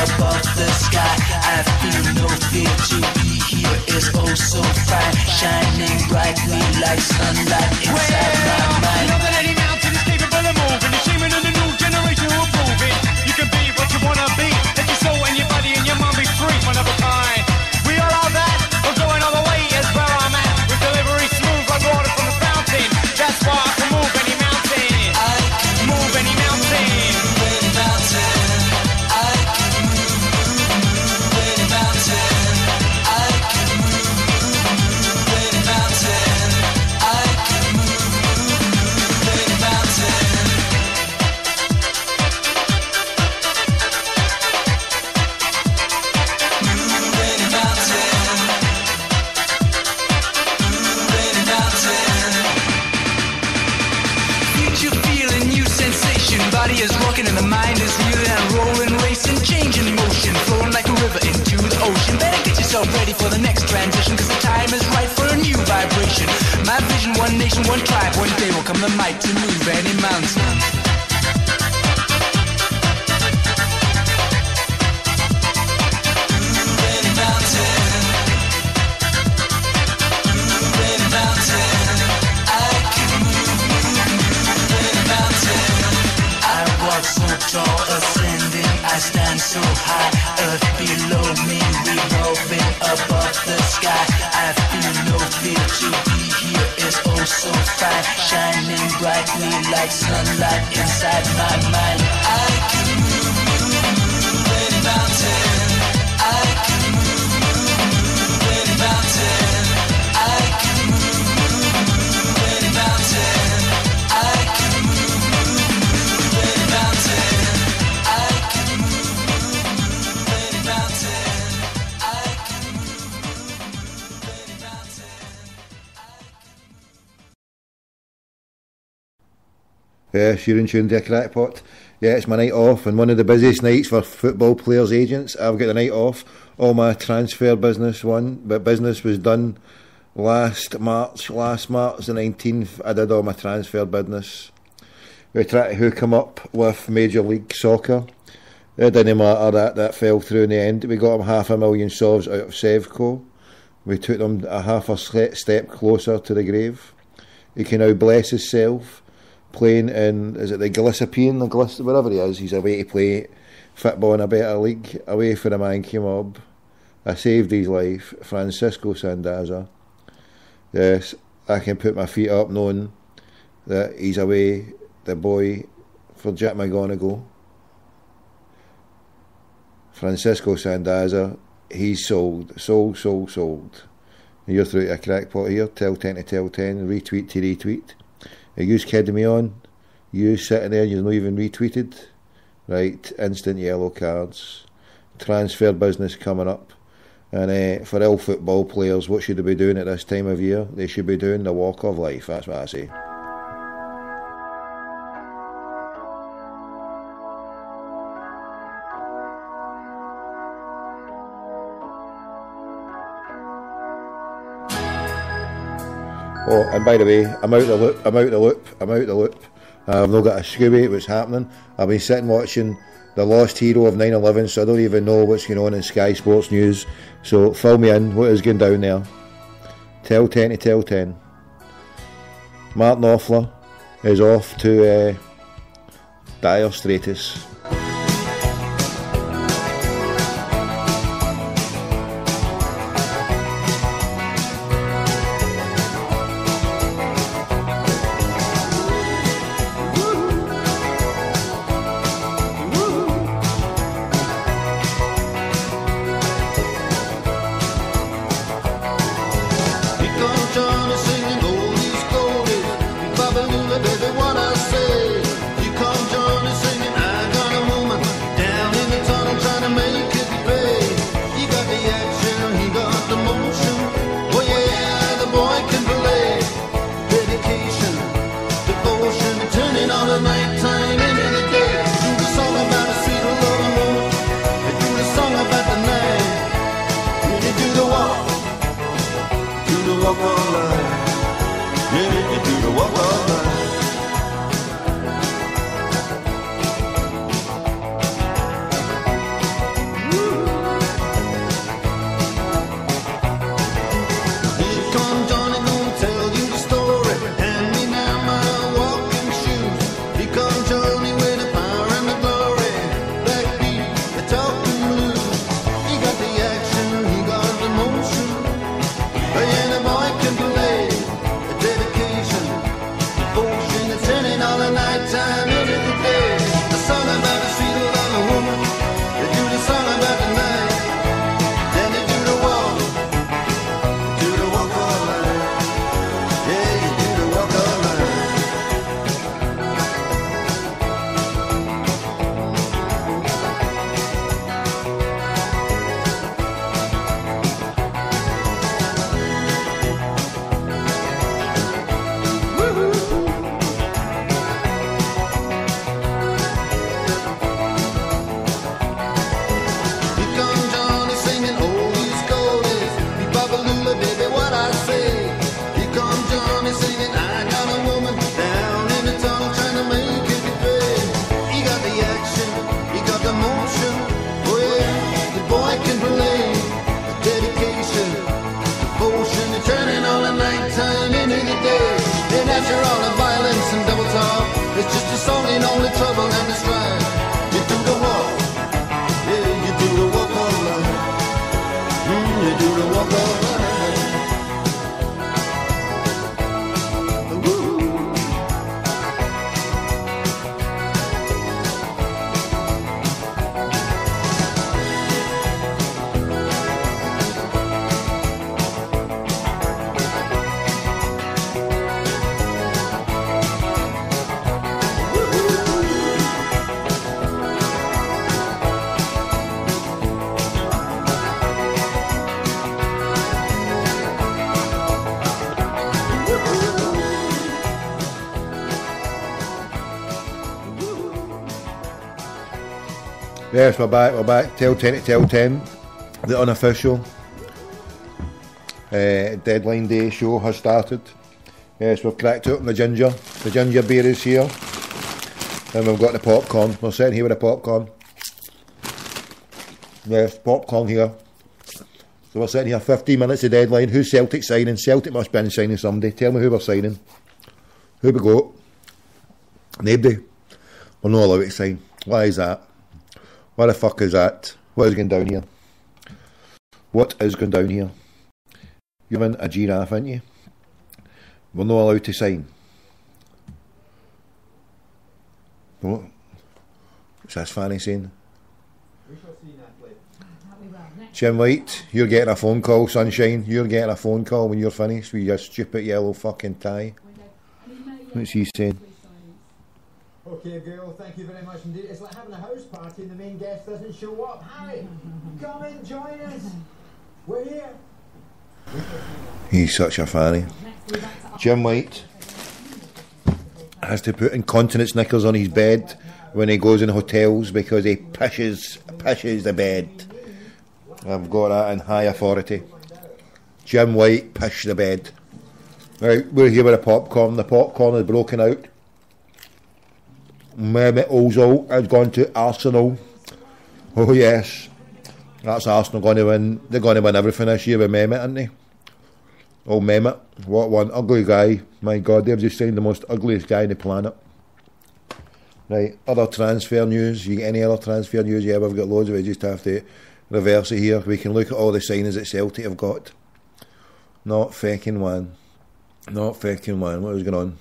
above the sky. I feel no fear to be here is oh so fine, shining brightly like sunlight inside my mind. Know that any mountain is capable of moving, achieving in the new generation who are proving you can be what you wanna be. Let your soul and your body and your mind be free, one of a kind. We all are that, we're going all the way is where I'm at. With delivery smooth like water from the fountain. That's why I can move any mountain. I can move any mountain. Move any mountain. I can move any mountain. I can move any mountain. I can move any mountain. Move any mountain. Move any mountain. Future feeling, new sensation. Body is rocking and the mind is reeling and rolling, racing, changing motion, flowing like a river into the ocean. Better get yourself ready for the next transition, cause the time is right for a new vibration. My vision, one nation, one tribe. One day will come the might to move any mountain. Move any mountain. Move any mountain. I can move any mountain. I walk so tall, ascending, I stand so high. Earth below me, revolving above the sky. I feel no fear to be here is oh so fine, shining brightly like sunlight inside my mind. I can move any mountain. I can move any mountain. I can move any mountain. I can move any mountain. I can move any mountain. I can move any mountain. Yes, you're in tune to a crackpot. Yeah, it's my night off, and one of the busiest nights for football players' agents. I've got the night off. All my transfer business but business was done last March the 19th. I did all my transfer business. We tried to hook him up with Major League Soccer. It didn't matter, that fell through in the end. We got him $500,000 sovs out of Sevco. We took him a half a step closer to the grave. He can now bless himself playing in, is it the Galicia, wherever he is. He's away to play football in a better league, away for the Mankey mob. I saved his life, Francisco Sandaza. Yes, I can put my feet up knowing that he's away, the boy, for Jack McGonigal. Francisco Sandaza, he's sold. You're through to a crackpot here, tell 10 to tell 10, retweet to retweet. You kidding me on? You sitting there, you're not even retweeted. Right, instant yellow cards. Transfer business coming up. And for all football players, what should they be doing at this time of year? They should be doing the walk of life, that's what I say. Oh, and by the way, I'm out the loop. I've not got a scooby what's happening. I've been sitting watching The Lost Hero of 9/11, so I don't even know what's going on in Sky Sports News. So fill me in, what is going down there? Tell 10 to tell 10. Martin Offler is off to dire straits. Baby, what I say, you come join us singing, I'm gonna Yes, we're back. Tell 10 to tell 10. The unofficial deadline day show has started. Yes, we've cracked open the ginger. The ginger beer is here. And we've got the popcorn. We're sitting here with the popcorn. Yes, popcorn here. So we're sitting here 15 minutes of deadline. Who's Celtic signing? Celtic must be signing somebody. Tell me who we're signing. Who we got? Nobody. We're not allowed to sign. Why is that? What the fuck is that? What is going down here? What is going down here? You're in a giraffe, aren't you? We're not allowed to sign. What? What's this Fanny saying? Jim White, you're getting a phone call, sunshine. You're getting a phone call when you're finished with your stupid yellow fucking tie. What's he saying? Okay, girl, thank you very much indeed. It's like having a house party and the main guest doesn't show up. Harry, come and join us. We're here. He's such a fanny. Jim White has to put incontinence knickers on his bed when he goes in hotels because he pishes the bed. I've got that in high authority. Jim White, pish the bed. Right, we're here with the popcorn. The popcorn is broken out. Mehmet Ozil has gone to Arsenal. Oh yes, that's Arsenal going to win. They're going to win everything this year with Mehmet, aren't they? Oh Mehmet, what one ugly guy. My God, they've just signed the most ugliest guy on the planet. Right, other transfer news. You get any other transfer news? Yeah, we've got loads of it. Just have to reverse it here. We can look at all the signings that Celtic have got. Not faking one. Not faking one. What was going on?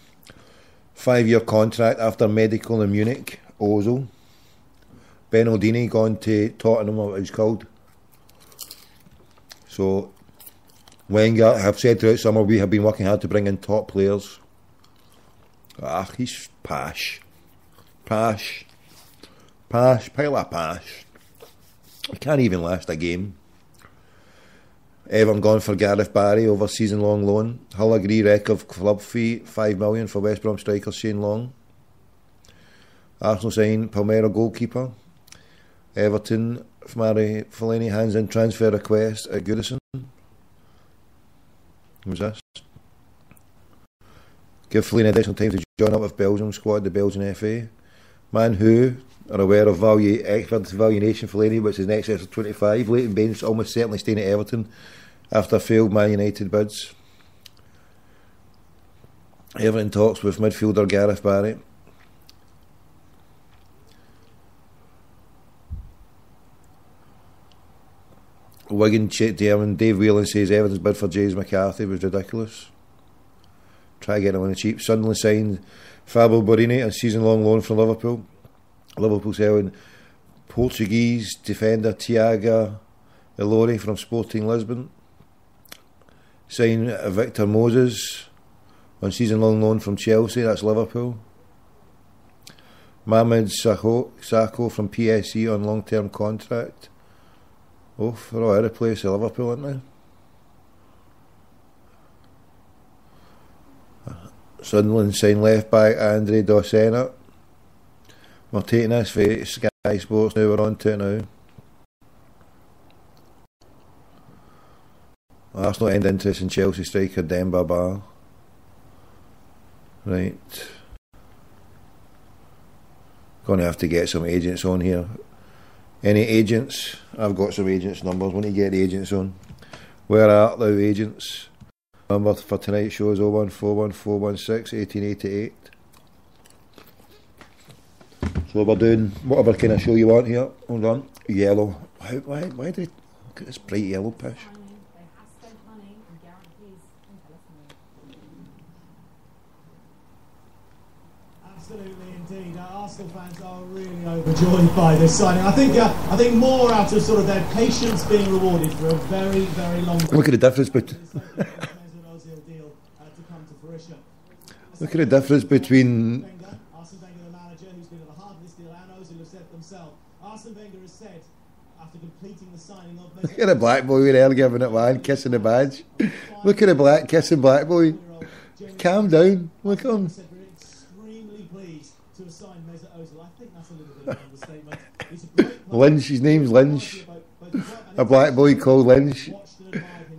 5-year contract after medical in Munich. Ozil. Ben O'Dini gone to Tottenham, what it's called. So Wenger have said throughout summer we have been working hard to bring in top players. He's pash. Pash. Pash. Pile of pash. He can't even last a game. Everton gone for Gareth Barry over season-long loan. Hull agree record club fee, $5 million for West Brom striker Shane Long. Arsenal sign Palmeiras goalkeeper. Everton, Mari Fellaini hands in transfer request at Goodison. Who's this? Give Fellaini additional time to join up with Belgium squad, the Belgian FA. Man who are aware of valuation Fellaini, which is in excess of 25. Leighton Baines almost certainly staying at Everton after failed Man United bids. Everton talks with midfielder Gareth Barry. Wigan chairman Dave Whelan says Everton's bid for James McCarthy was ridiculous. Try to get him on the cheap. Sunderland signed Fabio Borini, a season-long loan from Liverpool. Liverpool selling Portuguese defender Thiago Ilori from Sporting Lisbon. Sign Victor Moses on season-long loan from Chelsea, that's Liverpool. Mohamed Sakho from PSC on long-term contract. Oh, they're all out of place at Liverpool, aren't they? Sunderland signed left-back Andre Dosena. We're taking this for Sky Sports now, we're on to it now. Arsenal end interest in Chelsea striker Demba Ba. Right. Gonna have to get some agents on here. Any agents? I've got some agents' numbers. When you get the agents on. Where are thou agents? Number for tonight's show is 0141416 1888. So we're doing whatever kind of show you want here. Hold on. Yellow. Why do they get this bright yellow pish? Absolutely, indeed. Arsenal fans are really overjoyed by this signing. I think more out of sort of their patience being rewarded for a very, very long time. Look at the difference between. Look at the difference between. Arsene Wenger, the manager, who's been at the heart of this deal, and those who have said themselves. Arsene Wenger has said, after completing the signing of. Look at the black boy there giving it one, kissing the badge. Look at the black kissing black boy. Calm down. Look at him. Extremely pleased to have signed Mesut Ozil. I think that's a little bit of an understatement. He's a great player. Lynch, his name's Lynch. A black boy called Lynch.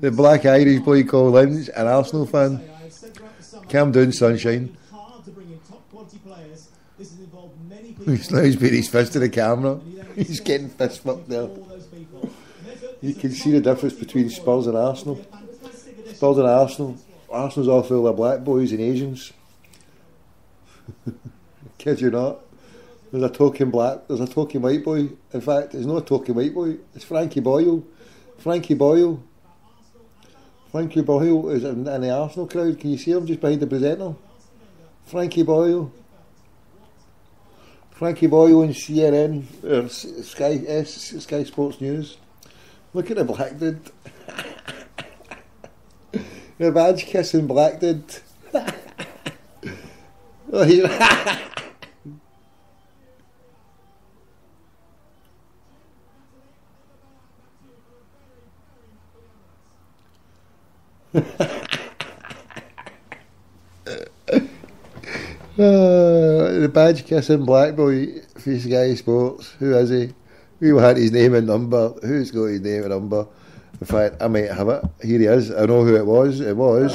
The black Irish boy called Lynch, an Arsenal fan. Calm down, sunshine. He's now he's putting his fist to the camera. He's getting fist up there. You can see the difference between Spurs and Arsenal. Spurs and Arsenal. Arsenal's all full of black boys and Asians. Kid you not. There's a token white boy. In fact, there's not a token white boy. It's Frankie Boyle. Frankie Boyle is in the Arsenal crowd. Can you see him just behind the presenter? Frankie Boyle on CNN, or Sky Sports News. Look at the black dude. The badge kissing black dude. Oh, he's the badge kissing black boy for Sky Sports. Who is he? Who had his name and number? Who's got his name and number? In fact, I might have it. Here he is. I know who it was. It was.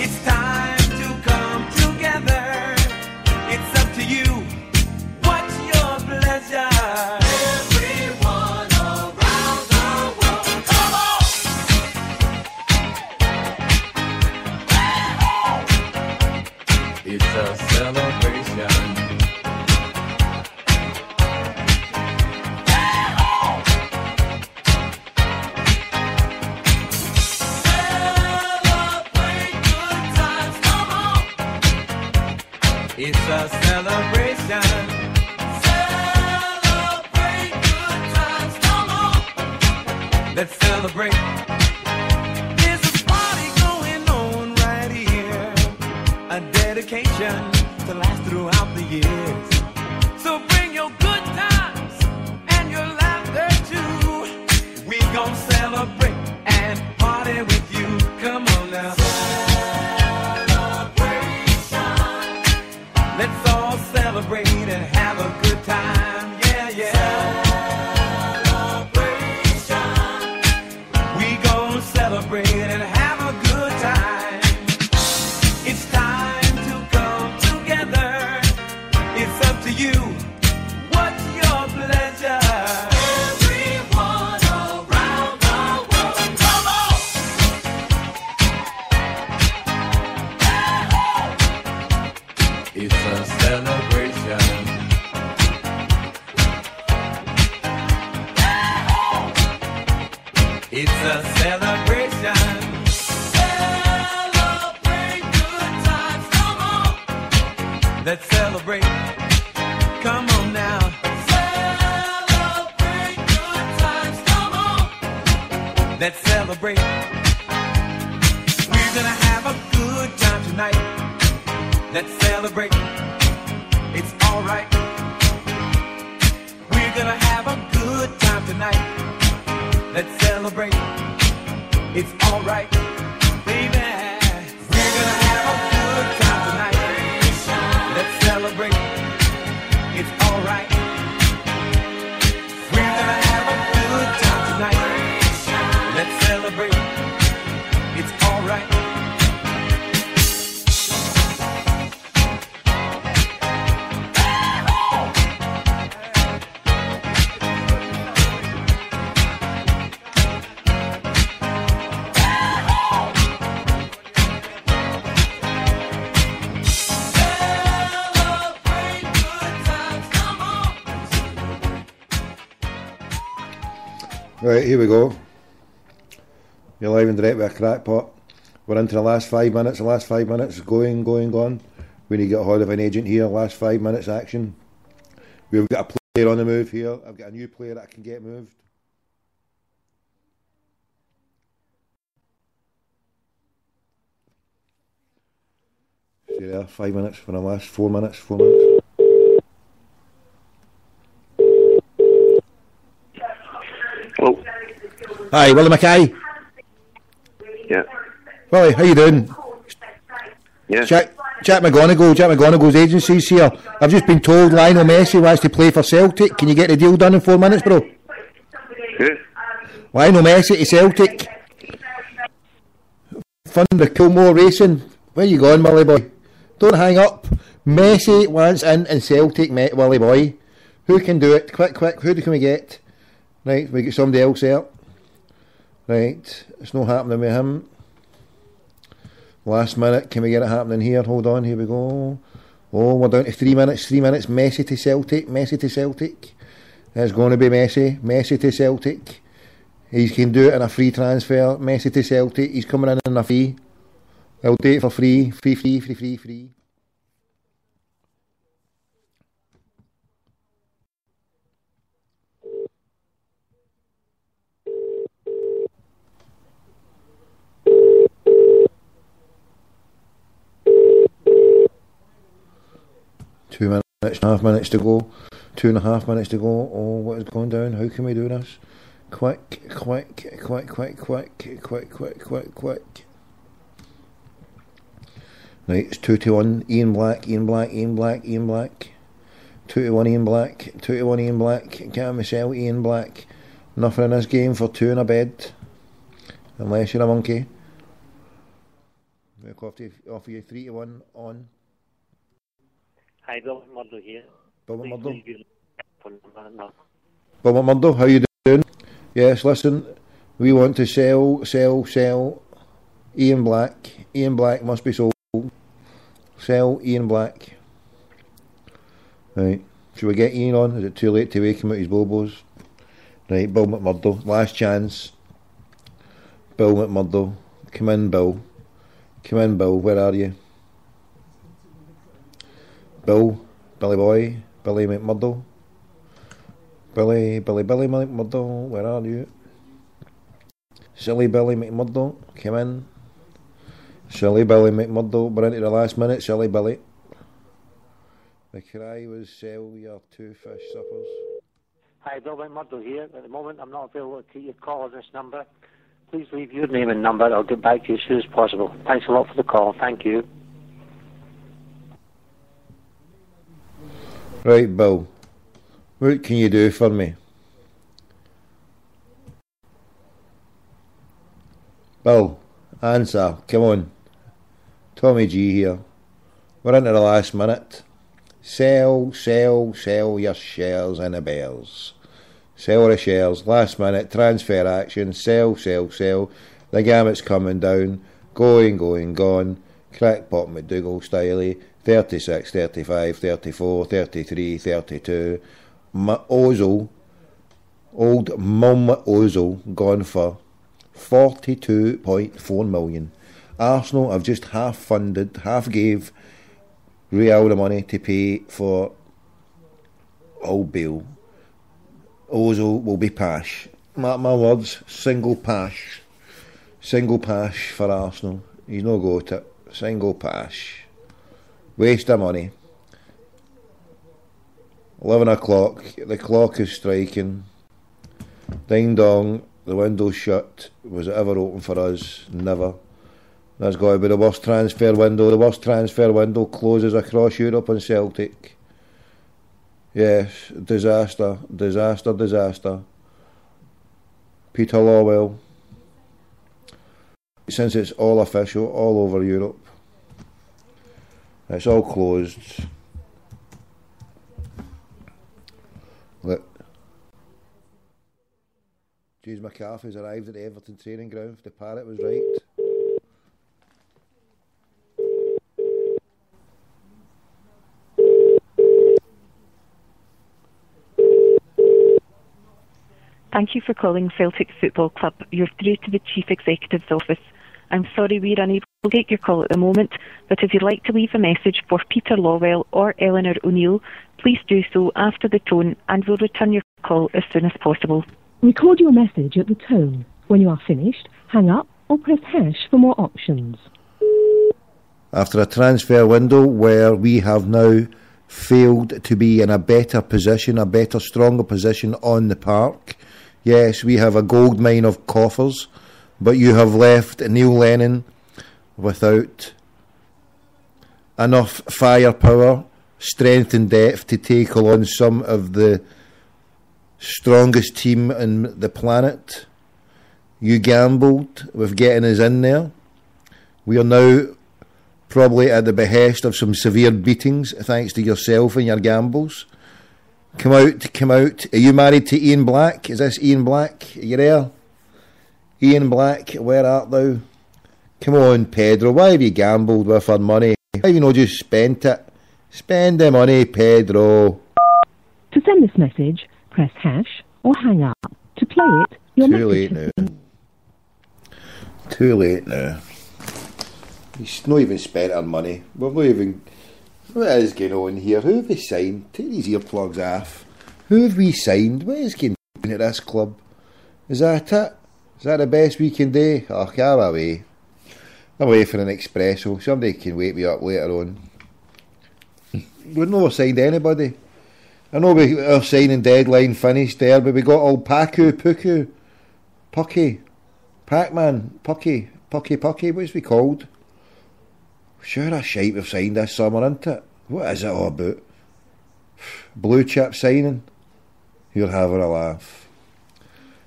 It's time to come together. It's up celebration. Celebrate good times, come on. Let's celebrate. There's a party going on right here, a dedication to last throughout the years. So bring your good times and your laughter too. We gon' celebrate and party with you. Come on now. Let's all celebrate and have a good time. Yeah, yeah. Celebration. We gon' celebrate and have a good time. It's time to come together. It's up to you. What's your pleasure? Everyone around the world, come on. It's a celebration. It's a celebration. Celebrate good times, come on. Let's celebrate. Come on now. Celebrate good times, come on. Let's celebrate. We're gonna have a good time tonight. Let's celebrate. It's alright. We're gonna have a good time tonight. Let's celebrate. It's alright, baby. We're gonna have a good time tonight. Let's celebrate. It's alright. We're gonna have a good time tonight. Let's celebrate. It's alright. Right, here we go. You're live and direct with a crackpot. We're into the last 5 minutes. The last 5 minutes going, gone. We need to get hold of an agent here. Last 5 minutes action. We've got a player on the move here. I've got a new player that can get moved. See there, 5 minutes for the last 4 minutes. 4 minutes. Hello. Hi, Willie Mackay. Yeah. Willie, how you doing? Yeah. Jack McGonagall's agency's here. I've just been told Lionel Messi wants to play for Celtic. Can you get the deal done in 4 minutes, bro? Who? Lionel Messi to Celtic. Fund the Kilmore Racing. Where you going, Willie boy? Don't hang up. Messi wants in Celtic, Willie boy. Who can do it? Quick, who can we get? Right, we get somebody else out. Right, it's not happening with him. Last minute, can we get it happening here? Hold on, here we go. Oh, we're down to 3 minutes. 3 minutes, Messi to Celtic. It's going to be Messi to Celtic. He can do it in a free transfer. Messi to Celtic, he's coming in a free. I'll do it for free. Free. 2 minutes, 2.5 minutes to go. 2.5 minutes to go. Oh, what is going down? How can we do this? Quick. Right, it's 2-1. Ian Black. 2-1 Ian Black. Can't myself, Ian Black. Nothing in this game for two in a bed. Unless you're a monkey. We'll offer you 3-1 on. Hi, Bill Murdo here. Bill Murdo, how you doing? Yes, listen, we want to sell Ian Black. Ian Black must be sold. Sell Ian Black. Right, should we get Ian on? Is it too late to wake him out his bobos? Right, Bill McMurdo, last chance. Bill McMurdo, come in, Bill. Where are you? Bill Billy Boy, Billy McMurdo. Billy McMurdo, where are you? Silly Billy McMurdo, come in. Silly Billy McMurdo, we're into the last minute, Silly Billy. The cry was sell your 2 fish suppers. Hi, Bill McMurdo here. At the moment, I'm not available to take your call on this number. Please leave your name and number. I'll get back to you as soon as possible. Thanks a lot for the call. Thank you. Right, Bill. What can you do for me? Bill, answer. Come on. Tommy G here. We're into the last minute. Sell your shares in the Bears. Sell the shares. Last minute transfer action. Sell. The gamut's coming down. Gone. Crackpot McDougall styley. 36, 35, 34, 33, 32. Ozil, old Mum Ozil, gone for 42.4 million. Arsenal have just half gave Real the money to pay for old Bale. Ozil will be pash. Mark my words, single pash for Arsenal. He's no go to it. Single pash. Waste of money. 11 o'clock, the clock is striking. Ding dong, the window's shut. Was it ever open for us? Never. That's got to be the worst transfer window. The worst transfer window closes across Europe and Celtic. Yes, disaster. Peter Lawwell. Since it's all official, all over Europe. It's all closed. Look. James McCarthy's arrived at the Everton training ground. If the parrot was right. Thank you for calling Celtic Football Club. You're through to the Chief Executive's office. I'm sorry we're unable to take your call at the moment, but if you'd like to leave a message for Peter Lawwell or Eleanor O'Neill, please do so after the tone and we'll return your call as soon as possible. Record your message at the tone. When you are finished, hang up or press hash for more options. After a transfer window where we have now failed to be in a better position, a better, stronger position on the park. Yes, we have a gold mine of coffers, but you have left Neil Lennon without enough firepower, strength and depth to take on some of the strongest team on the planet. You gambled with getting us in there. We are now probably at the behest of some severe beatings thanks to yourself and your gambles. Come out. Are you married to Ian Black? Is this Ian Black? Are you there? Ian Black, where art thou? Come on, Pedro, why have you gambled with our money? Why have you not just spent it? Spend the money, Pedro. To send this message, press hash or hang up. To play it, your Too message Too late now. He's not even spent our money. We've not even... What is going on here? Who have we signed? Take these earplugs off. Who have we signed? What is going on at this club? Is that it? Is that the best we can do? Oh, come away. I'm away for an espresso. Somebody can wake me up later on. We've never signed anybody. I know our signing deadline finished there, but we got all Pucky, Pac-Man, Pucky, what's we called? Sure a shite we've signed this summer, isn't it? What is it all about? Blue chip signing? You're having a laugh.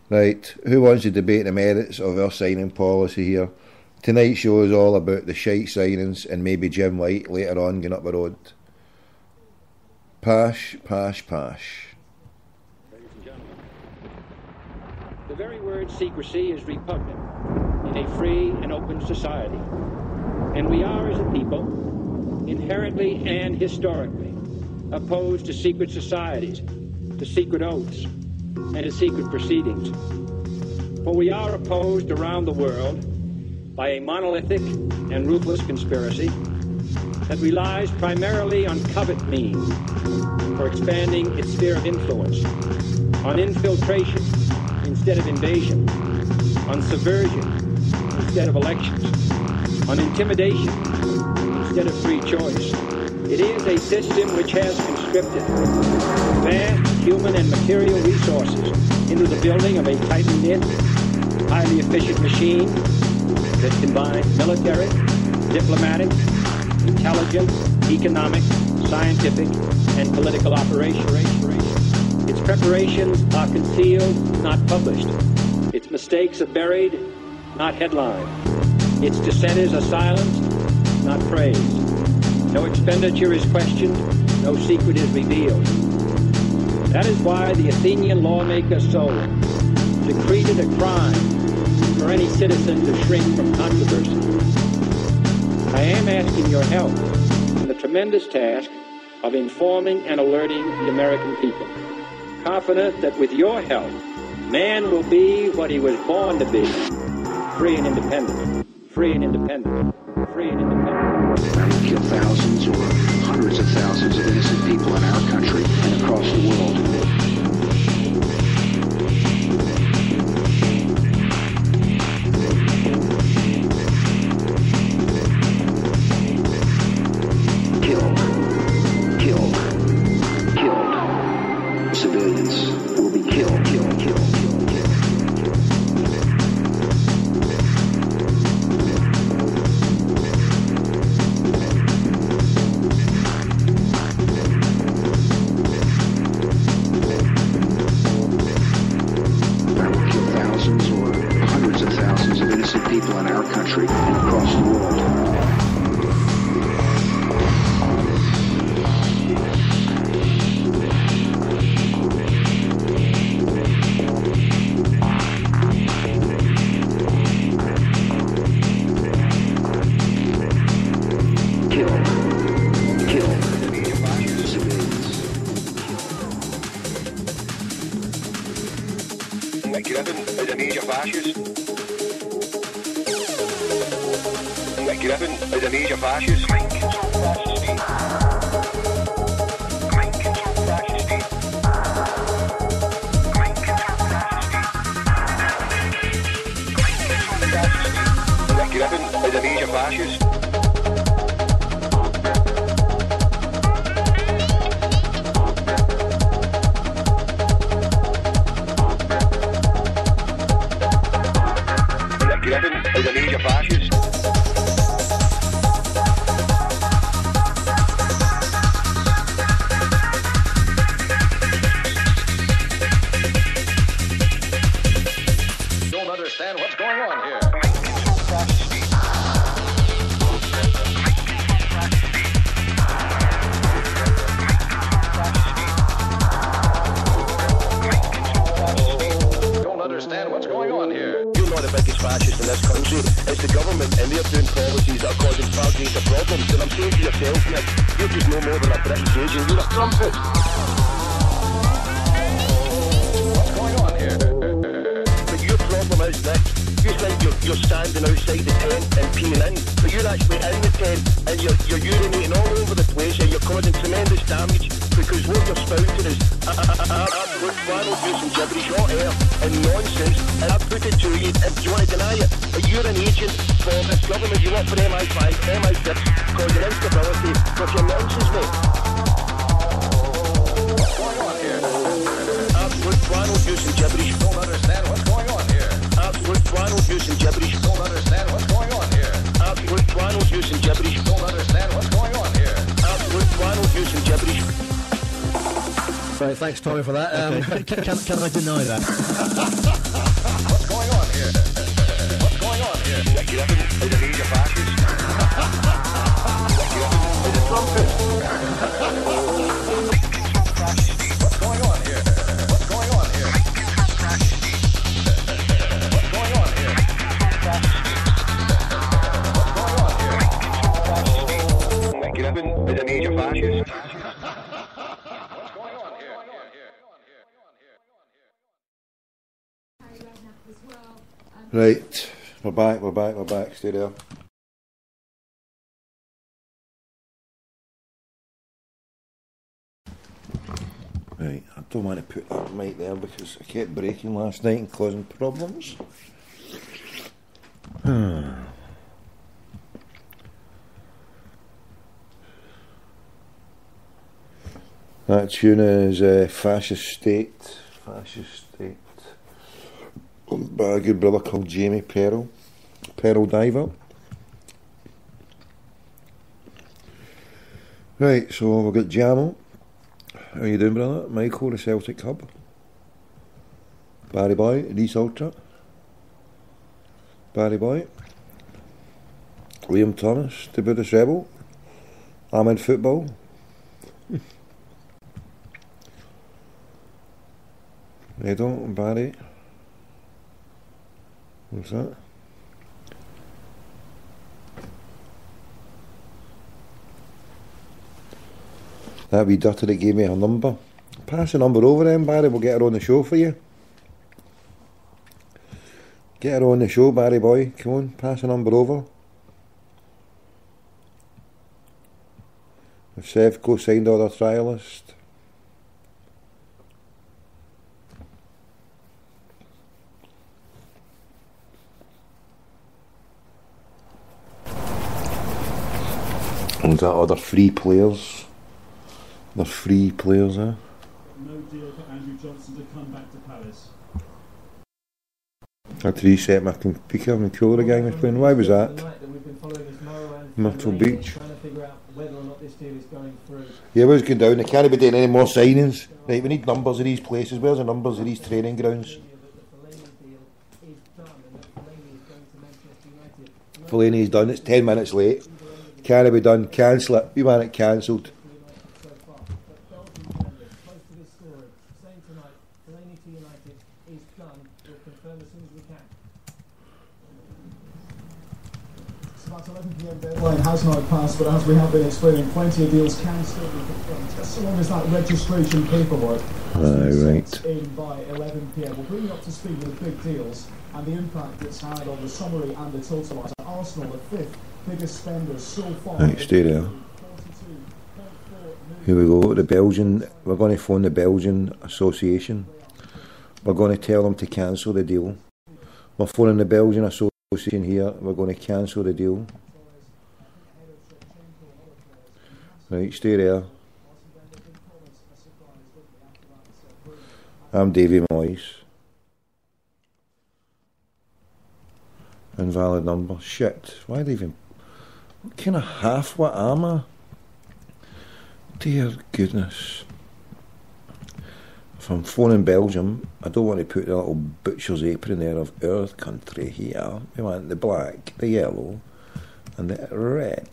Right, who wants to debate the merits of our signing policy here? Tonight's show is all about the shite signings and maybe Jim White later on going up the road. Pash. Ladies and gentlemen, the very word secrecy is repugnant in a free and open society. And we are, as a people, inherently and historically opposed to secret societies, to secret oaths, and to secret proceedings. For we are opposed around the world by a monolithic and ruthless conspiracy that relies primarily on covert means for expanding its sphere of influence, on infiltration instead of invasion, on subversion instead of elections, on intimidation instead of free choice. It is a system which has conscripted vast human and material resources into the building of a tightly knit, highly efficient machine that combines military, diplomatic, intelligence, economic, scientific, and political operation. Its preparations are concealed, not published. Its mistakes are buried, not headlined. Its dissenters are silenced, not praised. No expenditure is questioned, no secret is revealed. That is why the Athenian lawmaker Solon decreed it a crime for any citizen to shrink from controversy. I am asking your help in the tremendous task of informing and alerting the American people, confident that with your help, man will be what he was born to be, free and independent, free and independent, free and independent. That will kill thousands or hundreds of thousands of innocent people in our country and across the world. Right, thanks Tommy for that. Can I deny that? What's going on here? What's going on here? Is it Asia fascist? Is it trumpet? What's going on here? What's going on here? What's going on here? What's going on here? Is it Asia fascist? Right, we're back, stay there. Right, I don't want to put that mic there because I kept breaking last night and causing problems. That tune is Fascist State. Fascist State. By a good brother called Jamie Peril. Peril Diver. Right, so we've got Jamo. How you doing, brother? Michael, the Celtic Hub. Barry Boy, Reese Ultra. Barry Boy. Liam Thomas, the Buddhist Rebel. I'm in football. Edo and Barry. What's that? That wee dirty that gave me her number. Pass the number over then, Barry, we'll get her on the show for you. Get her on the show, Barry boy. Come on, pass the number over. If Sevco signed other trialist. And that other free players. They're free players, eh? No deal for Andrew Johnson to come back to Palace. I had to reset my computer and controller gang was playing. Why was that? Myrtle Beach. Yeah, where's going down? They can't be doing any more signings. Right, we need numbers of these places. Where's the numbers of these training grounds? Fellaini's done. It's 10 minutes late. Can't be done. Cancel it. We want it cancelled. Deadline has not passed, but as we have been explaining, plenty of deals can still be confirmed as long as that registration paperwork has been sent in by 11 p.m. We'll bring you up to speed with the big deals and the impact it's had on the summary and the total. Arsenal, the fifth biggest spenders so far. Right, stay there. Here we go. The Belgian. We're going to phone the Belgian Association. We're going to tell them to cancel the deal. We're phoning the Belgian Association here. We're going to cancel the deal. Right, stay there. I'm Davy Moyes. Invalid number. Shit. Why they even... What kind of half-wit am I? Dear goodness. If I'm phoning Belgium, I don't want to put the little butcher's apron there of our country here. We want the black, the yellow, and the red.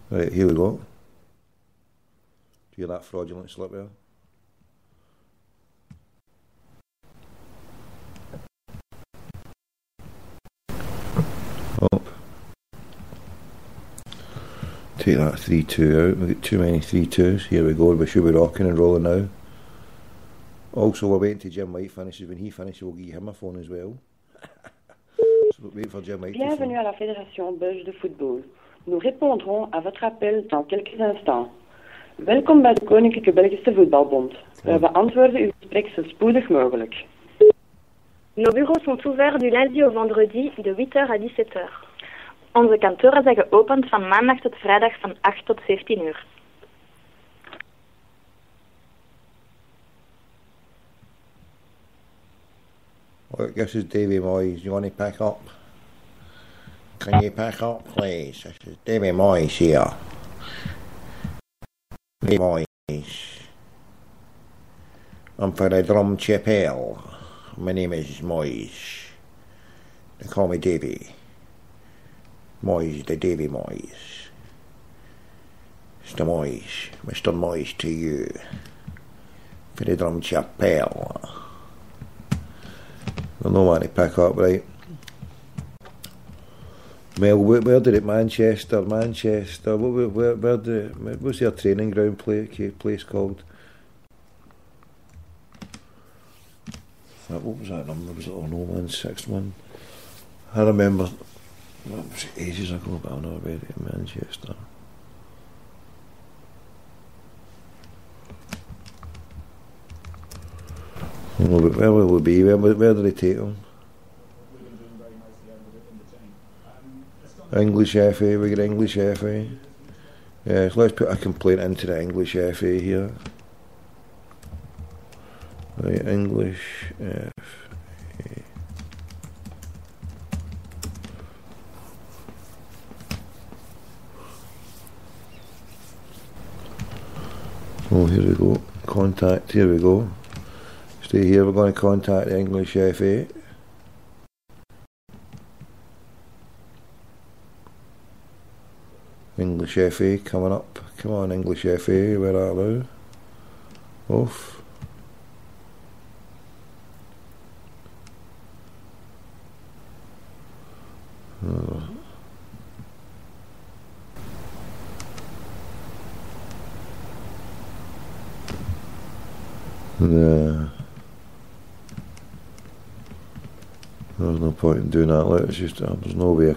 Right, here we go. Do you hear that fraudulent slip there? Up. Take that 3-2 out. We've got too many 3-2s. Here we go. We should be rocking and rolling now. Also, we're waiting till Jim White finishes. When he finishes, we'll give him a phone as well. So we'll wait for Jim White. Bienvenue à la Fédération Belge de Football. Nous répondrons à votre appel dans quelques instants. Welkom bij de Koninklijke Belgische Voetbalbond. We beantwoorden uw gesprek zo spoedig mogelijk. Nos bureaux sont ouverts du lundi au vendredi de 8h à 17h. Onze kantoren zijn geopend van maandag tot vrijdag van 8 tot 17 uur. Look, this is Davy Moyes. You want to pack up? Can you pack up, please? This is Davy Moyes here. Davy Moyes. I'm for the Drum Chapel. My name is Moyes. They call me Davy. Moyes, the Davy Moyes. Mr. Moyes. Mr. Moyes to you. For the Drum Chapel. We'll know when to pack up, right? Well, where did it? Manchester. What's their training ground place called? What was that number? Was it 01661? I remember. Well, it was ages ago, but I'll know about it in Manchester. Well, but where will we be? Where do they take them? English FA, we get English FA. Yes, let's put a complaint into the English FA here. Right, English FA. Oh, here we go. Contact, here we go. Stay here, we're going to contact the English FA. English FA coming up. Come on, English FA, where are you? Off. Oh. Yeah. There's no point in doing that. Let's just. There's no way.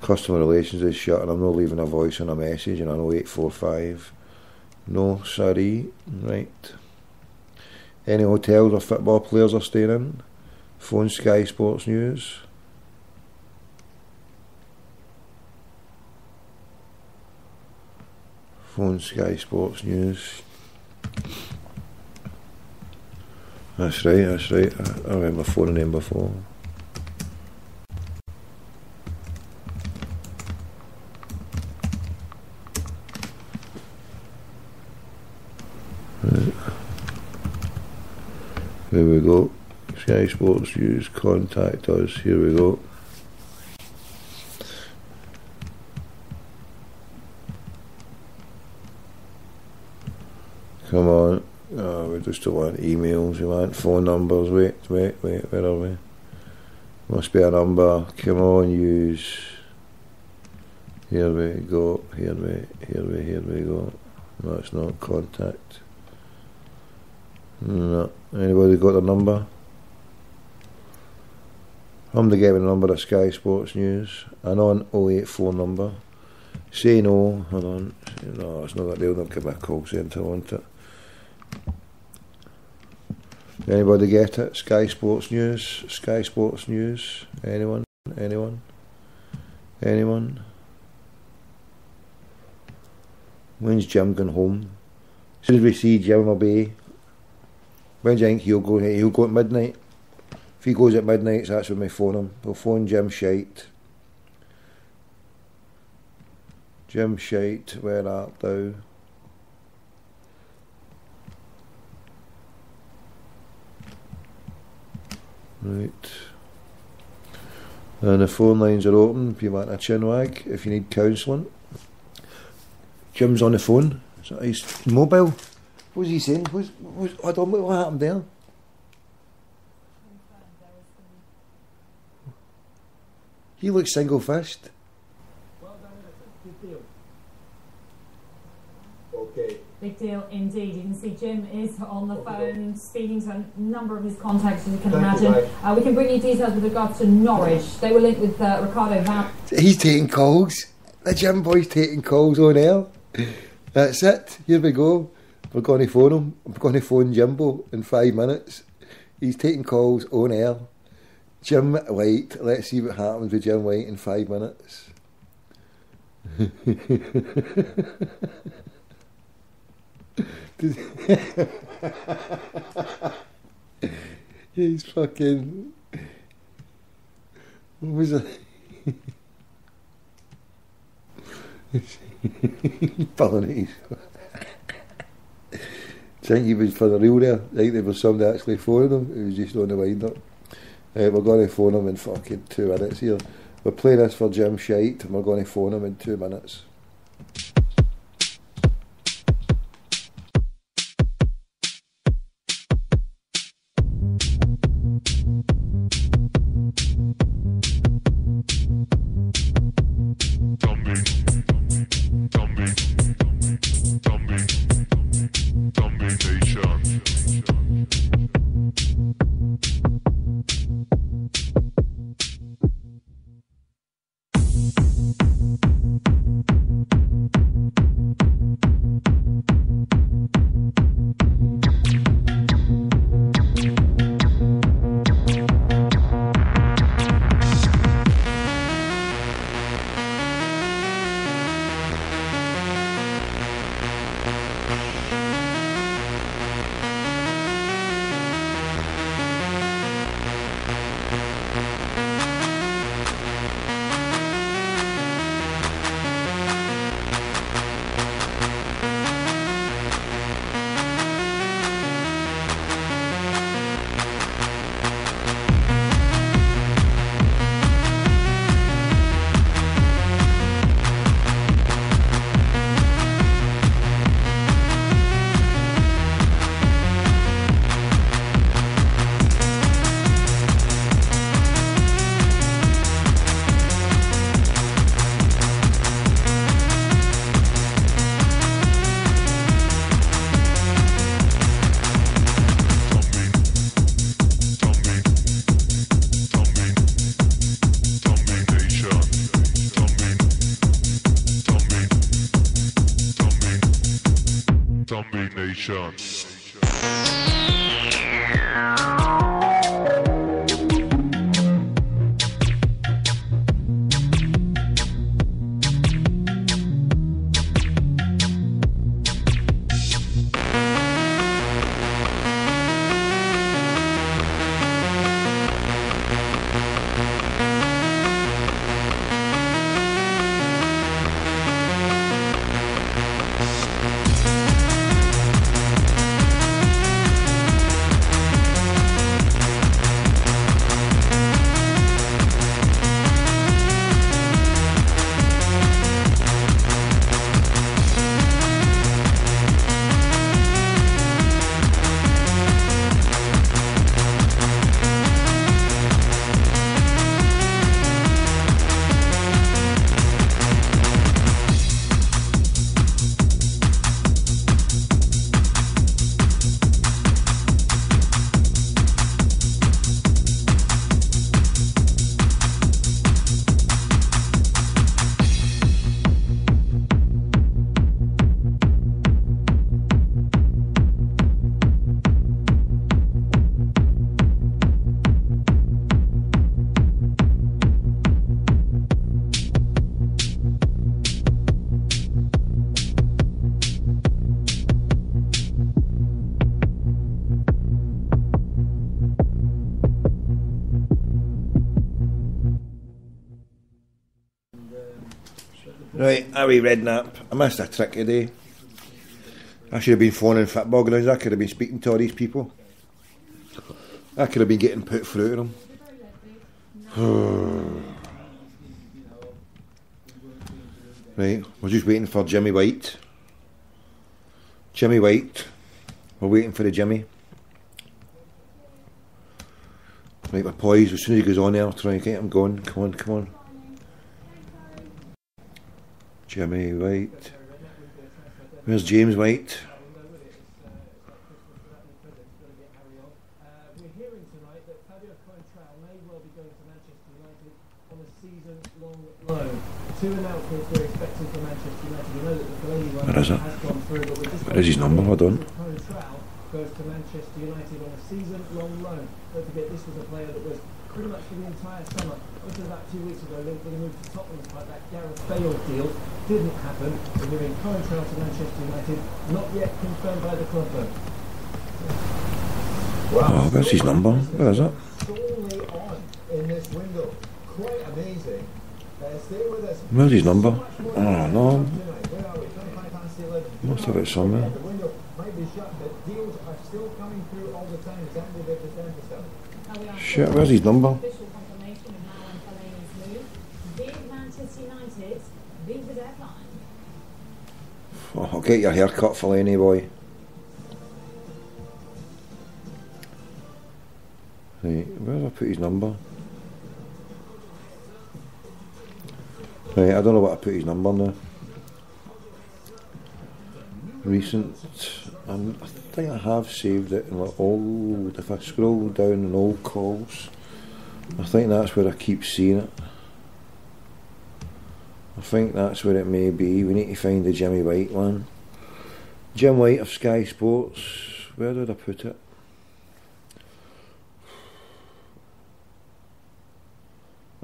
Customer relations is shut, and I'm not leaving a voice on a message. And I know 845. No, sorry. Right. Any hotels or football players are staying in? Phone Sky Sports News. Phone Sky Sports News. That's right, that's right. I remember phoning him before. Right. Here we go. Sky Sports News, contact us. Here we go. Come on. Oh, we just don't want emails, we want phone numbers. Wait, where are we? Must be a number. Come on, use. Here we go, here we go. No, it's not contact. No. Anybody got the number? Somebody gave me the number of Sky Sports News. An on 084 number. Say no, hold on. No, it's not that they'll not give me a call centre, won't it? Anybody get it? Sky Sports News? Sky Sports News? Anyone? Anyone? Anyone? When's Jim going home? As soon as we see Jim will be. When do you think he'll go? He'll go at midnight. If he goes at midnight, that's when we phone him. We'll phone Jim Shite. Jim Shite, where art thou? Right. And the phone lines are open if you want a chinwag, if you need counselling. Jim's on the phone. Is that his mobile? What was he saying? I don't know what happened there. He looks single-fished. Okay. Big deal indeed. You can see Jim is on the phone speaking to a number of his contacts, as you can imagine. We can bring you details with regard to Norwich. They were linked with Ricardo Van. He's taking calls. The Jim boy's taking calls on air. That's it. Here we go. We're going to phone him. We're going to phone Jimbo in 5 minutes. He's taking calls on air. Jim White. Let's see what happens with Jim White in 5 minutes. He's fucking. What was it? Balinese. I think he was for the real there. I think there was somebody actually phoning him. He was just on the wind up. We're going to phone him in fucking 2 minutes here. We're playing this for Jim Shite and we're going to phone him in 2 minutes. station. Right, a wee redknapp. I missed a trick today. I should have been phoning football grounds. I could have been speaking to all these people. I could have been getting put through to them. Right, we're just waiting for Jimmy White. Jimmy White. We're waiting for the Jimmy. Right, my boys, as soon as he goes on there, I'll try and get him going. Come on, come on. Jimmy White. Where's James White? We're hearing tonight that Fabio Contral may well be going to Manchester United on a season-long loan. Two announcements we're expecting from Manchester United. We know that the Delaney one Where is it? has gone through, but we're just Where is his number? Hold on. Contral goes to Manchester United on a season-long loan. Don't forget, this was a player that was pretty much for the entire summer. Until about 2 weeks ago, linked with a move to Tottenham despite that Gareth Bale deal. Didn't happen. We're moving Contral to Manchester United. Not yet confirmed by the club though. Oh, where's his number? Where is it? Solely on in this window. Quite amazing. Stay with us. Where's his number? Oh no. Where are we? 25 past 11. Must have it somewhere. The window might be shut, but deals are still coming through all the time. Is that what they've decided to sell? Shit, where's his number? Official confirmation of Marouane Fellaini's move. Did Manchester United beat the deadline? Oh, I'll get your haircut, Fellaini boy. Right, where did I put his number? Right, I don't know what I put his number now. Recent, I think I have saved it in like old. If I scroll down in old calls, I think that's where I keep seeing it. I think that's where it may be. We need to find the Jimmy White one. Jim White of Sky Sports. Where did I put it?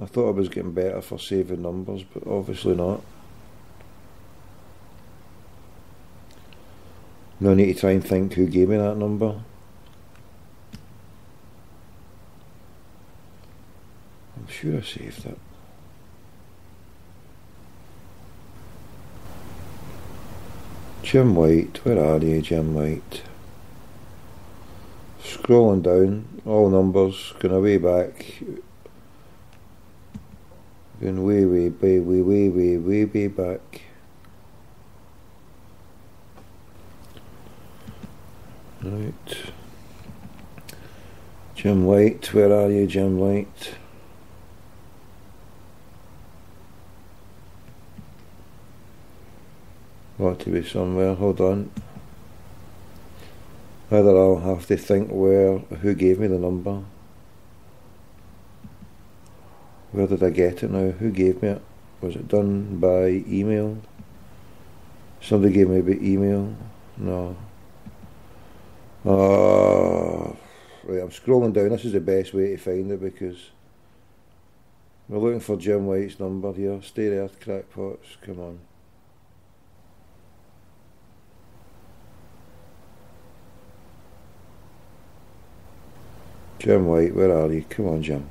I thought I was getting better for saving numbers, but obviously not. Now I need to try and think who gave me that number. I'm sure I saved it. Jim White, where are you, Jim White? Scrolling down, all numbers, going way back. Going way back. Right. Jim White, where are you, Jim White? Ought to be somewhere, hold on. Either I'll have to think who gave me the number. Where did I get it now? Who gave me it? Was it done by email? Somebody gave me by email? No. Right, I'm scrolling down. This is the best way to find it because we're looking for Jim White's number here. Stay there, crackpots. Come on. Jim White, where are you? Come on, Jim.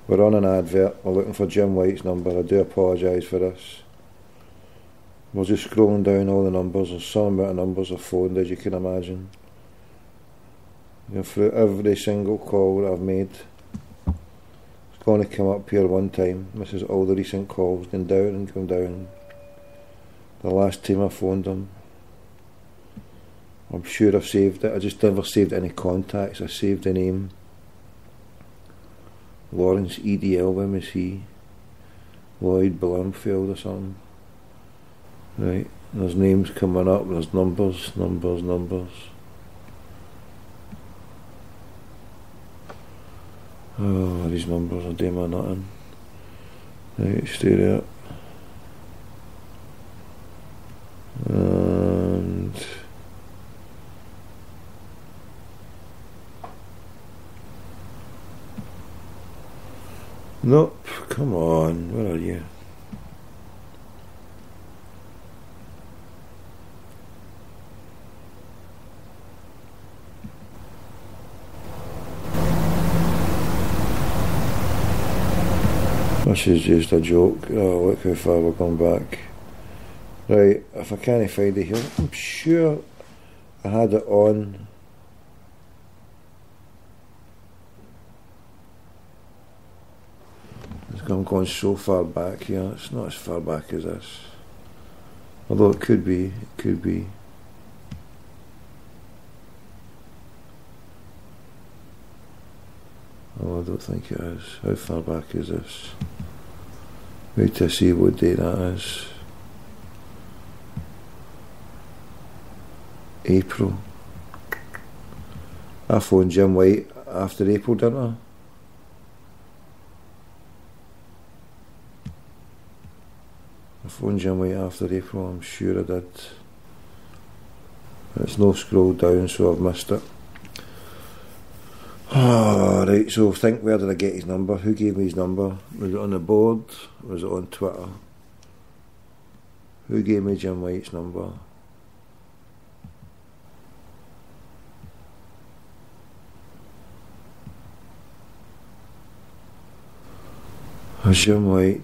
We're on an advert. We're looking for Jim White's number. I do apologise for this. We're just scrolling down all the numbers. There's some amount of numbers are phoned, as you can imagine. Through every single call that I've made, it's going to come up here one time. This is all the recent calls, going down and going down. The last time I phoned them, I'm sure I've saved it. I just never saved any contacts. I saved the name Lawrence EDL. When was he? Lloyd Blumfield or something. Right, there's names coming up. There's numbers. Oh, these numbers are doing my nothing. Right, stay there. And nope, come on, where are you? This is just a joke. Oh, look how far we're going back. Right, if I can't find it here, I'm sure I had it on. I'm going so far back here. It's not as far back as this. Although it could be. Oh, I don't think it is. How far back is this? Wait to see what date that is. April. I phoned Jim White after April, didn't I? I phoned Jim White after April, I'm sure I did. It's no scroll down, so I've missed it. Right, so think, where did I get his number? Who gave me his number? Was it on the board? Was it on Twitter? Who gave me Jim White's number? Jim White.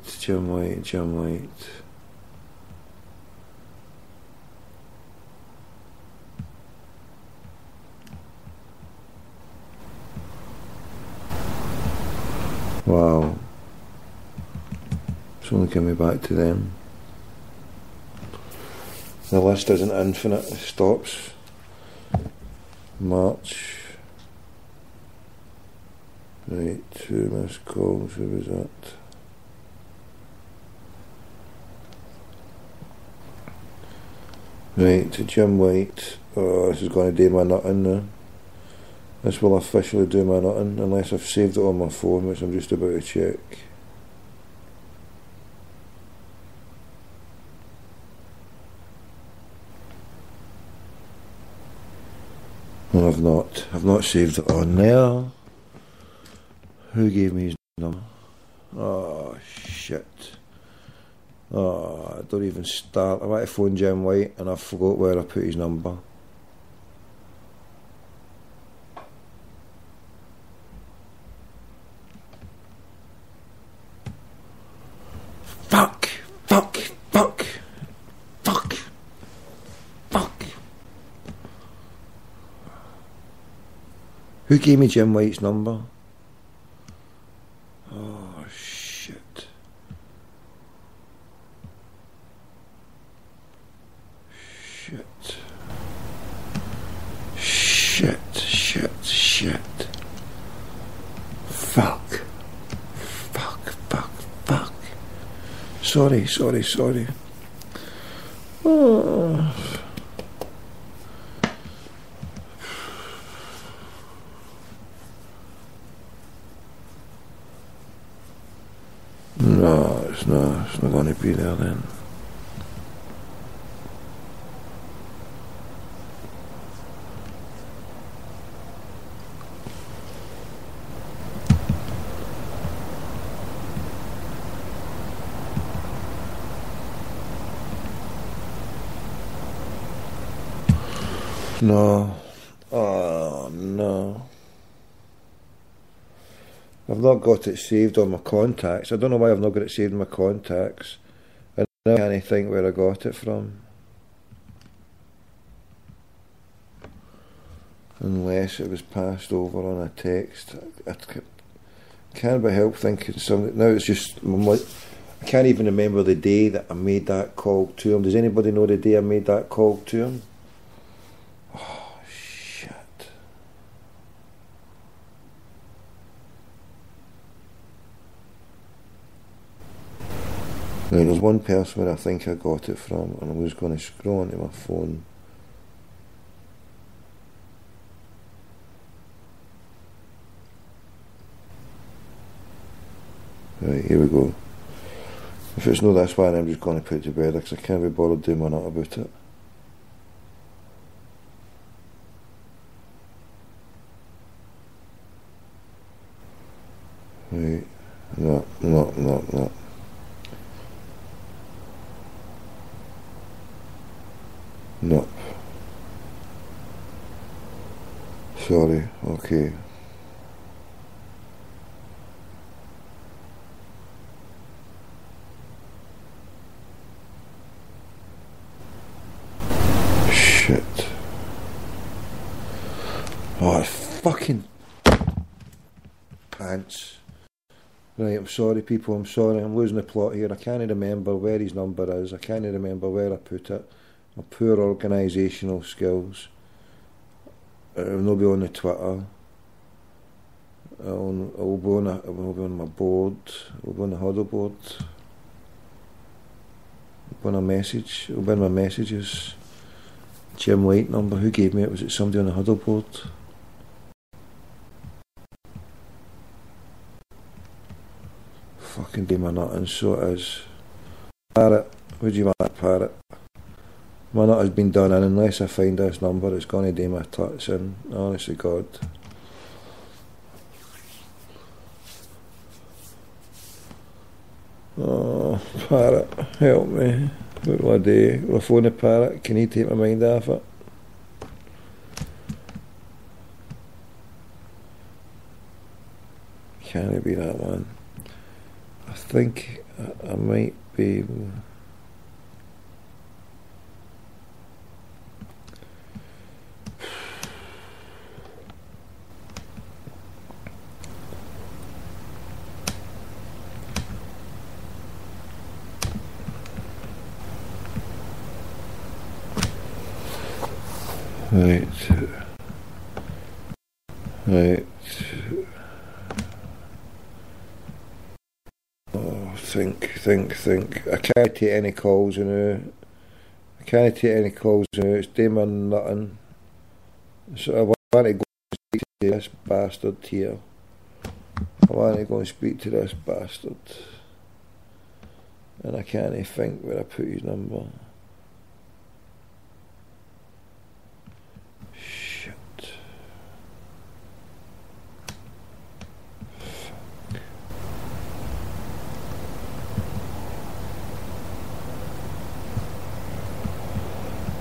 Wow. It's only coming back to them. The list isn't infinite, it stops. March. Right, 2 missed calls, who was that? Right, to Jim White. Oh, this is going to do my nutting now. This will officially do my nutting, unless I've saved it on my phone, which I'm just about to check. No, I've not saved it on there. Who gave me his number? Oh, shit. Oh, don't even start. I went to phone Jim White and I forgot where I put his number. Fuck. Who gave me Jim White's number? Oh, shit. Fuck. Sorry. Oh. No, it's not going to be there then. No. Oh, no. I've not got it saved on my contacts. I don't know why I've not got it saved in my contacts. And I can't think where I got it from. Unless it was passed over on a text. I can't but help thinking something. Now it's just, I can't even remember the day that I made that call to him. Does anybody know the day I made that call to him? Oh, shit. Right, there's one person where I think I got it from, and I was going to scroll onto my phone. Right, here we go. If it's not this one, I'm just going to put it to bed because I can't be bothered doing my nut about it. Right, no. No. Sorry, okay. Shit. Oh, fucking pants. Right, I'm sorry people, I'm sorry, I'm losing the plot here. I can't remember where his number is, I can't remember where I put it. My poor organisational skills. It'll not be on the Twitter. It'll be on my board. It'll be on the huddle board. It'll be on a message. It'll be in my messages. Jim White number. Who gave me it? Was it somebody on the huddle board? Fucking do my nut in, so it is. Parrot. Would you want, Parrot? My nut has been done in. Unless I find this number, it's going to do my tuts in. Honest to God. Oh, Parrot, help me. What do I do? Will I phone the Parrot? Can he take my mind off it? Can it be that one? I think I might be able. Right. Oh, think. I can't take any calls now. It's doing nothing. So I want to go and speak to this bastard here. And I can't think where I put his number.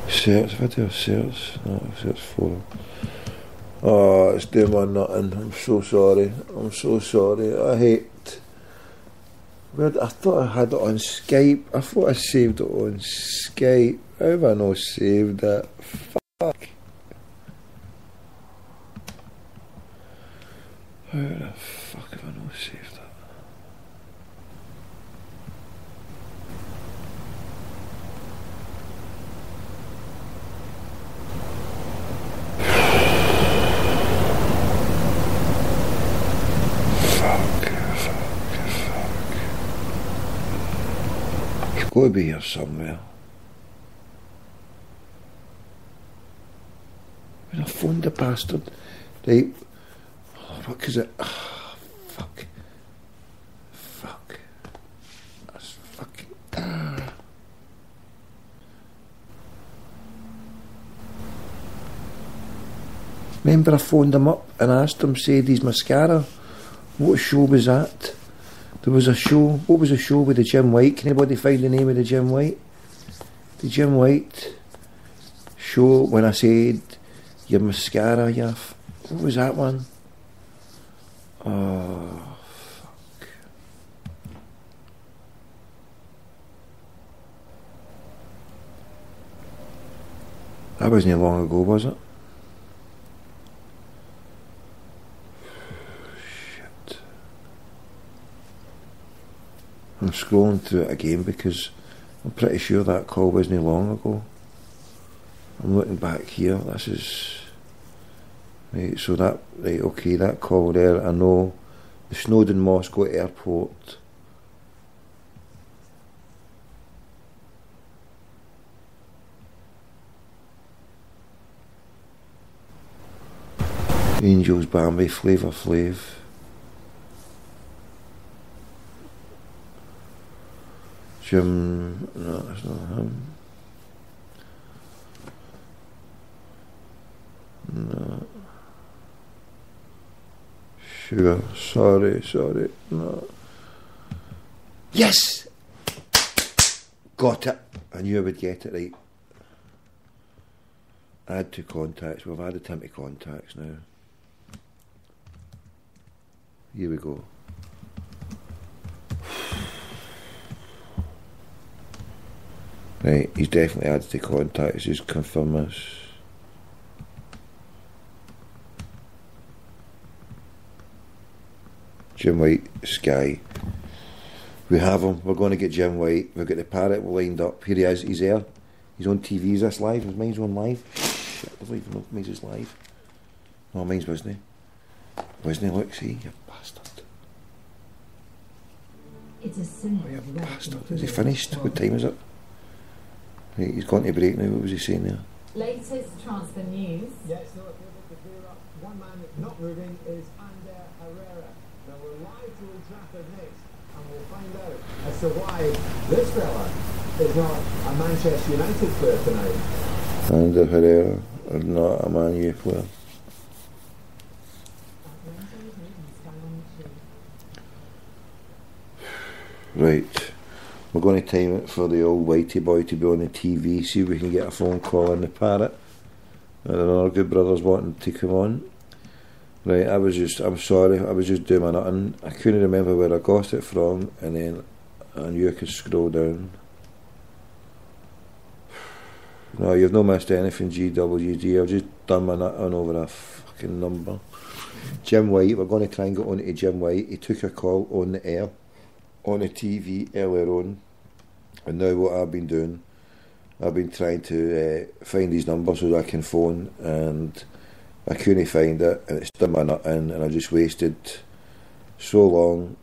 Search, video search, no, search for. Oh, it's doing my nothing. I'm so sorry. I hate. I thought I had it on Skype. I thought I saved it on Skype. How have I not saved it? Fuck. How the fuck have I not saved it? It's got to be here somewhere. When I phoned the bastard, right? What is it? Oh, fuck. That's fucking. Remember I phoned him up and asked him, said he's mascara. What show was that? There was a show. What was the show with the Jim White? Can anybody find the name of the Jim White? The Jim White show when I said Your mascara, what was that one? Oh, fuck. That wasn't long ago, was it? Shit. I'm scrolling through it again because I'm pretty sure that call wasn't long ago. I'm looking back here. This is right. So that okay. That call there. I know the Snowdon Moscow Airport. Angels, Bambi, Flavor Flav. Jim, no, that's not him. No. Sure, sorry, no. Yes! Got it! I knew I would get it right. Add to contacts. We've added him to contacts now. Here we go. Right, he's definitely added to contacts. Just confirm this. Jim White, Sky. We have him. We're going to get Jim White. We've got the parrot lined up. Here he is. He's there. He's on TV. Is this live? Is mine's on live? Shit, I don't even know if mine's is live. No, mine's wasn't he? Wasn't he? Look, see, you bastard. It's a symbol. You bastard. Is he finished? What time is it? Right, he's gone to break now. What was he saying there? Latest transfer news. Yes, no, to clear up. One man not moving is Ander Herrera. Now we're live to Old Trafford next, and we'll find out as to why this fella is not a Manchester United player tonight. Ander Herrera is not a Man U player. Right, we're going to time it for the old whitey boy to be on the TV, see if we can get a phone call in the parrot. And another good brother's wanting to come on. Right, I'm sorry, I was just doing my nothing. I couldn't remember where I got it from, and then I knew I could scroll down. No, you've not missed anything, GWG. I've just done my nothing over a fucking number. Jim White, we're going to try and get on to Jim White. He took a call on the air, on the TV earlier on, and now what I've been doing, I've been trying to find his number so that I can phone, and I couldn't find it, and it's done my nut in, and I just wasted so long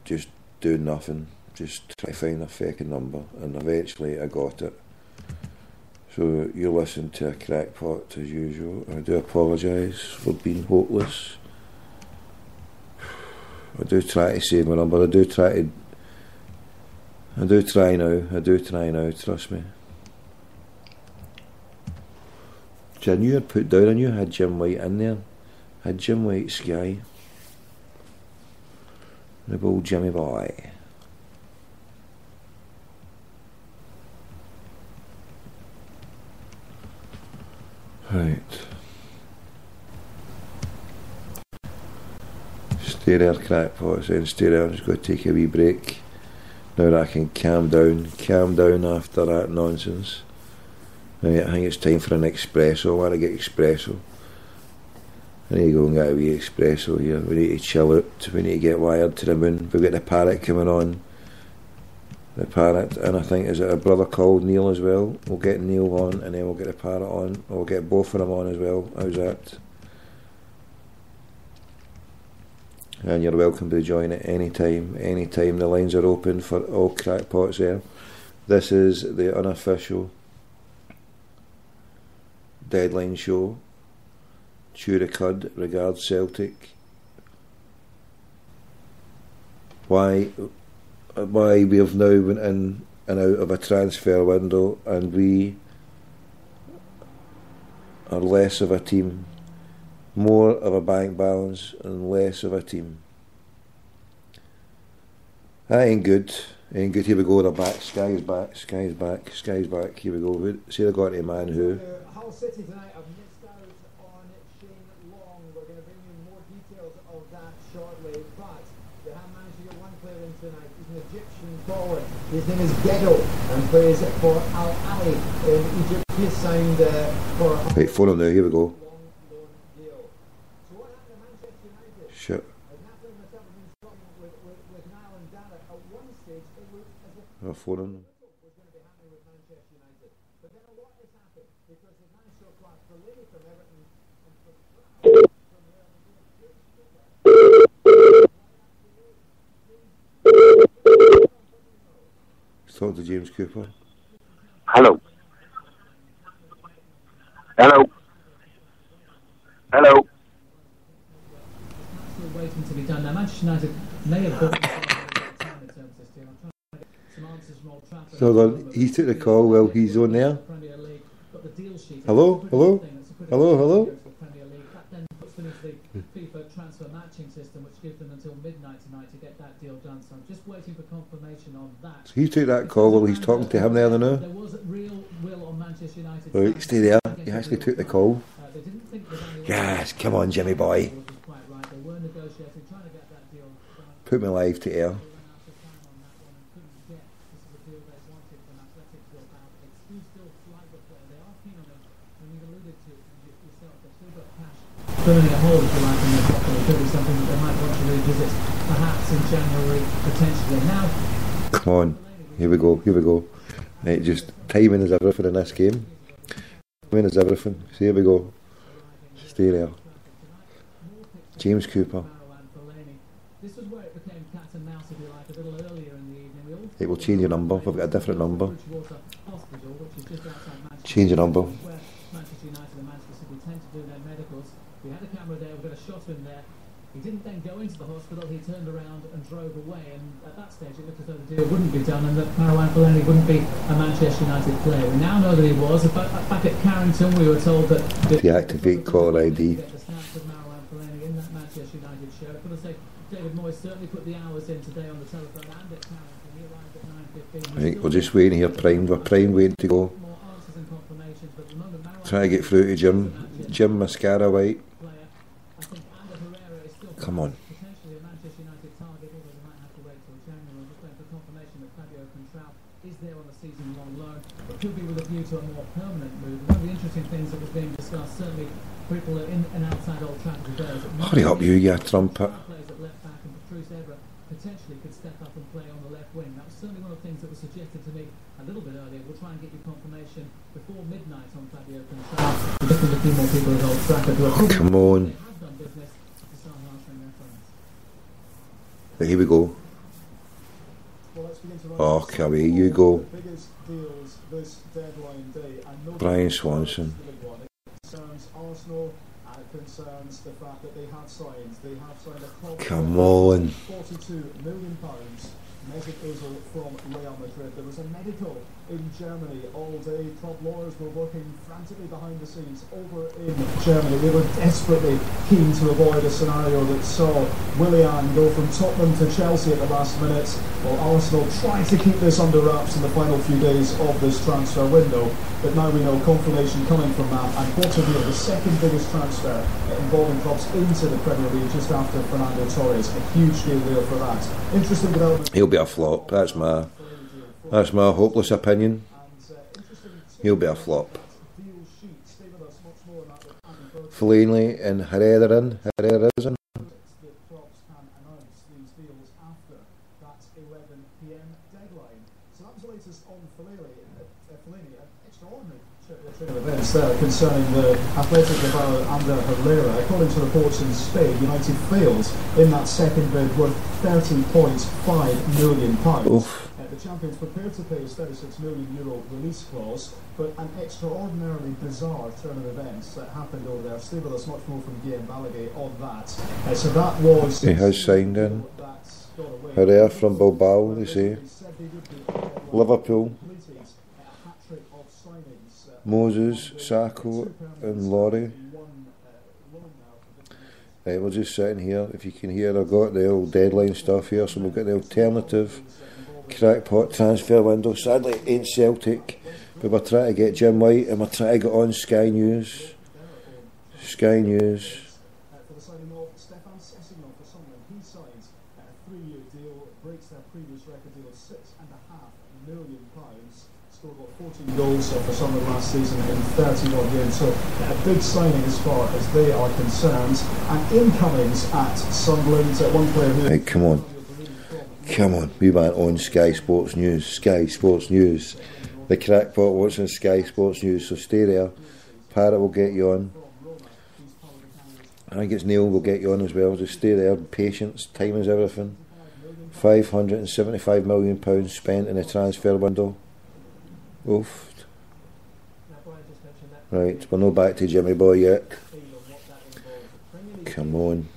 just doing nothing, just trying to find a fucking number, and eventually I got it. So you listen to a crackpot as usual. I do apologise for being hopeless. I do try to save my number. I do try now, trust me. I knew I'd put down, I knew I had Jim White in there. I had Jim White, Sky. The old Jimmy boy. Right. Stay there, crackpots, and stay there. I'm just going to take a wee break. Now that I can calm down after that nonsense. Right, I think it's time for an espresso. I want to get espresso. I need to go and get a wee espresso here. We need to chill out. We need to get wired to the moon. We've got the parrot coming on. The parrot, and I think is it a brother called Neil as well. We'll get Neil on, and then we'll get the parrot on. Or we'll get both of them on as well. How's that? And you're welcome to join at any time. The lines are open for all crackpots there. This is the unofficial deadline show. Chew the cud, regards Celtic. Why we have now went in and out of a transfer window, and we are less of a team, more of a bank balance and less of a team. That ain't good. Here we go, they're back. Sky's back. Here we go. See, they got a man who. Hull City tonight have missed out tonight. He's an Egyptian forward. His name is Gedo and plays for Al Ali in Egypt. He is signed for a Right, phone him now, here we go. Shit. I'll phone him. Talk to James Cooper. Hello. Hello. Hello. Still waiting to be done. Now, Manchester United may have bought time in terms of this deal. I'm trying to get some answers from Old Trafford. So then, he took the call while he's on there. Hello? Hello? Hello? Hello? That then puts them into the FIFA transfer matching system, which gives them until midnight tonight to get that deal done. So I'm just waiting for confirmation on that. So he took that call while he's talking to him there now. There was real will on Manchester United. Right, stay there. He actually took the call. Yes, come on, Jimmy boy. Put me live to air. Burning a hole, if you like, in their pocket. It could be something that they might want to revisit, perhaps in January, potentially. Now, Come on, here we go, here we go. Right, just timing is everything in this game. Timing is everything. So here we go. Stay there. James Cooper. this was where it became cat and mouse, if you like, a little earlier in the evening. It will change your number. We've got a different number. Change your number. Where Manchester United and Manchester City tend to do their medicals. We had a camera there, we got a shot of him there. He didn't then go into the hospital, he turned around and drove away, and at that stage it looked as though the deal wouldn't be done and that Marouane Fellaini wouldn't be a Manchester United player. We now know that he was. Back at Carrington we were told that... Deactivate caller ID. ...the snaps of Marouane Fellaini in that Manchester United shirt. I've got to say, David Moyes certainly put the hours in today on the telephone and at Carrington. He arrived at 9:15. I think we're just waiting here, primed. We're primed, waiting to go. Try to get through to Jim Mascara White. Come on. Potentially a Manchester United target, although they might have to wait till January. We're just waiting for confirmation that Fabio Contral is there on the season-long loan, but could be with a view to a more permanent move. One of the interesting things that was being discussed, certainly people in and outside Old Trafford today, is that Hurry up, you trumpet. players at left back and Patrice Evra potentially could step up and play on the left wing. That was certainly one of the things that was suggested to me a little bit earlier. We'll try and get you confirmation before midnight on Fabio Contral. We're just with a few more people at Old Trafford who are Come on. done business to start answering their phones. Right, here we go. Oh, Curry, you go. Brian Swanson. Concerns Arsenal, and it concerns the fact that they have signed a club. Come on. £42 million. Mesut Ozil from Real Madrid. There was a medical in Germany all day. Club lawyers were working frantically behind the scenes over in Germany. They were desperately keen to avoid a scenario that saw Willian go from Tottenham to Chelsea at the last minute, while Arsenal tried to keep this under wraps in the final few days of this transfer window. But now we know confirmation coming from that, and what will be the second biggest transfer involving clubs into the Premier League just after Fernando Torres. A huge deal there for that. Interesting development. He'll be a flop. That's my hopeless opinion. He'll be a flop. Fellaini and Herrera is in. Events there concerning the Athletic Bilbao Ander Herrera. According to reports in Spain, United failed in that second bid worth £30.5 million. The champions prepared to pay his €36 million release clause, but an extraordinarily bizarre turn of events that happened over there. Stay with us, much more from Guillaume Balaguer on that. So that was... He has signed in. Herrera from Bilbao, they say. Liverpool. Moses, Sacco and Laurie. Right, we're just sitting here. If you can hear, I've got the old deadline stuff here, so we've got the alternative crackpot transfer window. Sadly it ain't Celtic, but we're trying to get Jim White and we're trying to get on Sky News. Sky News. 3-year deal, breaks their previous record deal of £6.5 million. Scored about 14 goals for Sunderland last season in 31 games. So a big signing as far as they are concerned. And incomings at Sunderland, one player who... Right, come on. Come on, we went on Sky Sports News. Sky Sports News. The crackpot watching Sky Sports News, so stay there. Parrot will get you on. I think it's Neil will get you on as well. Just stay there. Patience, time is everything. £575 million spent in the transfer window. Oof. Right, we're not back to Jimmy Boy yet. Come on.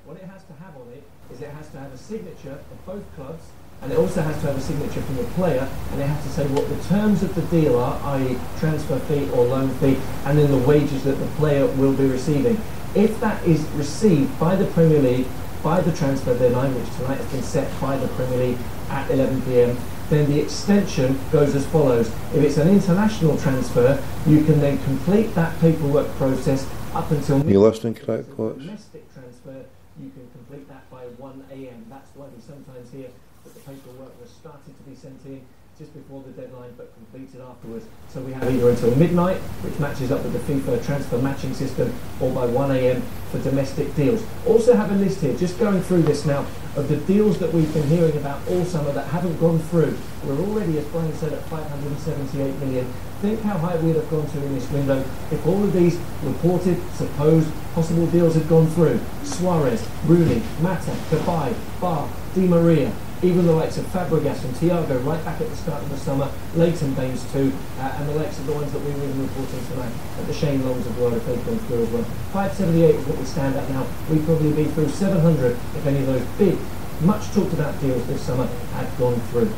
What it has to have on it is it has to have a signature of both clubs, and it also has to have a signature from the player, and it has to say what the terms of the deal are, i.e. transfer fee or loan fee, and then the wages that the player will be receiving. If that is received by the Premier League by the transfer deadline, which tonight has been set by the Premier League at 11 p.m, then the extension goes as follows. If it's an international transfer, you can then complete that paperwork process up until... You listening, crackpots? Domestic transfer, you can complete that by 1 a.m. That's why we sometimes hear that the paperwork was started to be sent in just before the deadline but completed afterwards. So we have either until midnight, which matches up with the FIFA transfer matching system, or by 1 a.m. for domestic deals. Also have a list here, just going through this now, of the deals that we've been hearing about all summer that haven't gone through. We're already, as Brian said, at 578 million. Think how high we'd have gone to in this window if all of these reported, supposed, possible deals had gone through. Suarez, Rooney, Mata, Kabay, Bar, Di Maria, even the likes of Fabregas and Thiago right back at the start of the summer, Leighton Baines too, and the likes of the ones that we were reporting tonight, at the Shane Longs of the world, if they've gone through as well. 578 is what we stand at now. We'd probably be through 700 if any of those big, much talked about deals this summer had gone through.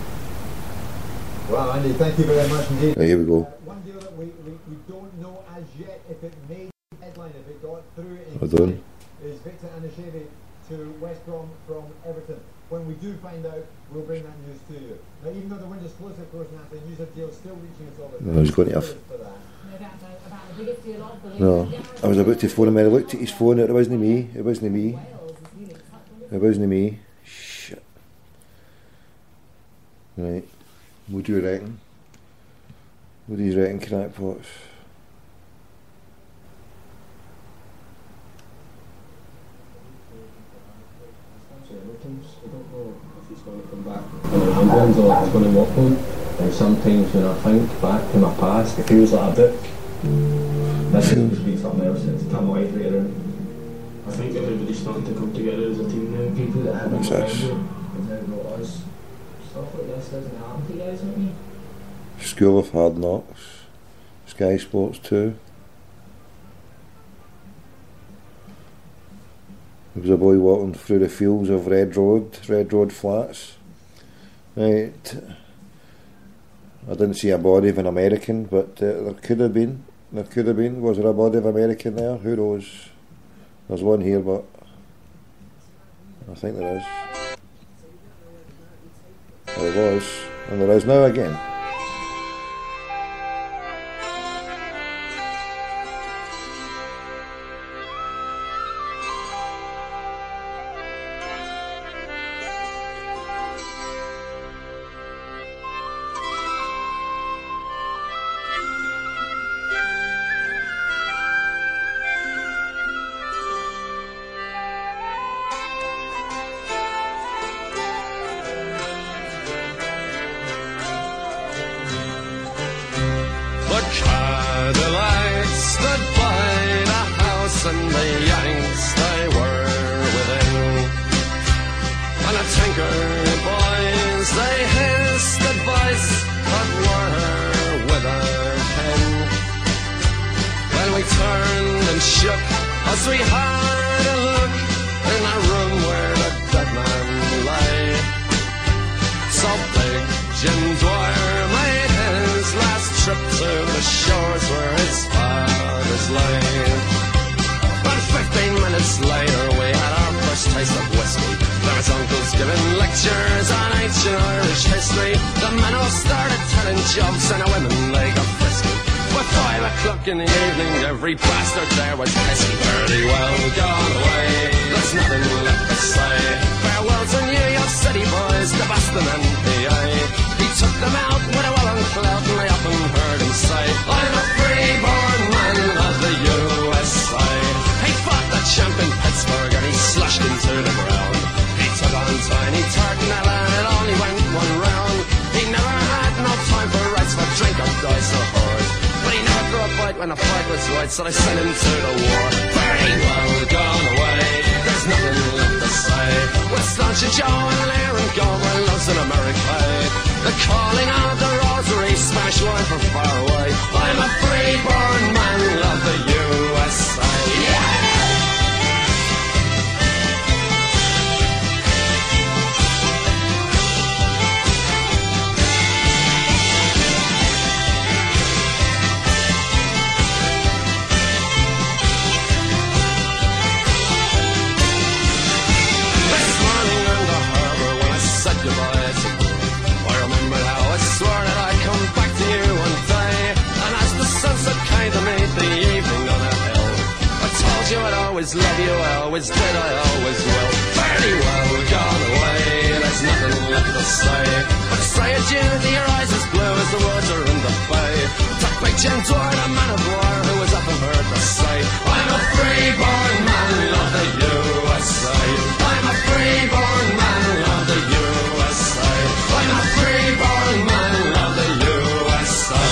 Well, Andy, thank you very much indeed. Right, here we go. One deal that we don't know as yet if it made the headline, if it got through Hold is Victor Anashevy to West Brom from Everton. When we do find out, we'll bring that news to you. Now, even though the window's closed, of course, now the news of deal still reaching us all the time. No, he's going to have... No, I was about to phone him and I looked at his phone. It wasn't me. It wasn't me. It wasn't me. Shit. Right. What do you reckon? What do you reckon, crackpots? I don't know if he's going to come back. I'm going to like he's going to walk home, and sometimes when I think back to my past, it feels like a book. This seems to be something else that's come right right around. I think everybody's starting to come together as a team now. People that haven't brought us. Stuff like this doesn't happen to you guys, don't you? School of Hard Knocks, Sky Sports 2. There was a boy walking through the fields of Red Road Flats. Right. I didn't see a body of an American, but there could have been. There could have been. Was there a body of American there? Who knows? There's one here, but I think there is. There was, and there is now again. 5 o'clock in the evening, every bastard there was pissing. Pretty well gone away, there's nothing left to say. Farewell to New York City boys, the Boston and PA. He took them out with a well-on clout, and I often heard him say, I'm a free-born man of the USA. He fought the champ in Pittsburgh, and he slashed him to the ground. He took on Tiny Tartanella, and it only went one round. He never had no time for rights, for drink or dice or whores. But he never threw a fight when the fight was right, so they sent him to the war. Very well gone away, there's nothing left to say. With Stauncher Joe and Aaron Goldwyn, loves in America. The calling of the rosary, Spanish wine from far away. I'm a free-born man of the USA. Yeah! I'd always love you, I always did, I always will. Fairly well gone away, there's nothing left to say. But say adieu to your eyes as blue as the water in the bay. To big Jim Dwyer, a man of war, who was often heard to say, I'm a free-born man of the USA. I'm a free-born man of the USA. I'm a free-born man of the USA.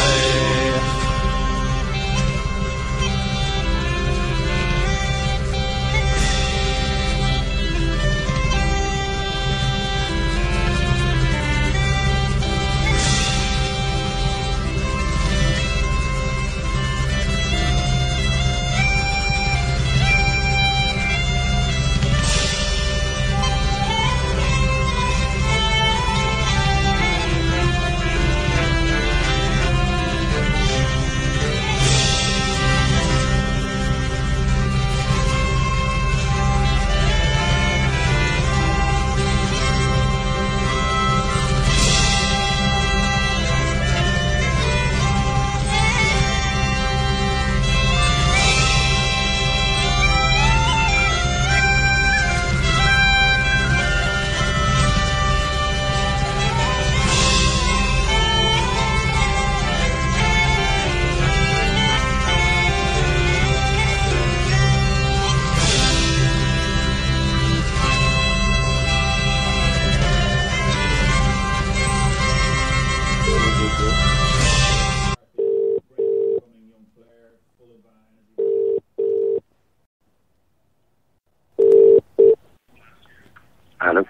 Hello?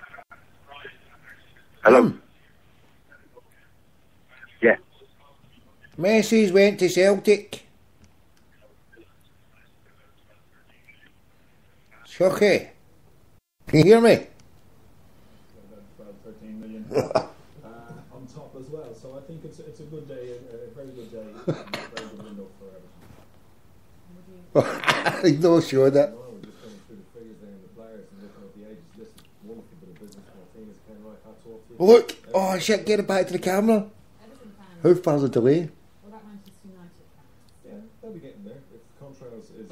Hello? Yeah. Messi's went to Celtic. Shocky. Can you hear me? About 13 million on top as well. So I think it's a good day, a very good day, and a very good window for everything. I'm not sure that. No, we're just going through the figures there and the players and looking at the ages. This is a wonderful bit of business for a team. It's kind of right, hats off to you. Look! Oh shit, get it back to the camera. How far's the delay? Yeah, they'll be getting there. If Contrails is,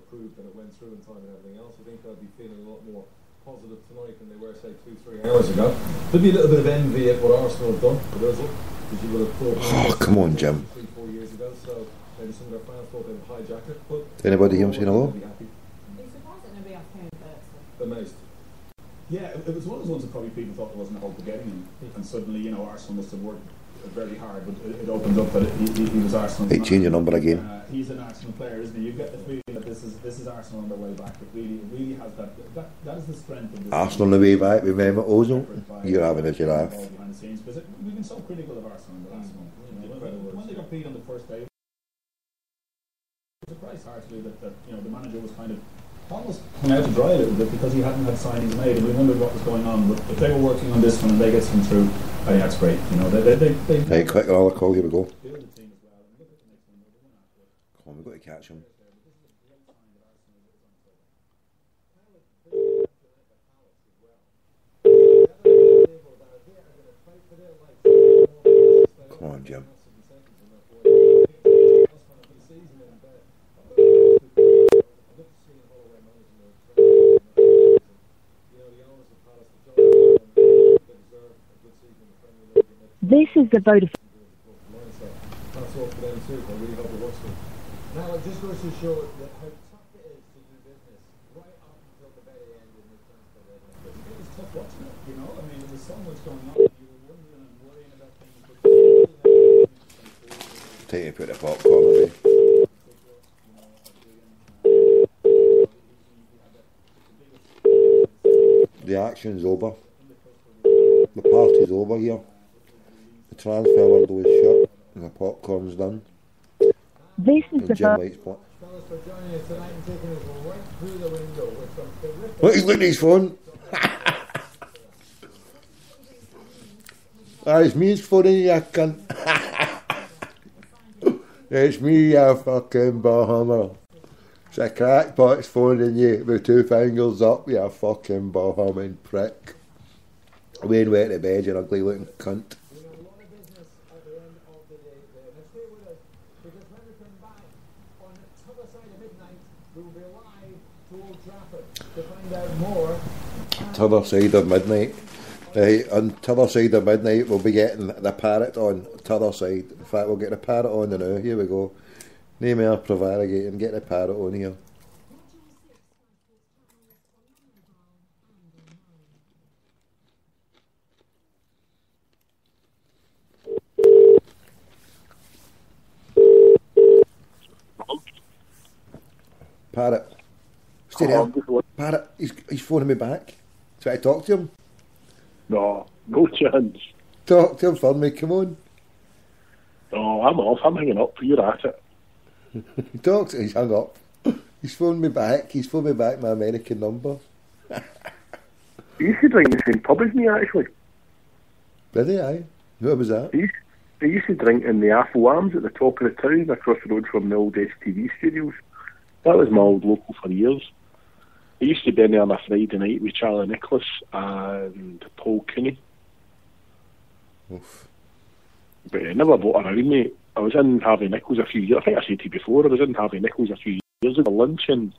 proved that it went through in time and everything else, I think they'll be feeling a lot more positive tonight than they were, say, 2-3 hours ago. There'll be a little bit of envy at what Arsenal have done, the result, because you would have thought. Oh, come on, Jim. 3-4 years ago, so maybe some of their fans thought they'd hijack it, but Anybody here saying hello? Amazed. Yeah, it was one of those ones that probably people thought there wasn't a hope of getting, and suddenly, Arsenal must have worked very hard, but it opens up that he was Arsenal. Hey, change your number again. He's an Arsenal player, isn't he? You get the feeling that this is Arsenal on their way back. It really has that is the strength of this. Arsenal on the way back, remember Ozil? You're having a giraffe. Behind the scenes, because we've been so critical of Arsenal in the last month. When they got beat on the first day, it was surprised heartily that the manager was kind of almost hung out to dry a little bit because he hadn't had signings made, and we wondered what was going on. But if they were working on this one and they get some through, I think that's great. They hey, quick, another call, here we go. Come on, we've got to catch him. Come on, Jim. This is the Vodafone. That's all for them too. I really hope it works for them. Now, it just goes to show that how tough it is to do business right up until the very end in the transfer deadline. But it was tough watching it, you know. I mean, there was so much going on. You were wondering and worrying about things. Take a bit of popcorn away. The action's over. The party's over here. The transfer window is shut and the popcorn's done. This is And the Jim White's Fellas, for joining us tonight and taking us right through the window with some terrific... Look, he's looking at his phone. It's me who's phoning you, you cunt. It's me, you fucking Bahama. It's a crackpot's phoning you with two fingers up, you fucking Bahamian prick. Wayne went to bed, you ugly looking cunt. We have a lot of business at the end of the day there. Now stay with us, because when we come back on the other side of midnight, we will be live to Old Trafford to find out more. T'other side of midnight. Right, on t'other side of midnight we'll be getting the parrot on. T'other side. In fact, we'll get the parrot on now. Here we go. No more prevaricating. Get the parrot on here. Parrot. Stay there. Parrot, he's phoning me back. Try to talk to him. No chance. Talk to him for me, come on. No, I'm off. I'm hanging up. You're at it. Talk to he's hung up. He's phoned me back. He's phoned me back my American number. He used to drink in the same pub as me, actually. Did he, aye? Who was that? He used to drink in the Apple Arms at the top of the town, across the road from the old STV studios. That was my old local for years. I used to be in there on a Friday night with Charlie Nicholas and Paul Cooney. Oof. But I never bought around, mate. I was in Harvey Nichols a few years. I think I said to you before, I was in Harvey Nichols a few years ago, lunch, and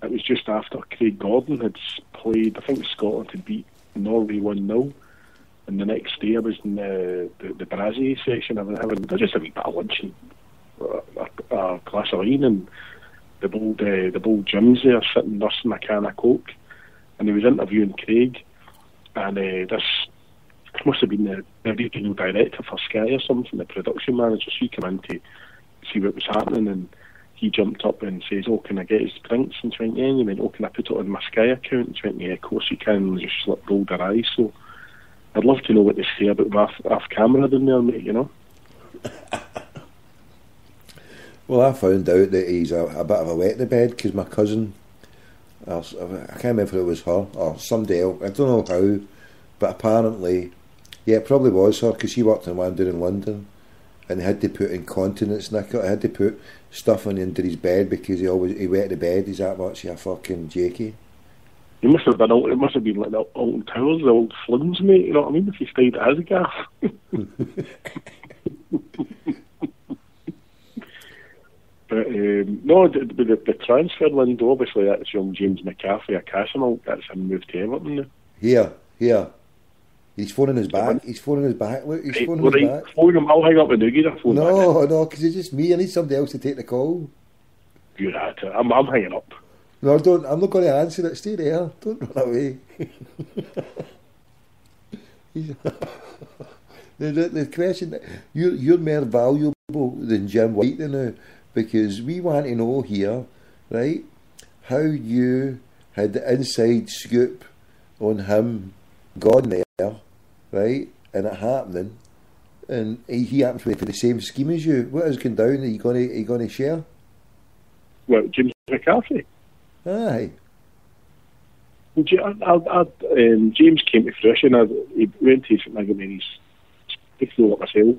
it was just after Craig Gordon had played. I think Scotland had beat Norway 1-0, and the next day I was in the Brazzy section. I was just a wee bit of lunch and a glass of wine, and the bold Jim's there sitting nursing a can of Coke, and he was interviewing Craig, and this must have been the regional director for Sky or something, the production manager. So he came in to see what was happening, and he jumped up and says, "Oh, can I get his drinks?" And she went, "Yeah." And he went, "Oh, can I put it on my Sky account?" And she went, "Yeah, of course you can." And just rolled her eyes. So I'd love to know what they say about off camera down there, mate, you know. Well, I found out that he's a bit of a wet the bed because my cousin, I can't remember if it was her or somebody else, I don't know how, but apparently, yeah, it probably was her because she worked in one down in London, and they had to put incontinence knicker, they had to put stuff on into his bed because he wet the bed. He's that much a fucking jakey. It must have been like the Alton Towers, the old flumes, mate, you know what I mean, if he stayed as a gaff. But no, the transfer window, obviously that's young James McCarthy of Casamount. That's him moved to Everton now. Here. He's phoning us back. Look, he's phoning us back. Phone him, I'll hang up and give you a phone. No, because it's just me. I need somebody else to take the call. You're at it. I'm hanging up. No, I'm not going to answer it. Stay there. Don't run away. the question, you're more valuable than Jim White now, because we want to know here, right, how you had the inside scoop on him gone there, right, and it happening, and he happens to be for the same scheme as you. What has gone down? Are you going to share? Well, James McCarthy. Aye. James came to fruition. He went to St Magamini's big floor up myself,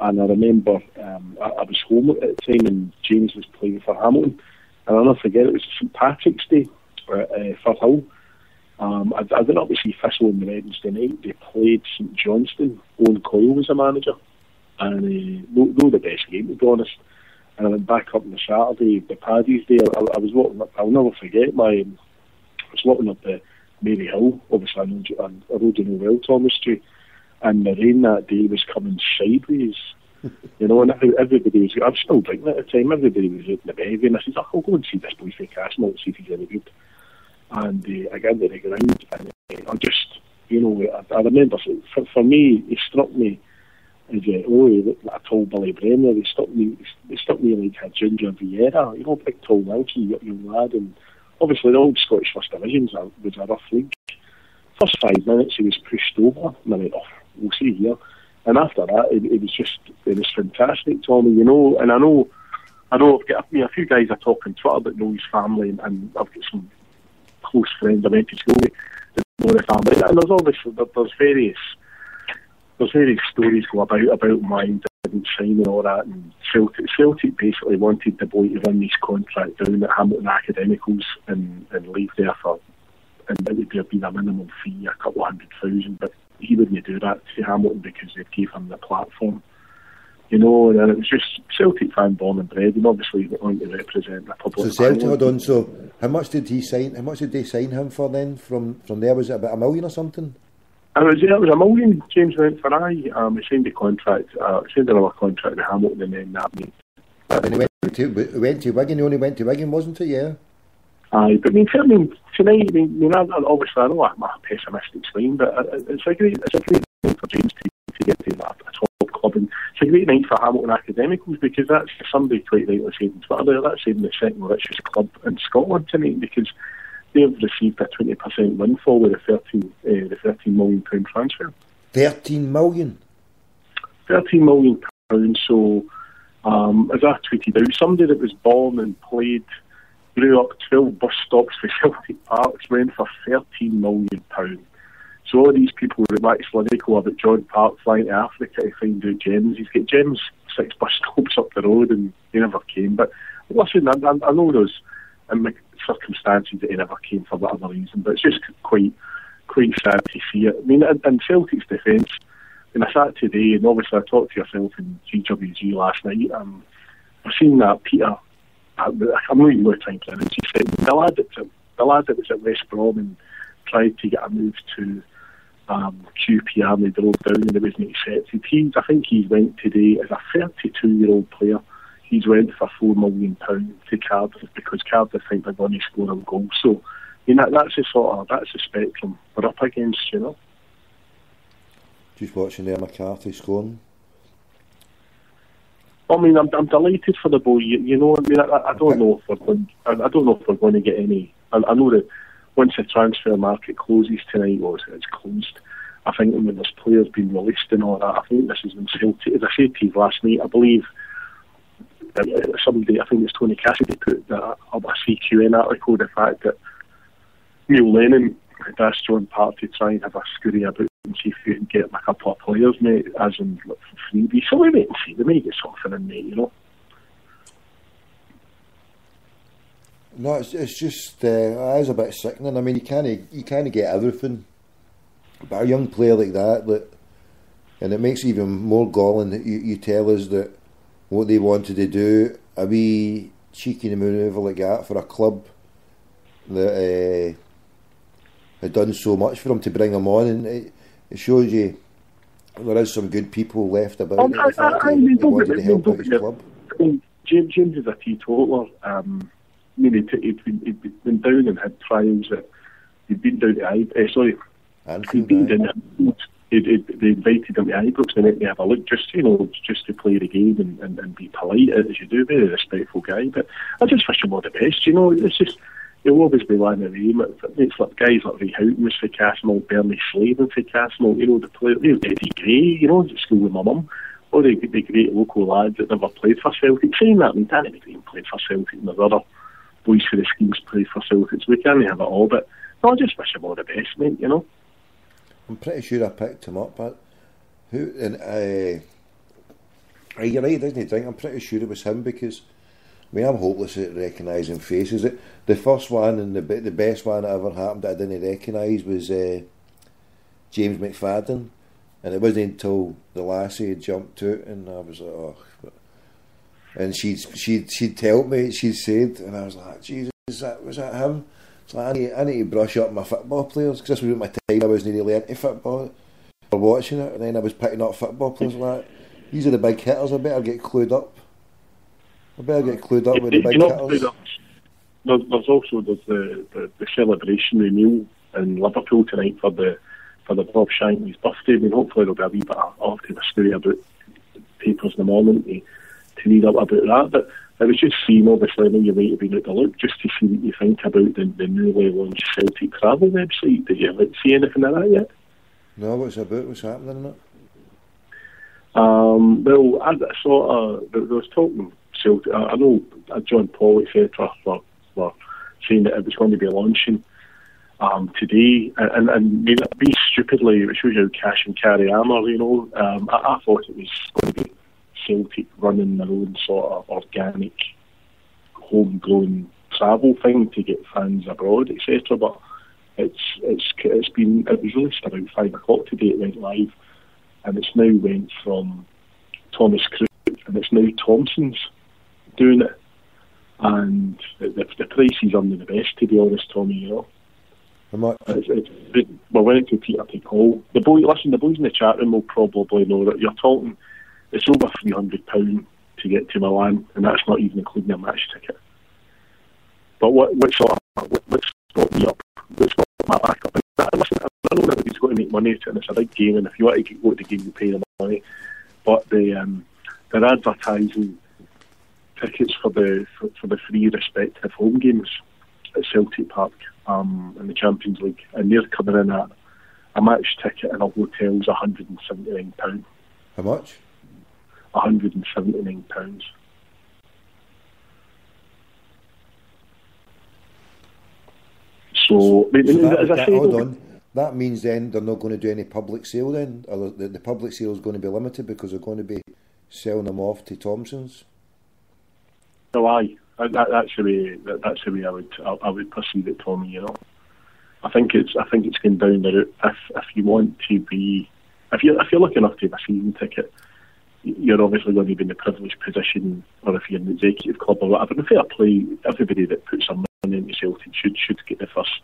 and I remember I was home at the time, and James was playing for Hamilton, and I'll never forget, it was St Patrick's Day at Firth Hill. I went up to see Thistle on the Wednesday night. They played St Johnstone. Owen Coyle was a manager, and they were the best game, to be honest. And I went back up on the Saturday, the Paddy's Day. I was walking up, I'll never forget, I was walking up the Mary Hill. Obviously, I rode you know well, Thomas Street. and the rain that day was coming sideways. You know, and everybody was, I was still drinking at the time, everybody was out in the bevy, and I said, I'll go and see this boy from Castlemont, see if he's any good. And I got into the ground, and I just, you know, I remember, for me, he struck me as he looked like a tall Billy Brenner. He struck me like a Ginger Vieira, you know, big tall lanky young lad. And obviously the old Scottish First Division was a rough league. First 5 minutes he was pushed over, and I went, we'll see here. And after that, it was fantastic, Tommy, you know. And I know I've got a few guys I talk on Twitter that know his family, and I've got some close friends I went to school with that know the family. And there's various stories go about mine didn't sign and all that. And Celtic basically wanted the boy to run his contract down at Hamilton Academicals and leave there and it would have been a minimum fee, a couple of $100,000, but he wouldn't do that to Hamilton because they gave him the platform. You know, and it was just Celtic fan born and bred, and obviously they want to represent the public. So Celtic, hold on, so how much did they sign him for then from there? Was it about $1 million or something? It was $1 million. James went for he signed a contract, signed another contract with Hamilton, and then that made. And he went to Wigan. He only went to Wigan, wasn't it? Yeah. Aye, but tonight, obviously I know I'm a pessimistic swing, but it's a great night for James to get to a top club, and it's a great night for Hamilton Academicals, because that's somebody quite rightly said on Twitter there, that's even the second richest club in Scotland tonight, because they've received a 20% windfall with the £13 million transfer. 13 million? £13 million. So, as I tweeted out, somebody that was born and played, grew up 12 bus stops for Celtic Parks, went for £13 million. So all these people that wax lyrical about John Park flying to Africa to find out gems, he's got gems 6 bus stops up the road and he never came. But listen, I know those circumstances that he never came for whatever reason, but it's just quite sad to see it. I mean, in Celtic's defence, and I sat today, and obviously I talked to yourself in GWG last night, I've seen that Peter, I'm not even going to try and pronounce his name, the lad that was at West Brom and tried to get a move to QPR and they drove down and it wasn't accepted. I think he went today as a 32-year-old player. He's went for £4 million to Cardiff because Cardiff think they're going to score a goal. So, you know, that's the spectrum we're up against, you know. Just watching there, McCarthy scoring. I mean, I'm delighted for the boy. You know, I mean, I don't know if we're going to get any. I know that once the transfer market closes tonight, or it's closed, I think when there's players being released and all that, I think this is when Celtic, as I said to you last night, I believe somebody, I think it's Tony Cassidy, put up a CQN article, the fact that Neil Lennon had asked John Park to try and have a scurry about and see if you can get a couple of players, mate, as in for freebie. So we wait and see. They may get something in, mate, you know. No, it's just it is a bit sickening. I mean, you can't get everything, but a young player like that, and it makes it even more galling that you tell us that what they wanted to do, a wee cheeky manoeuvre like that for a club that had done so much for them to bring him on, and it shows you there is some good people left about. He wanted to help out his club. James is a teetotaler. I mean, he'd been down and had trials he'd been down to he'd been down they invited him to Ibrox and let me have a look, just to play the game and be polite as you do, very respectful guy. But I just wish him all the best, you know. It's just, he'll always be lying away. It's like guys like Ray Houghton was for Castlemont, Bernie Slavin for Castlemont, you know, the player, Eddie Gray, you know, at school with my mum. All the great local lads that never played for Celtic. Saying that, I mean, Danny McGreen played for Celtic and the other boys for the schemes played for Celtic, so we can't have it all, but no, I just wish him all the best, mate, you know. I'm pretty sure I picked him up, but you're right, doesn't he think? I'm pretty sure it was him, because I mean, I'm hopeless at recognising faces. The first one and the best one that ever happened that I didn't recognise was James McFadden, and it wasn't until the lassie had jumped out and I was like, oh, and she'd tell me, she'd said, and I was like, Jesus, was that him? It's like, I need to brush up my football players, because this was at my time I wasn't really into football. watching it, and then I was picking up football players like that. These are the big hitters. I better get clued up. With the big hitters. There's also the celebration meal in Liverpool tonight for the Bob Shankly's birthday. I mean, hopefully there'll be a wee bit of a story about papers in the morning to read up about that. But I was just seeing, obviously, I know you might have been out to look, just to see what you think about the newly launched Celtic travel website. Did you see anything of that yet? No, what's it about? What's happening in it? Well, I sort of, there was talking Celtic. I know John Paul, etc., were saying that it was going to be launching today, and me stupidly, it shows you how cash and carry armour, you know. I thought it was going to be Celtic running their own sort of organic, homegrown travel thing to get fans abroad, etc. But it was released around 5 o'clock today. It went live, and it's now went from Thomas Crook, and it's now Thompson's doing it. And the prices aren't the best, to be honest, Tommy, you know. How much? We went to Peter to Paul. The boys in the chat room will probably know that you're talking, it's over £300 to get to Milan, and that's not even including a match ticket. But what's got me up? What's got my back up? Listen, I know everybody's got to make money out of it, and it's a big game, and if you want to go to the game, you pay them money. But they're advertising tickets for the 3 respective home games at Celtic Park in the Champions League, and they're coming in at a match ticket in a hotel's £179. How much? £179. So hold on. That means then they're not going to do any public sale then? Or the public sale is going to be limited because they're going to be selling them off to Thompson's? No, aye. That's the way I would perceive it, Tommy. You know, I think it's going down the route. If you want to be, if you're lucky enough to have a season ticket, you're obviously going to be in the privileged position, or if you're an executive club or whatever. And fair play, everybody that puts some money into Celtic should get the first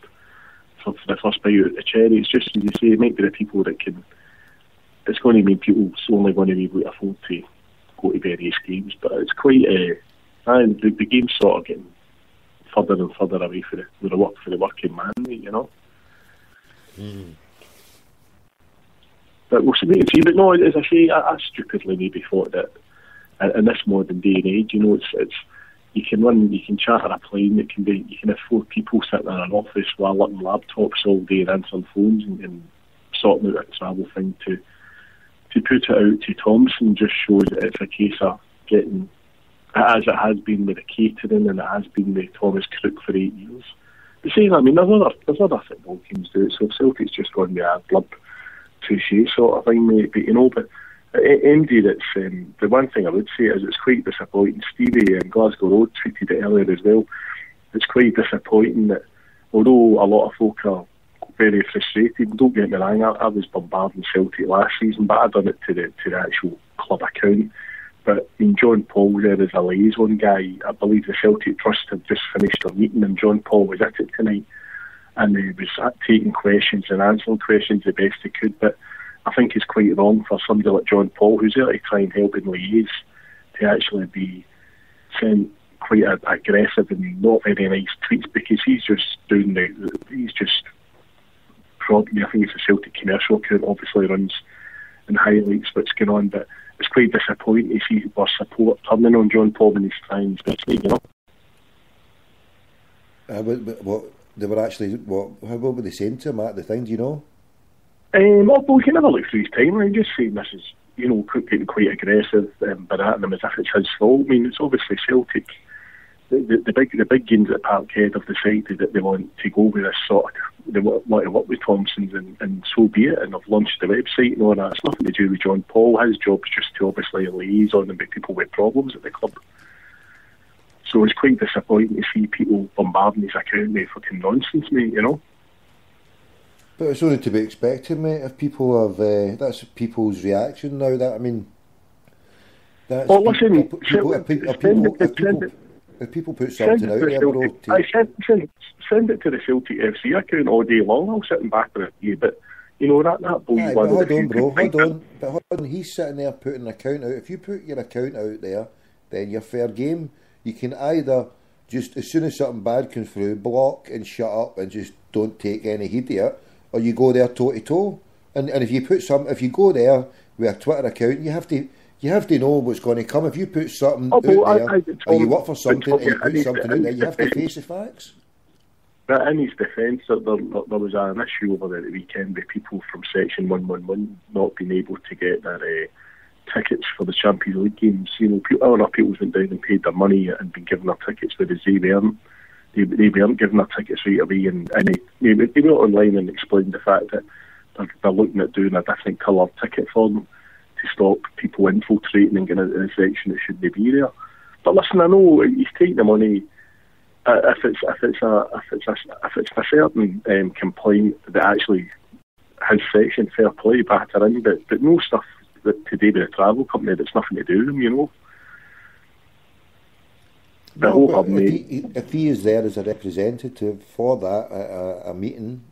bite out of the cherry. It's just, as you say, it might be the people that can. It's going to mean people only going to be able to afford to go to various games, but it's quite and the game's sort of getting further and further away for the working man, you know. But we'll see. But no, as I say, I stupidly maybe thought that in this modern day and age, you know, it's you can charter a plane. You can have 4 people sitting in an office while on laptops all day and answering phones and sorting out a travel thing to put it out to Thompson just shows that it's a case of getting, as it has been with the catering and it has been with Thomas Crook for 8 years. But saying that, I mean, there's other football teams do it, so Celtic's just going to be a blub touche sort of thing, mate. But you know, MD, the one thing I would say is it's quite disappointing. Stevie and Glasgow Road tweeted it earlier as well. It's quite disappointing that although a lot of folk are very frustrated, don't get me wrong, I was bombarding Celtic last season, but I done it to the actual club account. But in John Paul there is a liaison guy. I believe the Celtic Trust had just finished a meeting and John Paul was at it tonight, and he was taking questions and answering questions the best he could. But I think it's quite wrong for somebody like John Paul, who's there to try and help and liaise, to actually be sent quite aggressive and not very nice tweets, because he's just probably, I think it's a Celtic commercial account, obviously runs and highlights what's going on, but it's quite disappointing to see our support turning on John Paul when he's trying, especially, you know. But what they were actually, what were they saying to him at the thing, do you know? Well, we can never look through his timeline, just saying this is, you know, getting quite aggressive, berating him as if it's his fault. I mean, it's obviously Celtic. The big games at Parkhead have decided that they want to go with this sort of, they want to work with Thompson's, and so be it, and they've launched the website and all that. It's nothing to do with John Paul. His job's just to obviously liaison and with people with problems at the club. So it's quite disappointing to see people bombarding his account with fucking nonsense, mate, you know. But it's only to be expected, mate, if people have, that's people's reaction now, that, I mean, that's... Well, listen, if people put something out there, send it to the Celtic FC account all day long. I'll sit and back with you, but You know, that blows Aye, one but of the hold on, few bro, things. hold on. He's sitting there putting an account out. If you put your account out there, then you're fair game. You can either just, as soon as something bad comes through, block and shut up and just don't take any heed of it, or you go there toe to toe. And if you go there with a Twitter account, you have to know what's going to come. If you put something out there, or you work for something and you put something out there, you have to face the facts. But in his defence, there was an issue over there at the weekend with people from Section 111 not being able to get their tickets for the Champions League games. You know, other people went down and paid their money and been given their tickets, whereas they weren't given their tickets right away. And they went online and explained the fact that they're looking at doing a different coloured ticket for them to stop people infiltrating and getting into the section that shouldn't be there. But listen, I know he's taking the money. If it's a certain complaint that actually his section, fair play, batter in, but no stuff that to do with a travel company that's nothing to do with him, you know. If he is there as a representative for that at a meeting,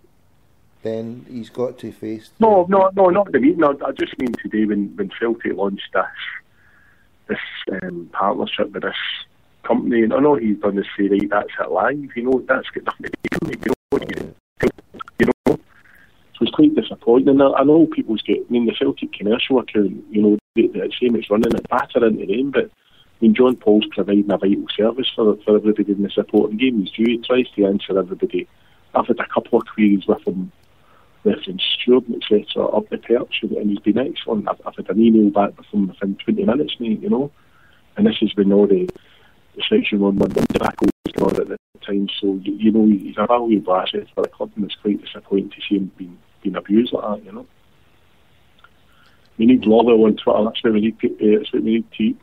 then he's got to face. No, not the meeting. I just mean today when Celtic launched this partnership with this company, and I know he's done this say, right, that's it live, you know, that's got nothing to do with it, you know. So it's quite disappointing. And I know people's the Celtic commercial account, you know, the same it's running, it batter into them, but John Paul's providing a vital service for everybody in the supporting game. He's due, he tries to answer everybody. I've had a couple of queries with him, reference Stewart, etc., up the perch, and he's been excellent. I've had an email back with him within 20 minutes, mate, you know. And this has been all the Section 111 tobacco was going on at the time, so you know he's a valuable asset for the club, and it's quite disappointing to see him being abused like that, you know. We need Lawwell on Twitter, that's what we need to eat.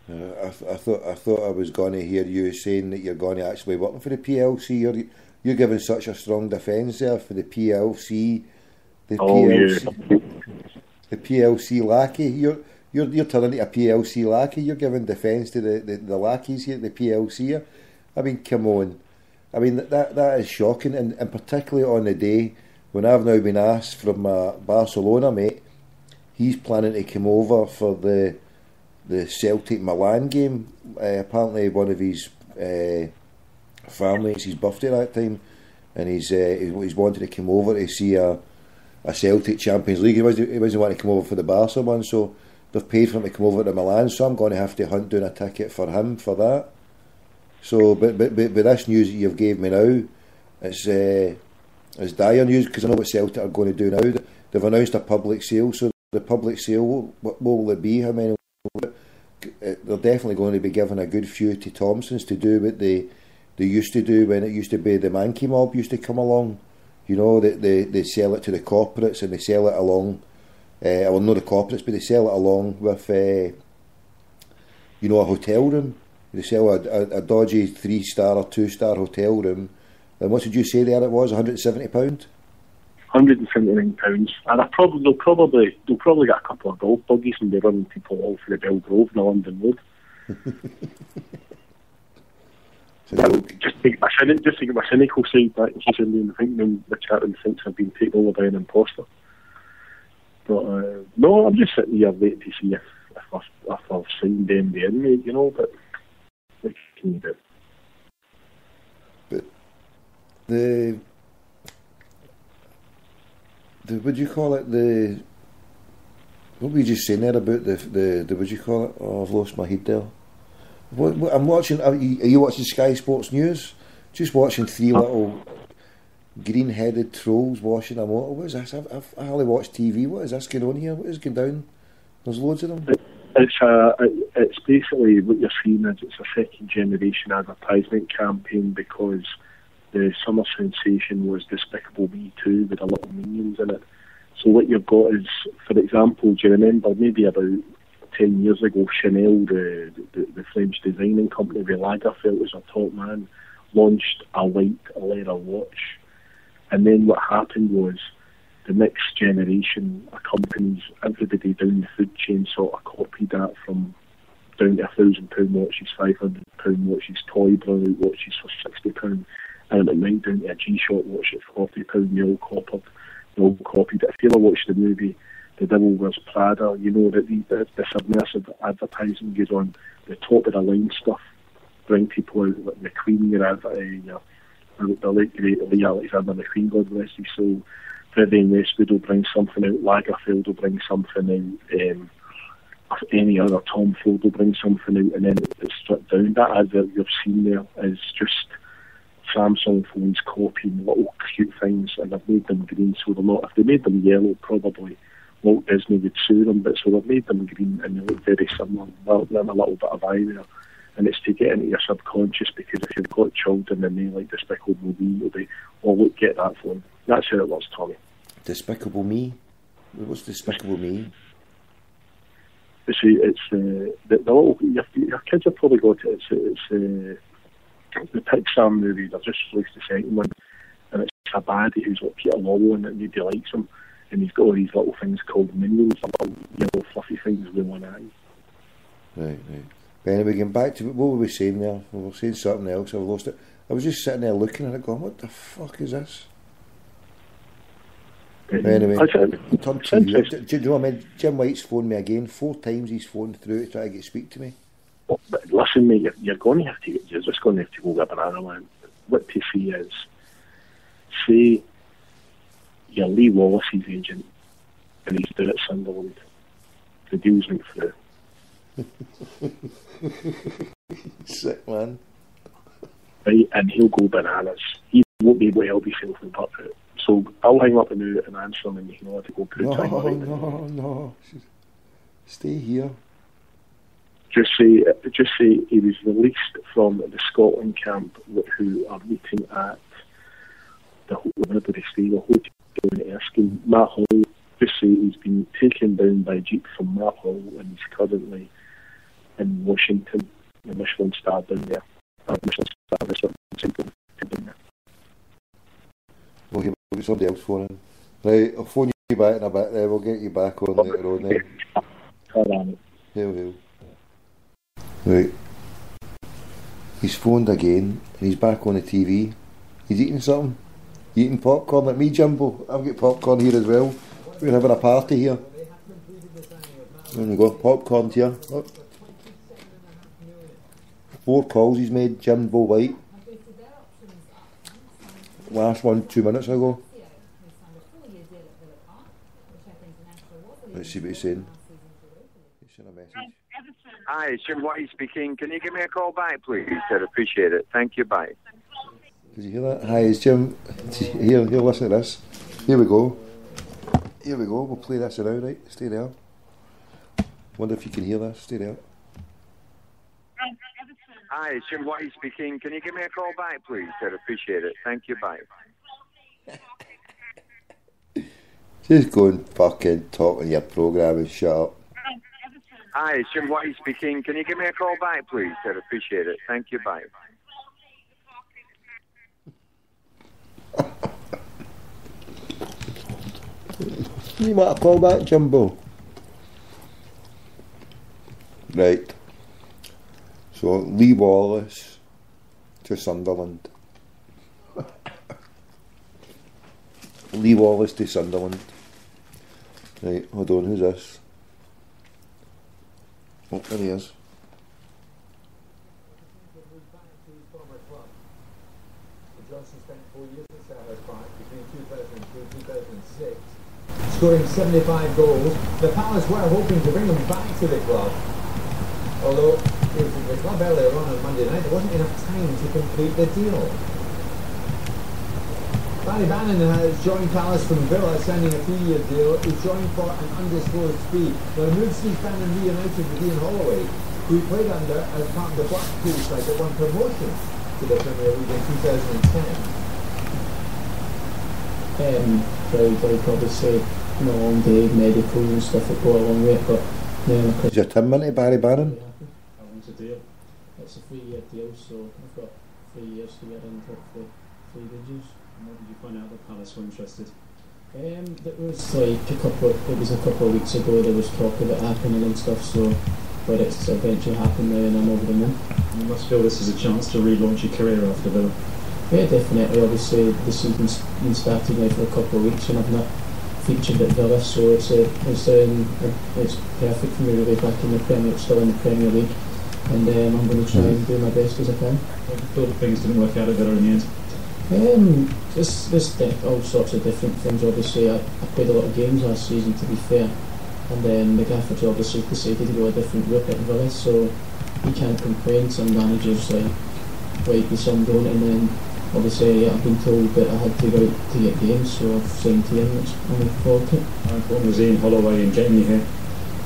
I thought I was going to hear you saying that you're going to actually work for the PLC. You're giving such a strong defence there for the PLC. The PLC lackey. You're turning into a PLC lackey. You're giving defence to the lackeys here, the PLC here. I mean, come on. I mean, that is shocking, and particularly on the day when I've now been asked from Barcelona, mate, he's planning to come over for the Celtic Milan game. Apparently one of his family, it's his birthday that time, and he's wanted to come over to see a Celtic Champions League. He wasn't wanting to come over for the Barca one, so they've paid for him to come over to Milan, so I'm going to have to hunt down a ticket for him for that. So, but this news that you've gave me now, it's dire news, because I know what Celtic are going to do now. They've announced a public sale, so the public sale, what will it be? How many? They're definitely going to be giving a good few to Thompsons to do what they used to do when it used to be the Mankey mob used to come along. You know, they sell it to the corporates, and they sell it along. Well, not the corporates, but they sell it along with, you know, a hotel room. They sell a dodgy 3-star or 2-star hotel room. And what did you say there it was? £170? £179, and they'll probably get a couple of golf buggies and be running people all for the Belgrove and the London Road. Just to get my cynical side back in case anyone think the chat and thinks I've been taken over by an imposter. But no, I'm just sitting here waiting to see if I've signed them the inmate, you know. But what can you do? But the would you call it what were you just saying there about the would you call it? Oh, I've lost my head there. What I'm watching. Are you watching Sky Sports News? Just watching three little green-headed trolls washing a motor. What is this? I've hardly watched TV. What is this going on here? What is going down? There's loads of them. It's basically what you're seeing is it's a second-generation advertisement campaign, because the summer sensation was Despicable Me 2 with the little minions in it. So what you've got is, for example, do you remember maybe about 10 years ago, Chanel, the French designing company with Lagerfeld as a top man, launched a white leather watch. And then what happened was the next generation of companies, everybody down the food chain sort of copied that, from down to £1,000 watches, £500 watches, toy brown watches for £60, and it went down to a G-Shock watch at £40, they all copied. all copied it. If you ever watch the movie The Devil Wears Prada, you know that this immersive advertising goes on, the top of the line stuff, bring people out, like the Queen, the late great Lee Alexander McQueen, God rest his soul. Freddie and Westwood will bring something out, Lagerfeld will bring something out, any other Tom Ford will bring something out, and then it's stripped down. That advert you've seen there is just Samsung phones copying little cute things, and they've made them green, so they're not. If they made them yellow, probably Walt Disney would sue them, but so they've made them green and they look very similar. Well, then a little bit of eye there. And it's to get into your subconscious, because if you've got children and they like Despicable Me, you'll be, oh look, get that phone. That's how it works, Tommy. Despicable Me? What's Despicable Me? It's the little, your kids have probably got it. It's the Pixar movie. They've just released the second one, and it's a baddie who's like Peter Lorre, and nobody likes him, and he's got all these little things called minions, little yellow fluffy things with one eye. Right. Anyway, getting back to what were we saying there? We were saying something else. I've lost it. I was just sitting there looking at it, going, "What the fuck is this?" Anyway, turn to you. Do you know what I mean? Jim White's phoned me again 4 times. He's phoned through to try to speak to me. Well, but listen, mate, you're going to have to. You're just going to have to go to Banana Land. What to see is, say, you're Lee Wallace's agent, and he's down at Sunderland. The deal's went through. Sick, man. Right, and he'll go bananas. He won't be able to help himself in purpose. So I'll hang up the new and answer him, and you can let it go through time. No. Stay here. Just say he was released from the Scotland camp who are meeting at the hotel in Erskine, Matt Hall. Just say he's been taken down by Jeep from Matt Hall, and he's currently in Washington, the Michelin star down there. Michelin star restaurant down there. Okay, we'll get somebody else phoning. Right, I'll phone you back in a bit. We'll get you back on later on then. Hill. Right. He's phoned again, and he's back on the TV. He's eating something. Eating popcorn like me, Jumbo. I've got popcorn here as well. We're having a party here. There we go, popcorn here. Look. 4 calls he's made, Jimbo White. Last one 2 minutes ago. Let's see what he's saying. He's sent a message. Hi, it's Jim White speaking. Can you give me a call back, please? I'd appreciate it. Thank you. Bye. Did you hear that? Hi, it's Jim. Here, listen to this. Here we go. We'll play this now, right? Stay there. Wonder if you can hear this. Stay there. Hi, it's Jim White speaking. Can you give me a call back, please? I'd appreciate it. Thank you. Bye. Just go and fucking talk on your programme and shut up. Hi, it's Jim White speaking. Can you give me a call back, please? I'd appreciate it. Thank you. Bye. You want a call back, Jumbo? Right. So, Lee Wallace to Sunderland. Lee Wallace to Sunderland. Right, hold on, who's this? Oh, there he is. Johnson spent 4 years at Selhurst Park between 2002 and 2006, scoring 75 goals. The Palace were hoping to bring him back to the club, although the club earlier on Monday night, there wasn't enough time to complete the deal. Barry Bannon has joined Palace from Villa, signing a 3-year deal. He's joined for an undisclosed fee. Now, the move sees Bannon reunited with Ian Holloway, who he played under as part of the Blackpool side that won promotion to the Premier League in 2010. I'd probably say long day, medical and stuff that go along with it, but yeah. Is your Tim into Barry Bannon? It's a deal. It's a 3-year deal, so I've got 3 years to get in hopefully 3 wages. And what did you find out that Palace were interested? It was a couple of weeks ago. There was talk of it happening and stuff. So, but it's eventually happened now, and I'm over the moon. You must feel this is a chance to relaunch your career after Villa. Yeah, definitely. Obviously, the season's been started now for a couple of weeks, and I've not featured at Villa, so it's perfect for me to be back in the Premier, still in the Premier League, and I'm going to try and do my best as I can. What things didn't work out at Villa in the end? Just all sorts of different things. Obviously, I played a lot of games last season, to be fair, and then the gaffer's obviously decided to go a different route at Villa, so you can't complain. Some managers like some don't, and then obviously I've been told that I had to go out to get games, so I've signed to him, which I'm looking forward to. What was Ian Holloway and getting you here?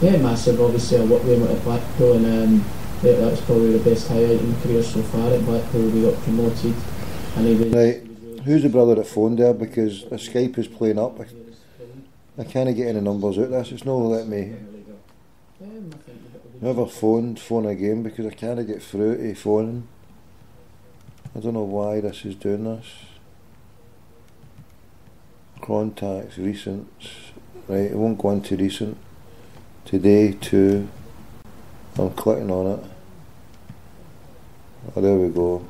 Yeah, massive. Obviously I worked with him at Blackpool, and that was probably the best highlight in my career so far at Blackpool. We got promoted, and he was... Right, who's the brother that phoned there, because the Skype is playing up. I can't get any numbers out this, it's not letting me... Whoever phoned, phone again, because I can't get through to phoning. I don't know why this is doing this. Contacts, recents. Right, it won't go into recent. Today, 2. I'm clicking on it. Oh, there we go.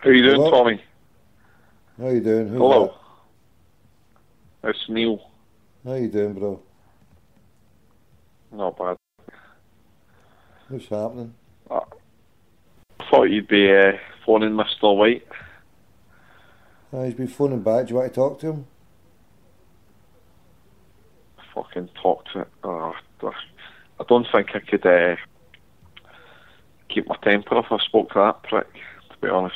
How you doing, Hello? Tommy? How you doing? Who's Hello. It's Neil. that? How you doing, bro? Not bad. What's happening? I thought you'd be phoning Mr. White. He's been phoning back. Do you want to talk to him? Fucking talk to it. I don't think I could keep my temper if I spoke to that prick, to be honest.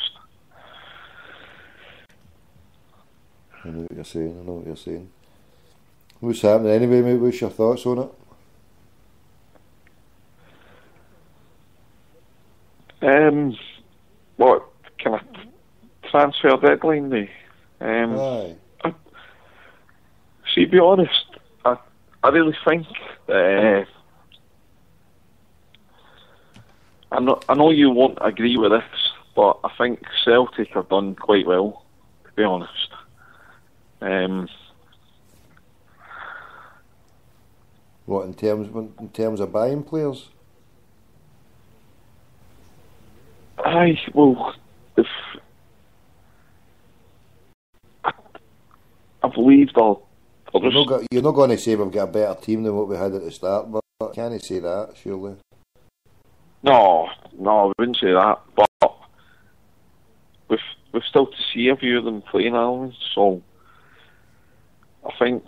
I know what you're saying, What's happening anyway, mate? What's your thoughts on it? What kind of transfer deadline day? Aye. See, to be honest, I really think I know you won't agree with this, but I think Celtic have done quite well, to be honest. What, in terms of buying players? Aye, well, if I believe you're not going to say we've got a better team than what we had at the start, but can't you say that, surely? No, I wouldn't say that, but we've still to see a few of them playing, Alan, so I think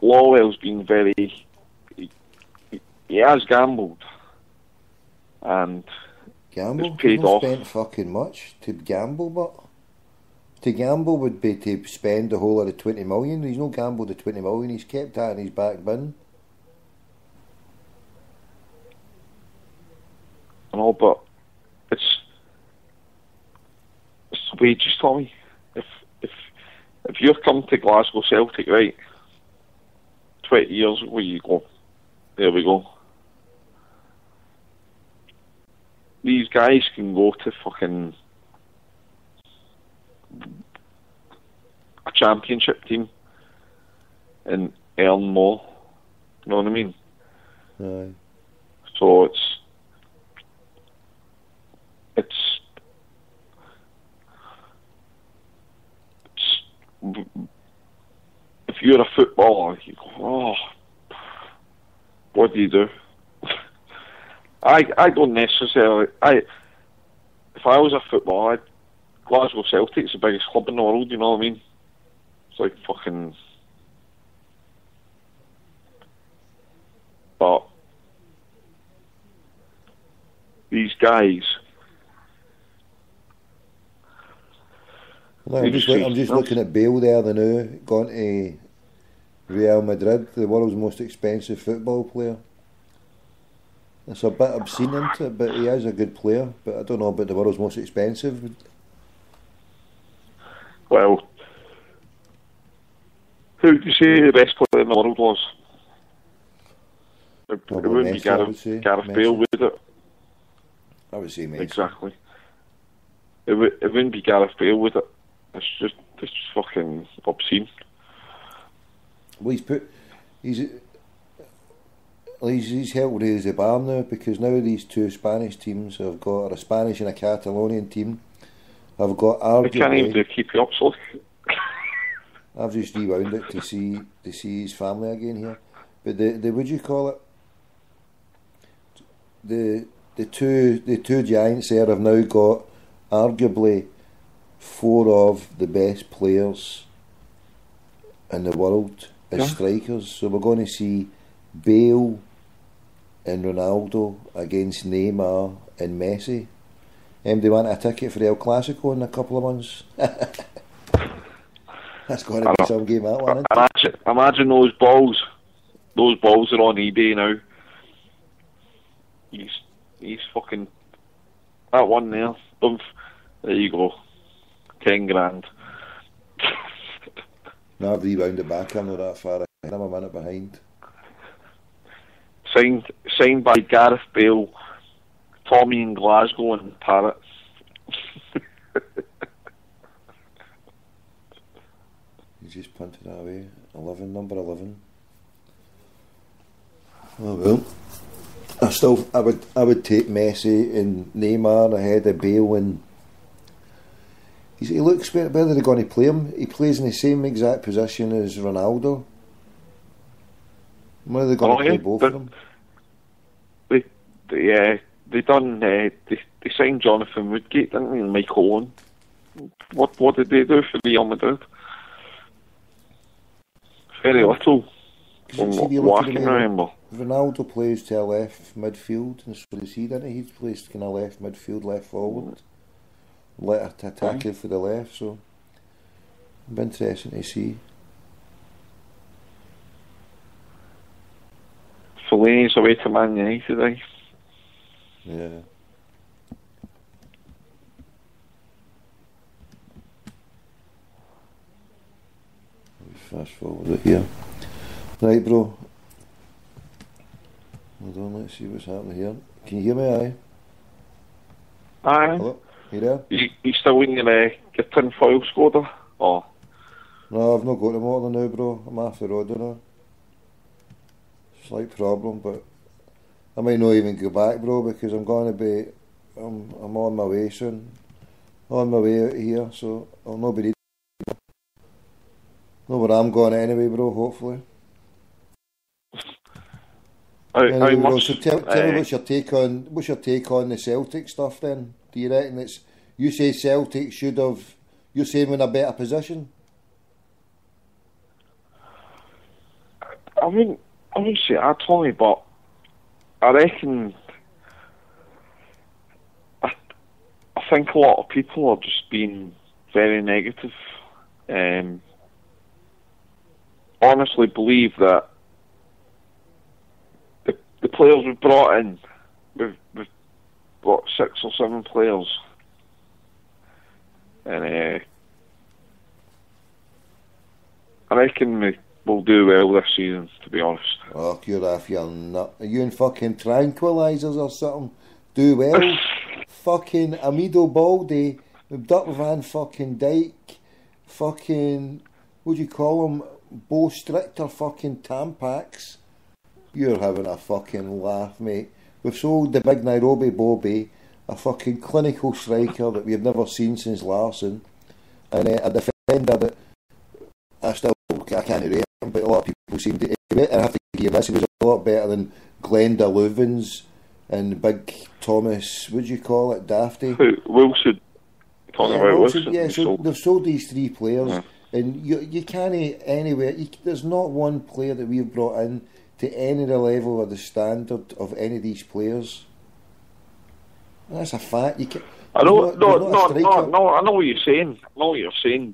Lawwell's been very... He has gambled, and Gamble? it's paid He's not off. spent fucking much to gamble, but to gamble would be to spend the whole of the 20 million. He's no gambled the 20 million, he's kept that in his back bin. I know, but it's the wages, Tommy. If you're coming to Glasgow Celtic, right, 20 years ago, you go, there we go. These guys can go to fucking a championship team and earn more. You know what I mean? Aye. So it's if you're a footballer, you go, oh, what do you do? I don't necessarily. If I was a footballer, Glasgow Celtic's the biggest club in the world. You know what I mean? It's like fucking. But these guys. No, I'm just looking at Bale there, the new gone to Real Madrid, the world's most expensive football player. It's a bit obscene, isn't it? But he is a good player. But I don't know about the world's most expensive. Well, Who do you say the best player in the world was? It wouldn't be Messi, Gareth Bale, would it? I would say Messi. Exactly. It wouldn't be Gareth Bale, would it? It's just fucking obscene. Well, he's helped raise the bar now, because now these two Spanish teams have got, or a Spanish and a Catalonian team, have got arguably. They can't even keep you up, so. I've just rewound it to see his family again here, but the would you call it? The two giants there have now got arguably four of the best players in the world as strikers. So we're going to see Bale and Ronaldo against Neymar and Messi. Do you want a ticket for the El Clasico in a couple of months? That's going to be some game, that one. Imagine those balls. Those balls are on eBay now. He's fucking that one there. There you go. 10 grand. No, I've rewound it back. I'm not that far ahead. I'm a minute behind. Signed by Gareth Bale, Tommy in Glasgow and Parrot. You just punted that away. 11, number 11. Oh well. I would take Messi and Neymar ahead of Bale, and he looks better. They're going to play him. He plays in the same exact position as Ronaldo. When are they going to play both of them? They signed Jonathan Woodgate, didn't they, and Mike Owen. What did they do for Real Madrid? Very little. From what I can remember. Ronaldo plays to a left midfield, and so does he, doesn't he? He plays kind of left midfield, left forward. Let to attack it for the left, so it'll be interesting to see. Fellaini's away to Man United, eh? Yeah. Fast forward it here. Right, bro. Hold on, let's see what's happening here. Can you hear me, aye? Aye. Hello? You there? You still in your tin foil scorer? Oh. No, I've not got the motor now, bro. I'm off the road now. Slight problem, but I might not even go back, bro, because I'm going to be. I'm on my way soon. On my way out here, so I'll not be. Know where I'm going anyway, bro. Hopefully. Anyway, bro, so tell me what's your take on the Celtic stuff then? Do you reckon it's, you say Celtic should have, you're saying we're in a better position? I wouldn't say that, Tommy, but I reckon I think a lot of people are just being very negative. Honestly believe that the players we've brought in, we've got 6 or 7 players, and I reckon we'll do well this season, to be honest. Oh, you're off your nut. Are you in fucking tranquilizers or something? Do well. Fucking Amido Baldy, Duck Van fucking Dyke, fucking, what do you call them? Bo Strichter fucking Tampax. You're having a fucking laugh, mate. We've sold the big Nairobi Bobby, a fucking clinical striker that we've never seen since Larson, and a defender that I can't rate him, but a lot of people seem to. I have to give this, he was a lot better than Glenda Luvens and Big Thomas, what do you call it, Dafty? Wilson. Talking about Wilson. Yeah, so they've sold these 3 players. Yeah. And you can't anywhere. there's not one player that we've brought in to any of the level or the standard of any of these players. That's a fact. You can. I know. No. I know what you're saying.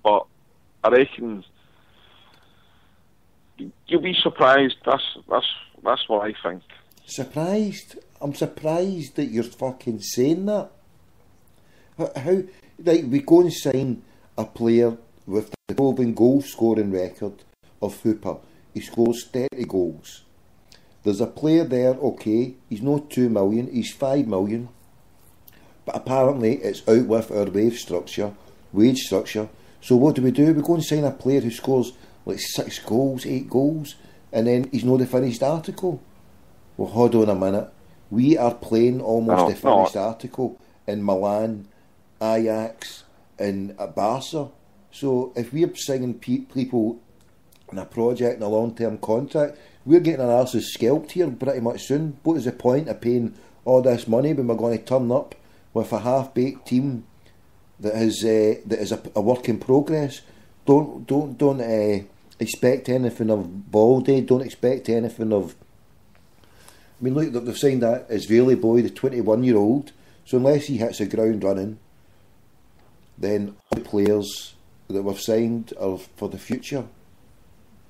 But I reckon you'll be surprised. That's what I think. Surprised? I'm surprised that you're fucking saying that. How? Like, we go and sign a player with the proven goal scoring record, of Hooper. He scores 30 goals. There's a player there, okay, he's not 2 million, he's 5 million. But apparently it's out with our wage structure. So what do? We go and sign a player who scores like 6 goals, 8 goals, and then he's not the finished article. Well, hold on a minute. We are playing almost the finished article in Milan, Ajax, and Barca. So if we're signing people in a project, in a long-term contract, we're getting our arses scalped here pretty much soon. What is the point of paying all this money when we're going to turn up with a half-baked team that is a work in progress? Don't expect anything of Baldy. Don't expect anything of. I mean, look, they've signed that Israeli boy, the 21-year-old. So unless he hits the ground running, then all the players that we've signed are for the future.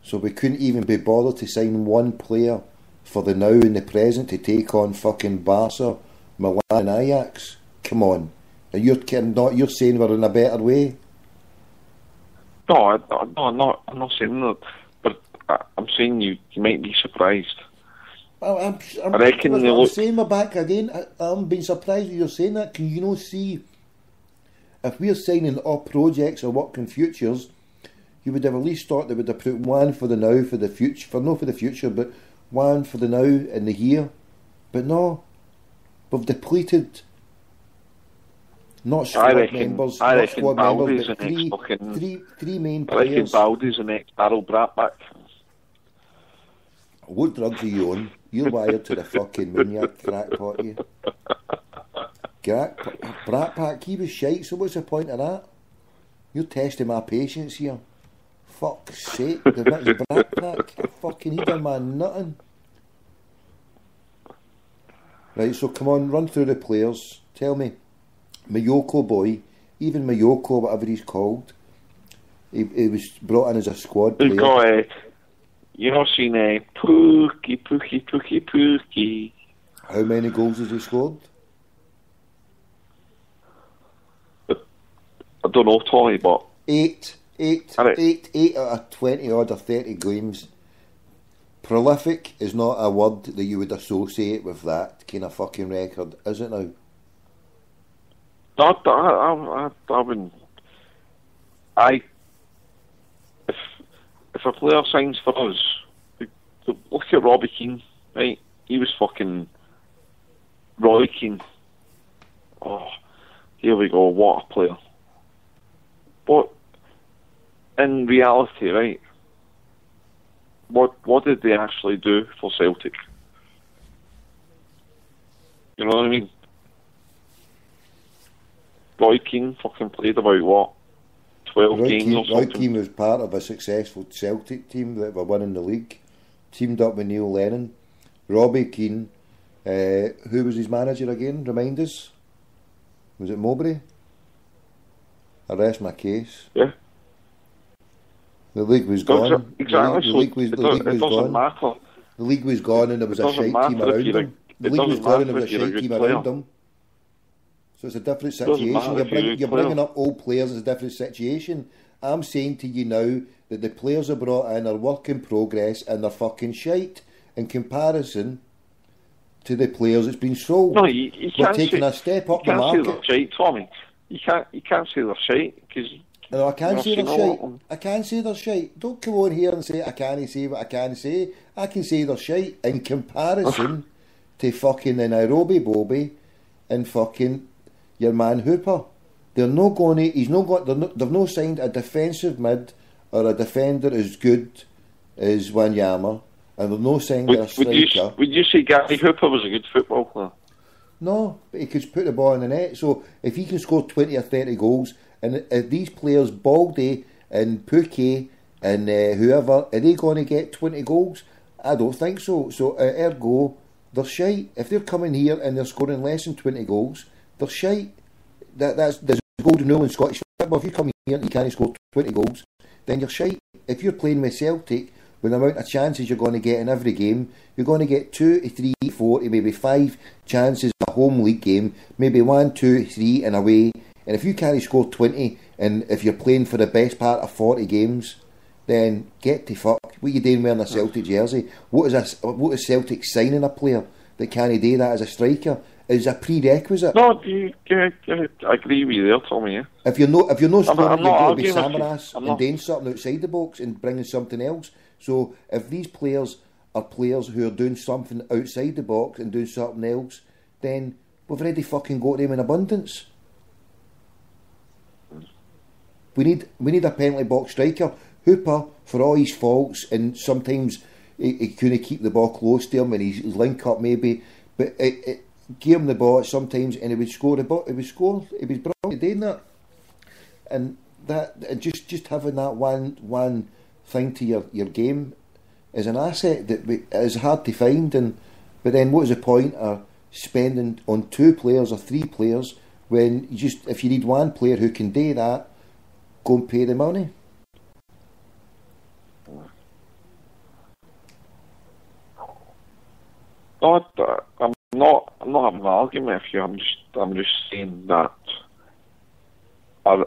So we couldn't even be bothered to sign one player for the now and the present to take on fucking Barca, Milan and Ajax. Come on. And you're saying we're in a better way? No, I'm not saying that. But I'm saying you might be surprised. I reckon I'm saying we're back again. I'm being surprised that you're saying that. Can you not see, if we're signing up projects or working futures, you would have at least thought they would have put one for the now, for the future, not for the future, but one for the now and the here. But no, we've depleted not squad members, but three main players. I reckon Baldy's an ex-Barrel Bratback. What drugs are you on? You're wired to the fucking moon, you crackpot, you. Brat Pack, he was shite, so what's the point of that? You're testing my patience here. Fuck's sake, the next Brat Pack. Fucking, he done my nothing. Right, so come on, run through the players. Tell me, Mayoko boy, even Mayoko, whatever he's called, he was brought in as a squad player. We've got you know, seen Pookie. How many goals has he scored? I don't know, Tommy, but 8 out of 20 odd or 30 games. Prolific is not a word that you would associate with that kind of fucking record, is it now? I wouldn't. If a player signs for us, look at Robbie Keane, right? He was fucking Roy Keane. Oh, here we go, what a player. But in reality, right, what did they actually do for Celtic? You know what I mean? Roy Keane fucking played about, what, 12 games or something? Roy Keane was part of a successful Celtic team that were winning the league. Teamed up with Neil Lennon. Robbie Keane, who was his manager again? Remind us. Was it Mowbray? I rest my case. Yeah. The league was gone. Exactly. The league was gone. Matter. The league was gone and there was a shite team around them. The league was gone and there was a shite team around them. So it's a different situation. You're bringing up old players as a different situation. I'm saying to you now that the players are brought in are work in progress and they're fucking shite in comparison to the players that's been sold. No, you We're can't taking say, a step up the you market. can't say they're shite, Tommy. You can't say they're shite because. No, I can't say they're shite. I can't say they're shite. Don't come on here and say I can't say what I can say. I can say they're shite in comparison to fucking the Nairobi Bobby and fucking your man Hooper. They're not going to. They've not signed a defensive mid or a defender as good as Wanyama, and they've not signed a striker. Would you say Gary Hooper was a good football player? No, but he could put the ball in the net. So if he can score 20 or 30 goals, and if these players, Baldy and Pookie and whoever, are they going to get 20 goals? I don't think so. So ergo, they're shite. If they're coming here and they're scoring less than 20 goals, they're shite. There's a golden rule in Scottish football. If you come here and you can't score 20 goals, then you're shite. If you're playing with Celtic, with the amount of chances you're going to get in every game, you're going to get 2 to 3, 4 to maybe 5 chances in a home league game, maybe 1, 2, 3 in away. And if you can't score 20, and if you're playing for the best part of 40 games, then get to fuck. What you doing wearing a Celtic jersey? What is Celtic signing a player that can't do that as a striker? Is a prerequisite. No, I agree with you there, Tommy. Yeah. If you're not scoring, you've got to be arguing with you. Samaras and doing something outside the box and bringing something else. So if these players are players who are doing something outside the box and doing something else, then we've already fucking got them in abundance. We need a penalty box striker. Hooper, for all his faults, and sometimes he couldn't keep the ball close to him, and his link up maybe, but give him the ball sometimes, and he would score the ball. He would score. He was brilliant doing that, and that just having that one thing to your game is an asset that is hard to find. But then what is the point of spending on 2 players or 3 players when if you need one player who can do that, go and pay the money. I'm not having an argument with you. I'm just saying that I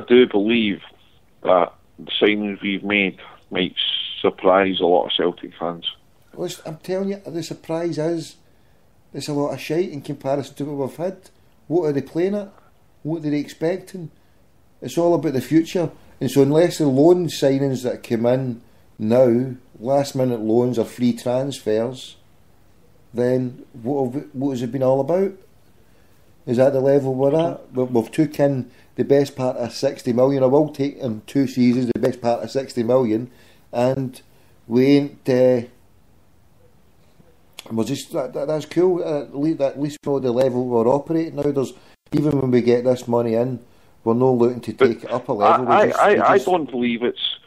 do believe that the signings we've made might surprise a lot of Celtic fans. Well, I'm telling you, the surprise is it's a lot of shite in comparison to what we've had. What are they playing at? What are they expecting? It's all about the future. And so unless the loan signings that come in now, last minute loans or free transfers, then what has it been all about? Is that the level we're at? We've took in the best part of 60 million. I will take in 2 seasons the best part of 60 million, and we ain't. We're just that's cool. At least for the level we're operating now. Even when we get this money in, we're not looking to take it up a level. I don't believe it's.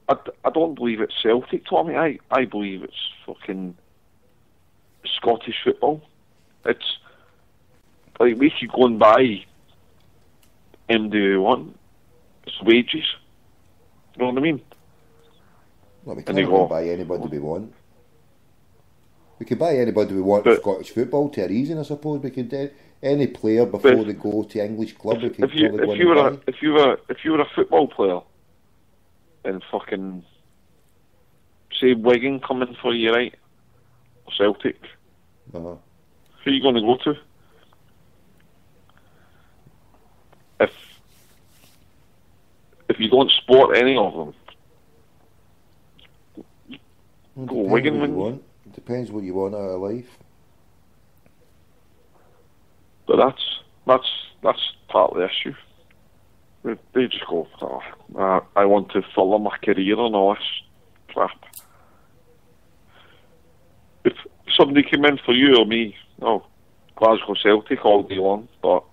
I don't believe it's Celtic, Tommy. I believe it's fucking Scottish football. It's like we could go and buy MD1. It's wages. You know what I mean? Well, we can't go buy anybody we want. We could buy anybody we want for Scottish football to a reason, I suppose. We could any player before they go to English club. If you were a football player and fucking say Wigan coming for you, right? Celtic. Uh-huh. Who are you going to go to? If you don't support any of them, go Wigan. It depends what you want out of life. But that's part of the issue. They just go, I want to follow my career and all this crap. If somebody came in for you or me, Glasgow Celtic all day long, but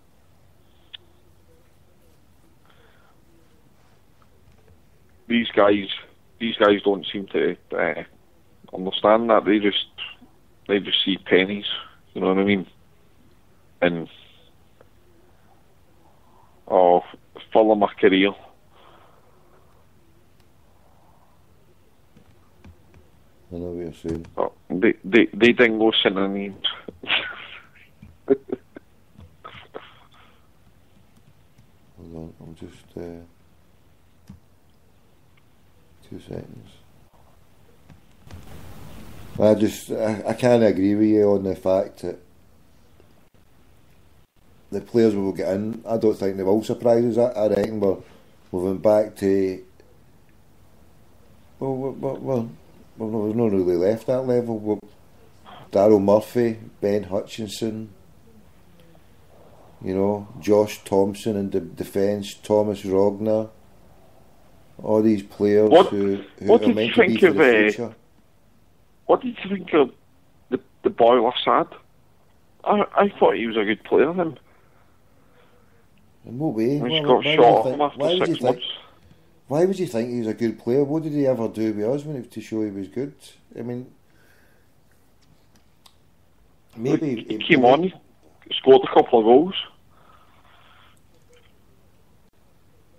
these guys don't seem to understand that. They just see pennies, you know what I mean? And follow my career. I know what you're saying. They didn't go sending names. Hold on, I'm just 2 seconds. I can't agree with you on the fact that the players we will get in, I don't think they will surprise us. I reckon we're moving back to we've not really left that level. Daryl Murphy, Ben Hutchinson, Josh Thompson in the defence, Thomas Rogner, all these players who are meant to be for the future. What did you think of the boy Lassad? I thought he was a good player, him. In what way? Why would you think he was a good player? What did he ever do with us to show he was good? I mean, maybe he came on, he scored a couple of goals.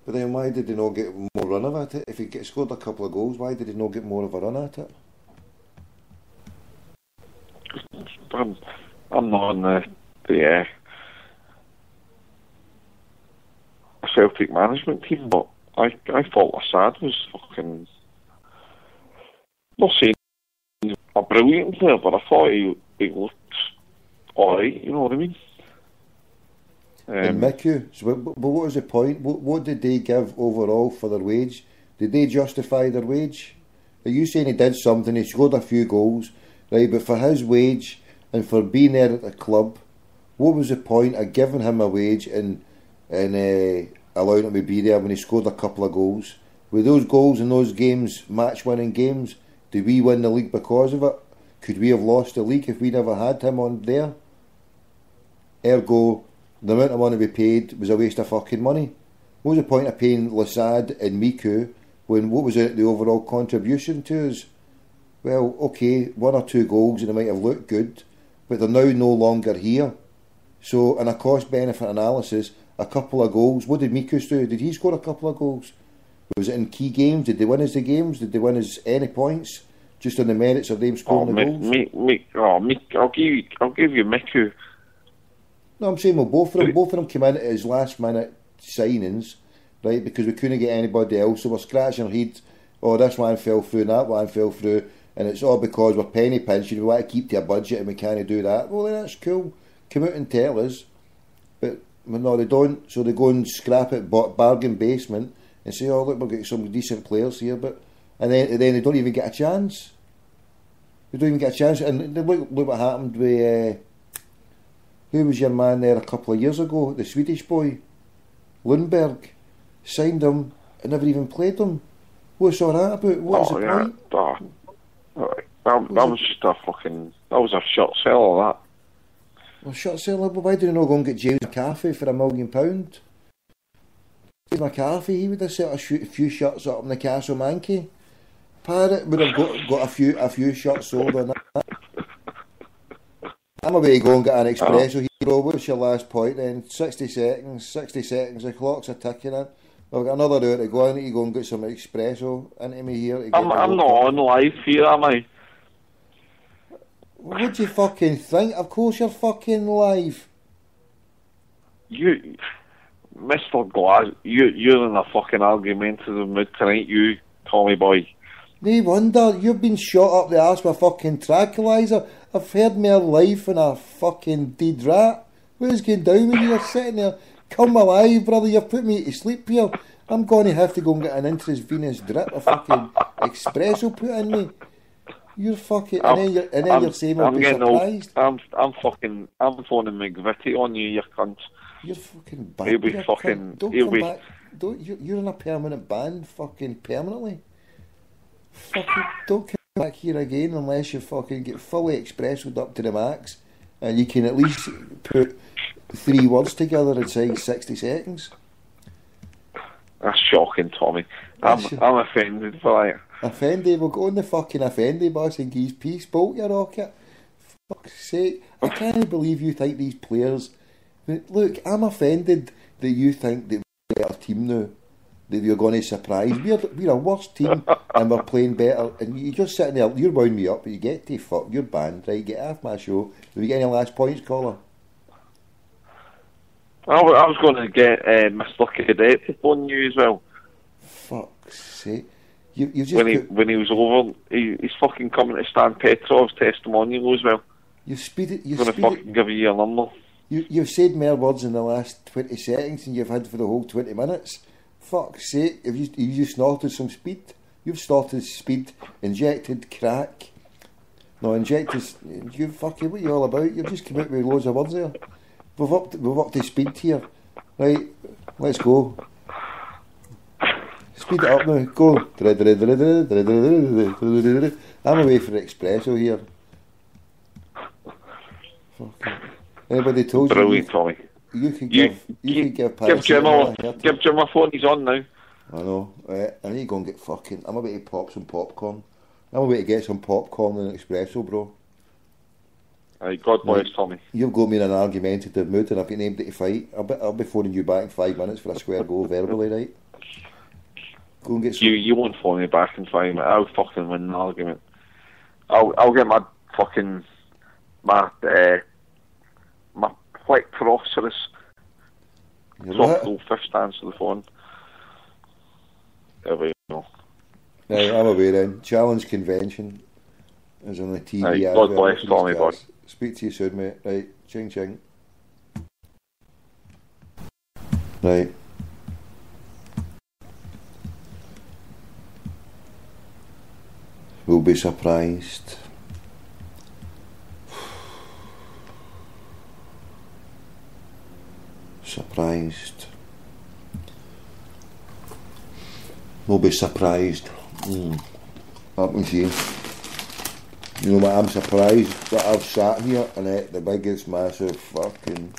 But then why did he not get more run of it? If he scored a couple of goals, why did he not get more of a run at it? I'm not on the Celtic management team, but I thought Assad was fucking, not saying a brilliant player, but I thought he looked alright, you know what I mean? And Miku, so, but what was the point? What did they give overall for their wage? Did they justify their wage? Are you saying he did something, he scored a few goals, right, but for his wage and for being there at the club, what was the point of giving him a wage and allowing him to be there when he scored a couple of goals? Were those goals in those games match-winning games? Did we win the league because of it? Could we have lost the league if we never had him on there? Ergo, the amount of money we paid was a waste of fucking money. What was the point of paying Lasad and Miku when what was the overall contribution to us? Well, okay, 1 or 2 goals and they might have looked good, but they're now no longer here. So, in a cost-benefit analysis, a couple of goals. What did Mikus do? Did he score a couple of goals? Was it in key games? Did they win us the games? Did they win us any points? Just on the merits of them scoring the goals? I'll give you Miku. No, I'm saying, well, both of them came in as last-minute signings, right, because we couldn't get anybody else, so we're scratching our heads, oh, this one fell through and that one fell through, and it's all because we're penny pinching, we want to keep to a budget and we can't do that. Well, then that's cool. Come out and tell us. But no, they don't, so they go and scrap it bargain basement and say, oh, look, we'll get some decent players here, and then they don't even get a chance. They don't even get a chance, and look what happened with... who was your man there a couple of years ago? The Swedish boy, Lundberg, signed him and never even played him. What's all that about? What's the point? That was just a fucking... That was a short sell of that. Well, short sell, but why did he not go and get James McCarthy for £1 million? James McCarthy, he would have set a few shots up in the Castle Mankey. Parrott would have got a few shots sold on that. I'm away to go and get an espresso hero. What's your last point then? 60 seconds, the clock's a ticking in. I've got another hour to go. I need to go and get some espresso into me here. I'm not on live here, am I? What do you fucking think? Of course you're fucking live. You, Mr. Glass, you're in a fucking argumentative mood tonight, you Tommy boy. No wonder, you've been shot up the arse with a fucking tranquiliser. I've heard more life than a fucking dead rat. What is going down with you? You're sitting there, come alive, brother, you've put me to sleep here. I'm going to have to go and get an intravenous drip of fucking espresso put in me. You're fucking, and then you're saying I'll be surprised. I'm phoning McVitie on you, you cunt. You're fucking banned. He'll be fucking... Don't come back. You're in a permanent ban, fucking permanently. Fucking don't come back here again unless you fucking get fully espressoed up to the max and you can at least put 3 words together inside 60 seconds. That's shocking, Tommy. I'm offended for that. Offended? We'll go on the fucking offended bus and give peace. Bolt your rocket. Fuck's sake. I can't believe you think these players... Look, I'm offended that you think that we're a better team now. That you're going to surprise. We're a worse team and we're playing better. And you're just sitting there, you're wound me up, but you get to fuck, you're banned, right? Get off my show. Do we get any last points, caller? I was going to get Mr. Cadet to phone you as well. Fuck's sake. You just when he was over, he's fucking coming to Stan Petrov's testimonial as well. He's going to fucking give you your number. You've said more words in the last 20 seconds than you've had for the whole 20 minutes. Fuck's sake, have you snorted some speed? You've snorted speed, injected crack. No, injected... You fucking... What are you all about? You've just come out with loads of words there. We've upped the speed here. Right, let's go. Speed it up now, go. I'm away for the espresso here. Fucking... Anybody told you... Brilliant, Tommy. You can give Jim a phone, he's on now. I know. I need to go and get fucking... I'm about to pop some popcorn. I'm about to get some popcorn and an espresso, bro. Aye, God bless Tommy. You've got me in an argumentative mood and I've been able to fight. I'll be phoning you back in 5 minutes for a square go verbally, right? Go and get some... You won't phone me back in 5 minutes. I'll fucking win an argument. I'll get my fucking... My plectrophoros tropical fish to answer the phone. There we go. Right, I'm away then. Challenge Convention is on the TV. Right, advert God for bless these Tommy, guys. bud. Speak to you soon, mate. Right, ching ching. Right. We'll be surprised. Surprised. We'll be surprised. Let me see. You know what, I'm surprised that I've sat here and ate the biggest massive fucking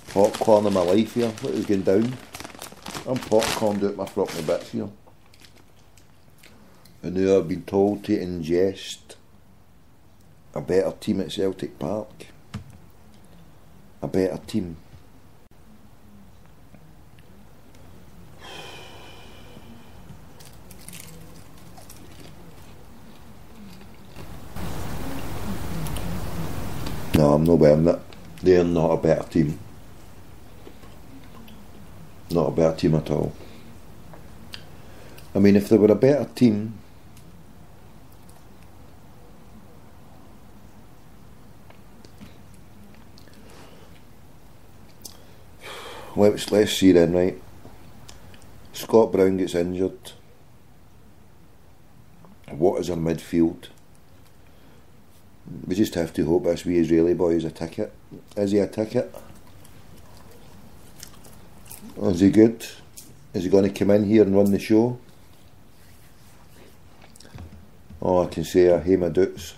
popcorn of my life here. What is going down? I'm popcorned out my fucking bits here. And now I've been told to ingest a better team at Celtic Park. A better team. No, I'm not wearing it. They're not a better team. Not a better team at all. I mean, if they were a better team, let's see then, right? Scott Brown gets injured. What is our midfield? We just have to hope this wee Israeli boy is a ticket. Is he a ticket? Is he good? Is he going to come in here and run the show? Oh, I can say hey my dudes.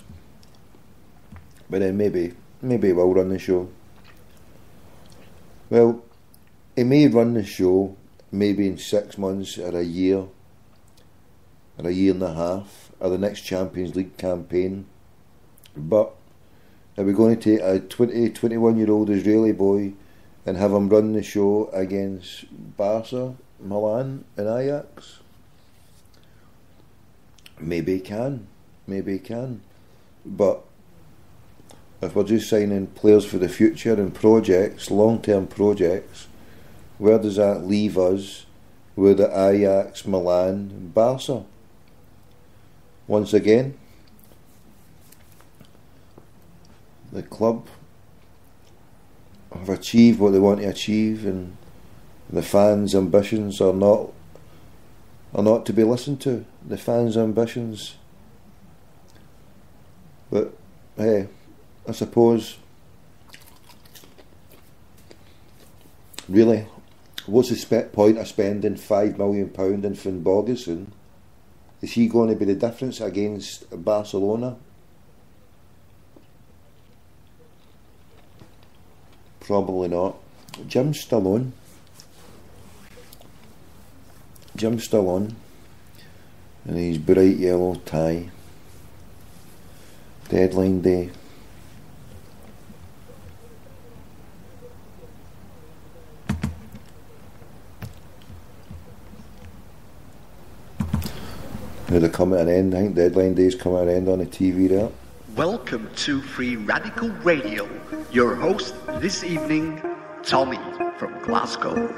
But then maybe he will run the show. Well, he may run the show maybe in 6 months or a year and a half, or the next Champions League campaign. But are we going to take a 21-year-old Israeli boy and have him run the show against Barca, Milan and Ajax? Maybe he can. But if we're just signing players for the future and projects, long-term projects, where does that leave us with the Ajax, Milan and Barca? Once again, the club have achieved what they want to achieve, and the fans' ambitions are not to be listened to. The fans' ambitions. But hey, I suppose really, what's the point of spending £5 million in Finn Bogason? Is he going to be the difference against Barcelona? Probably not. Jim's still on. And his bright yellow tie. Deadline day. Now they're coming to an end. I think deadline day's coming to an end on the TV there. Welcome to Free Radical Radio. Your host this evening, Tommy from Glasgow.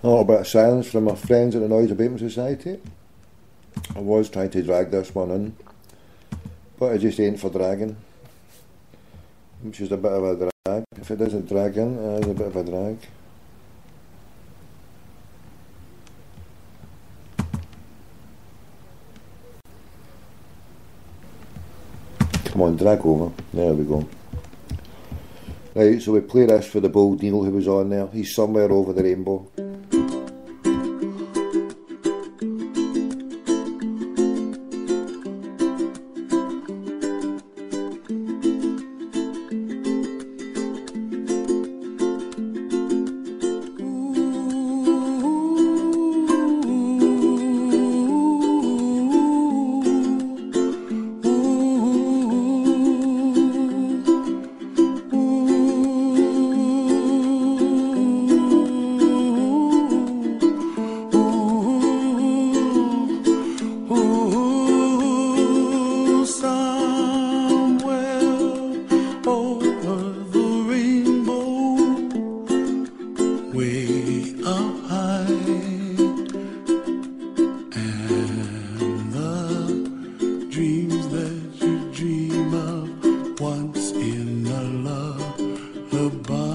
A little bit of silence from my friends at the Noise Abatement Society. I was trying to drag this one in, but it just ain't for dragging, which is a bit of a drag. If it doesn't drag in, it's a bit of a drag. Come on, drag over. There we go. Right, so we play this for the bold Neil who was on there. He's somewhere over the rainbow. up high, and the dreams that you dream of once in a lullaby.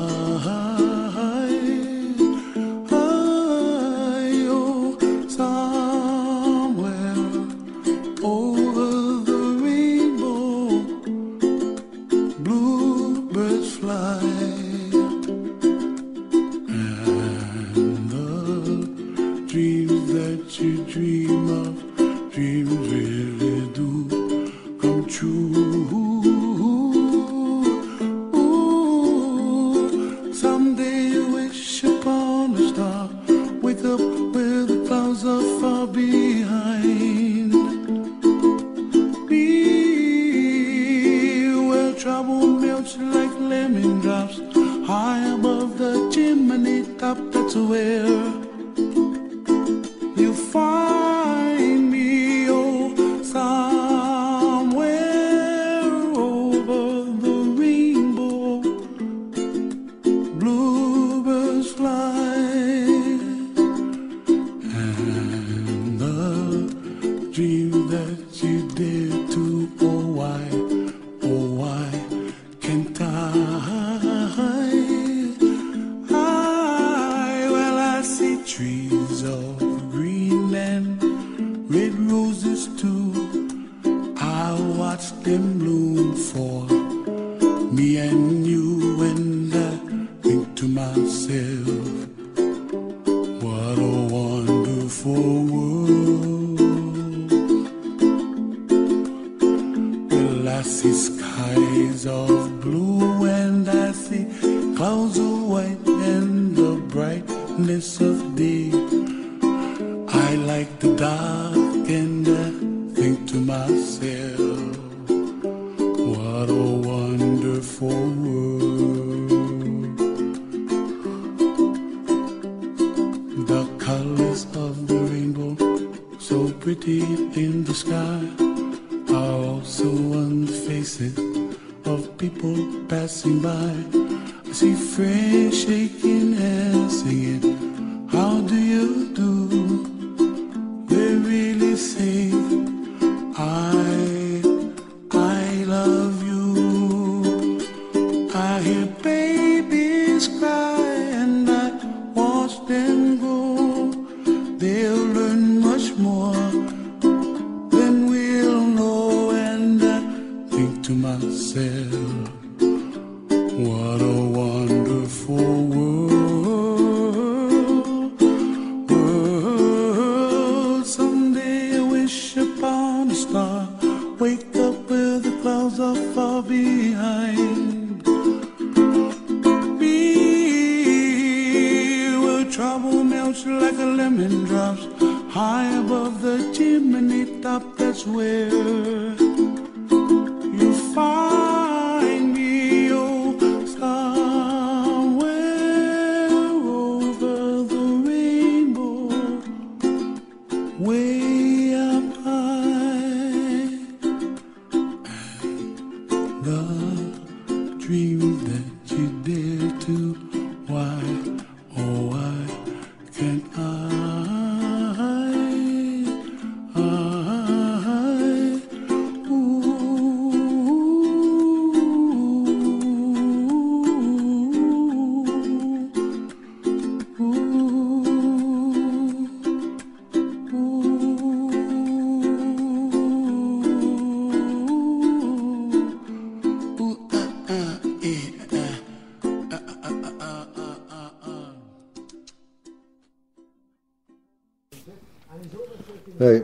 Right,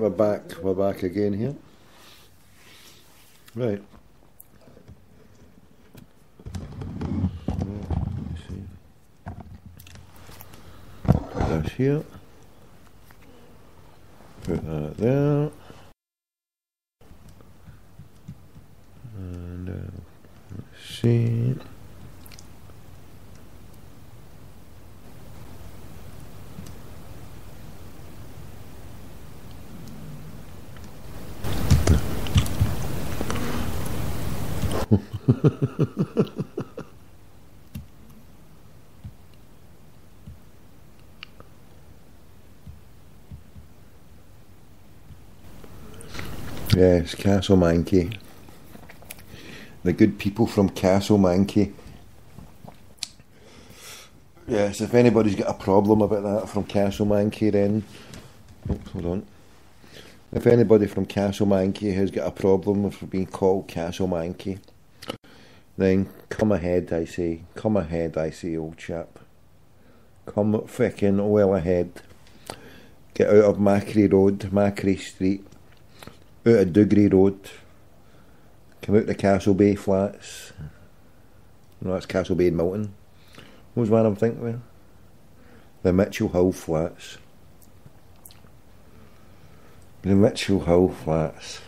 we're back again here. Right. Let's see. Put this here. Put that there. And let's see. Yes, Castle Mankey. The good people from Castle Mankey. Yes, if anybody's got a problem about that from Castle Mankey, then... Oops, hold on. If anybody from Castle Mankey has got a problem with being called Castle Mankey, then come ahead, I say. Come ahead, I say, old chap. Come frickin' well ahead. Get out of Macri Street. Out of Dougray Road. Come out to Castle Bay Flats. No, that's Castle Bay in Milton. What was one I'm thinking of? The Mitchell Hill Flats. The Mitchell Hill Flats.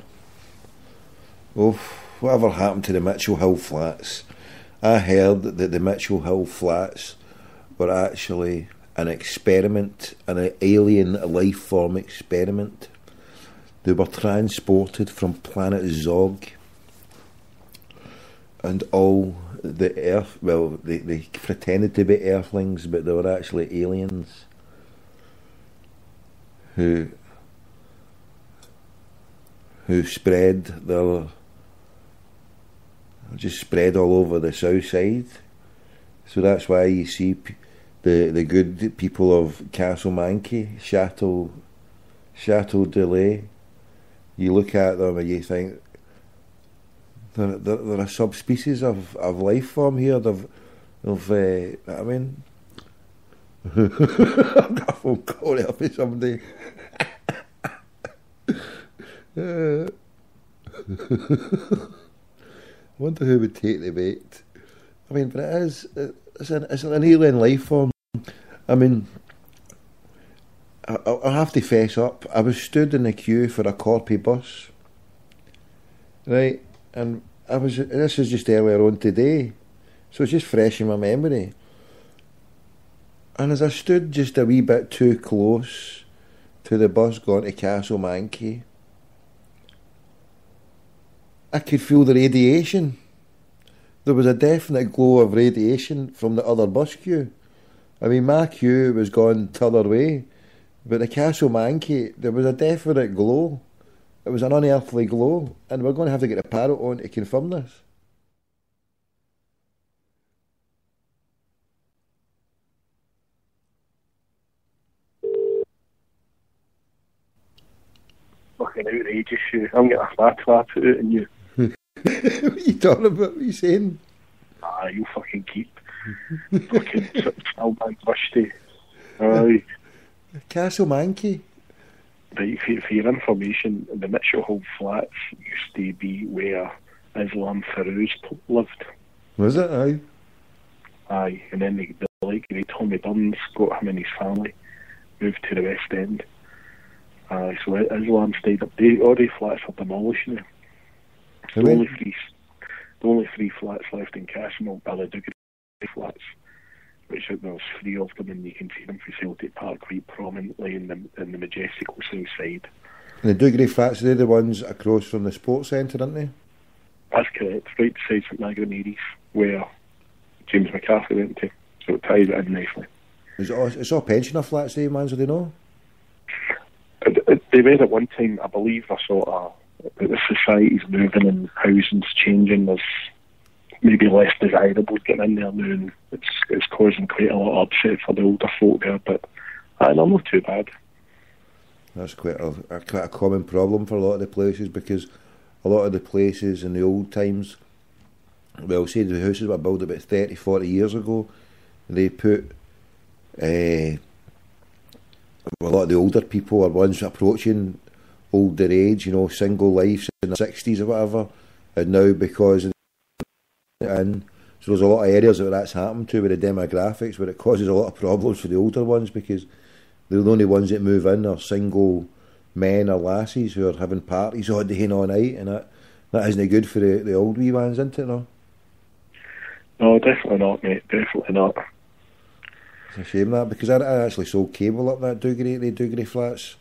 Oh, whatever happened to the Mitchell Hill Flats? I heard that the Mitchell Hill Flats were actually an experiment, an alien life form experiment. They were transported from planet Zog, and all the Earth, well, they pretended to be Earthlings, but they were actually aliens who spread all over the south side. So that's why you see the good people of Castle Mankey, Chateau Delay. You look at them and you think they're a subspecies of life form here. I mean, I've got a phone call up with somebody. I wonder who would take the bait. I mean, but it's an alien life form. I mean, I'll have to fess up. I was stood in the queue for a Corpy bus, right, and this is just earlier on today, so it's just fresh in my memory. And as I stood just a wee bit too close to the bus going to Castle Mankey, I could feel the radiation. There was a definite glow of radiation from the other bus queue. I mean, my queue was gone the other way, but the Castle Mankey, there was a definite glow. It was an unearthly glow, and we're going to have to get a parrot on to confirm this. Fucking outrageous, you. I'm getting a flat clap out in you. What are you talking about? What are you saying? Ah, you fucking keep. Fucking still man rusty. Aye. Castle Mankey. Right, for your information, the Mitchell Hill Flats used to be where Islam Farouz lived. Was it? Aye. Aye, and then the late great Tommy Burns got him and his family, moved to the West End. Aye, so Islam stayed up. All the flats are demolished now. The only three flats left in Cashmore are the Dougray flats, which there's three of them, and you can see them for Celtic Park quite prominently in the majestical south side. And the Dougray flats, they're the ones across from the sports centre, aren't they? That's correct, right beside St Margaret Mary's, where James McCarthy went to, so it ties it in nicely. It's all pensioner flats, they man, so they know? They were at one time, I believe, I saw the society's moving and housing's changing. There's maybe less desirable getting in there now, and it's causing quite a lot of upset for the older folk there, but they're not too bad. That's quite a common problem for a lot of the places, because a lot of the places in the old times, well, say the houses were built about 30, 40 years ago, they put a lot of the older people are ones approaching older age, you know, single lives in the 60s or whatever, and now because and so there's a lot of areas where that's happened to with the demographics, where it causes a lot of problems for the older ones, because they're the only ones that move in are single men or lassies who are having parties all day and all night, and that isn't good for the old wee ones, isn't it? No, definitely not, mate, definitely not. It's a shame that, because I actually sold cable up that Dougray flats,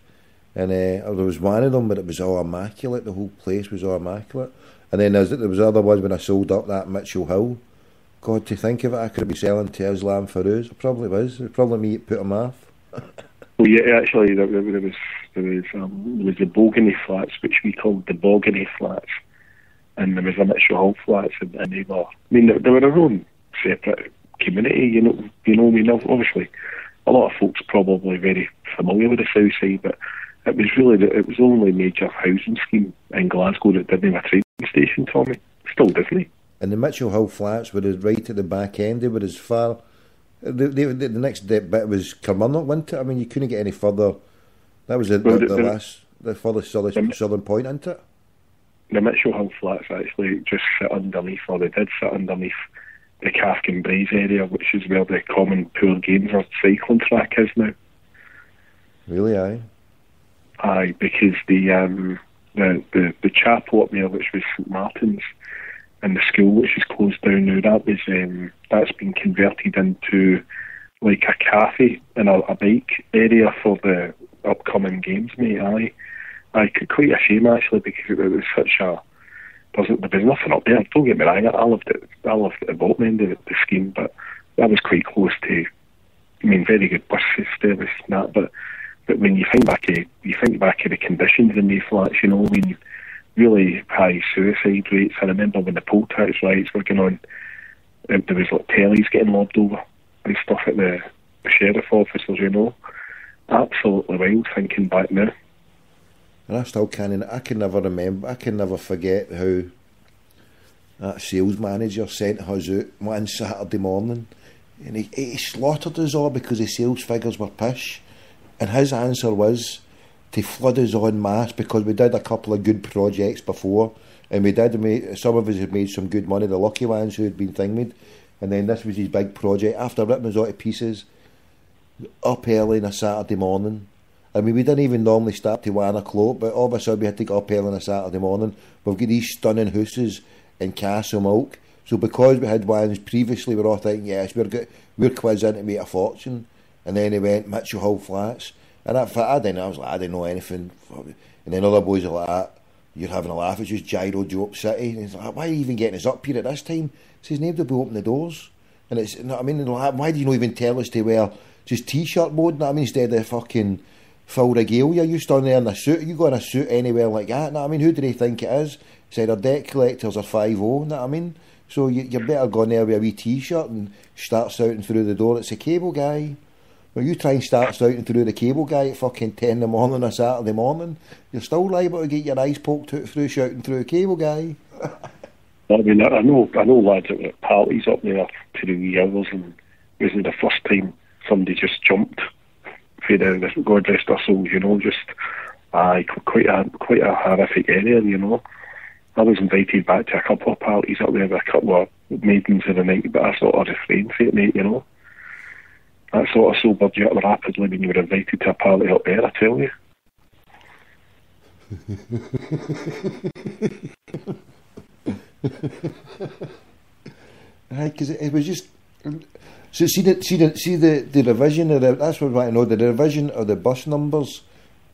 and there was one of them but it was all immaculate. The whole place was all immaculate. And then there was other ones when I sold up that Mitchell Hill. God, to think of it, I could be selling to Islam Farouz. It probably was. It was probably me that put him off. Well, yeah, actually, there was There was the Bogany Flats, which we called the Bogany Flats, and there was the Mitchell Hall Flats, and they were, they were their own separate community, you know. I mean, obviously, a lot of folks probably very familiar with the South Side, but it was the only major housing scheme in Glasgow that didn't have a train station, Tommy. Still doesn't. And the Mitchell Hill Flats were right at the back end. They were as far. The next bit was Kilmarnock, wasn't it? I mean, you couldn't get any further. That was the furthest southern point, isn't it? The Mitchell Hill Flats actually just sit underneath, or they did sit underneath, the Cathkin Braes area, which is where the Common Poor Games or cycling track is now. Really, aye? Aye, because the chapel up there, which was St Martin's, and the school, which is closed down now, that's been converted into like a cafe and a bike area for the upcoming games, mate. Aye, quite a shame actually, because it was such a there was nothing up there. Don't get me wrong, I loved it at the bottom end of the scheme, but that was quite close to. I mean, very good bus service and that, but when you think back of the conditions in these flats, you know, I mean, really high suicide rates. I remember when the poll tax riots were going on, there was like tellies getting lobbed over and stuff at the sheriff officers, you know. Absolutely wild thinking back now. And I still can never forget how that sales manager sent us out one Saturday morning, and he slaughtered us all because the sales figures were pish, and his answer was to flood us en masse because we did a couple of good projects before, and some of us had made some good money, the lucky ones who had been thinged, and then this was his big project. After ripping us all to pieces, up early on a Saturday morning. I mean, we didn't even normally start till 1 o'clock, but all of a sudden we had to get up early on a Saturday morning. We've got these stunning houses in Castlemilk, so because we had ones previously, we're all thinking, yes, we're quizzing to make a fortune. And then he went Mitchell Hill Flats, and I didn't know anything. And then other boys are like that, you're having a laugh, it's just Gyro Joke City. And he's like, why are you even getting us up here at this time? He says, nobody will open the doors. And it's, you know what I mean, like, why do you not even tell us to wear just t-shirt mode, you know what I mean, instead of fucking full regalia? You stand there in a suit, you go in a suit anywhere like that, you know what I mean? Who do they think it is? He said our debt collectors are 5-0, you know what I mean? So you're better go in there with a wee t-shirt and start shouting through the door, it's a cable guy. Well, you try and start shouting through the cable guy at fucking 10 in the morning on a Saturday morning, you're still liable to get your eyes poked out through shouting through a cable guy. I mean, I know lads that were at parties up there to the wee hours, and it wasn't the first time somebody just jumped for the God rest their souls, you know, just quite a horrific area, you know. I was invited back to a couple of parties up there with a couple of maidens of the night, but I sort of refrained from it, mate, you know. That sort of sobered you up rapidly when you were invited to a party up there, I tell you. Right, because it was just. So see the revision of that's what I want to know. The revision of the bus numbers.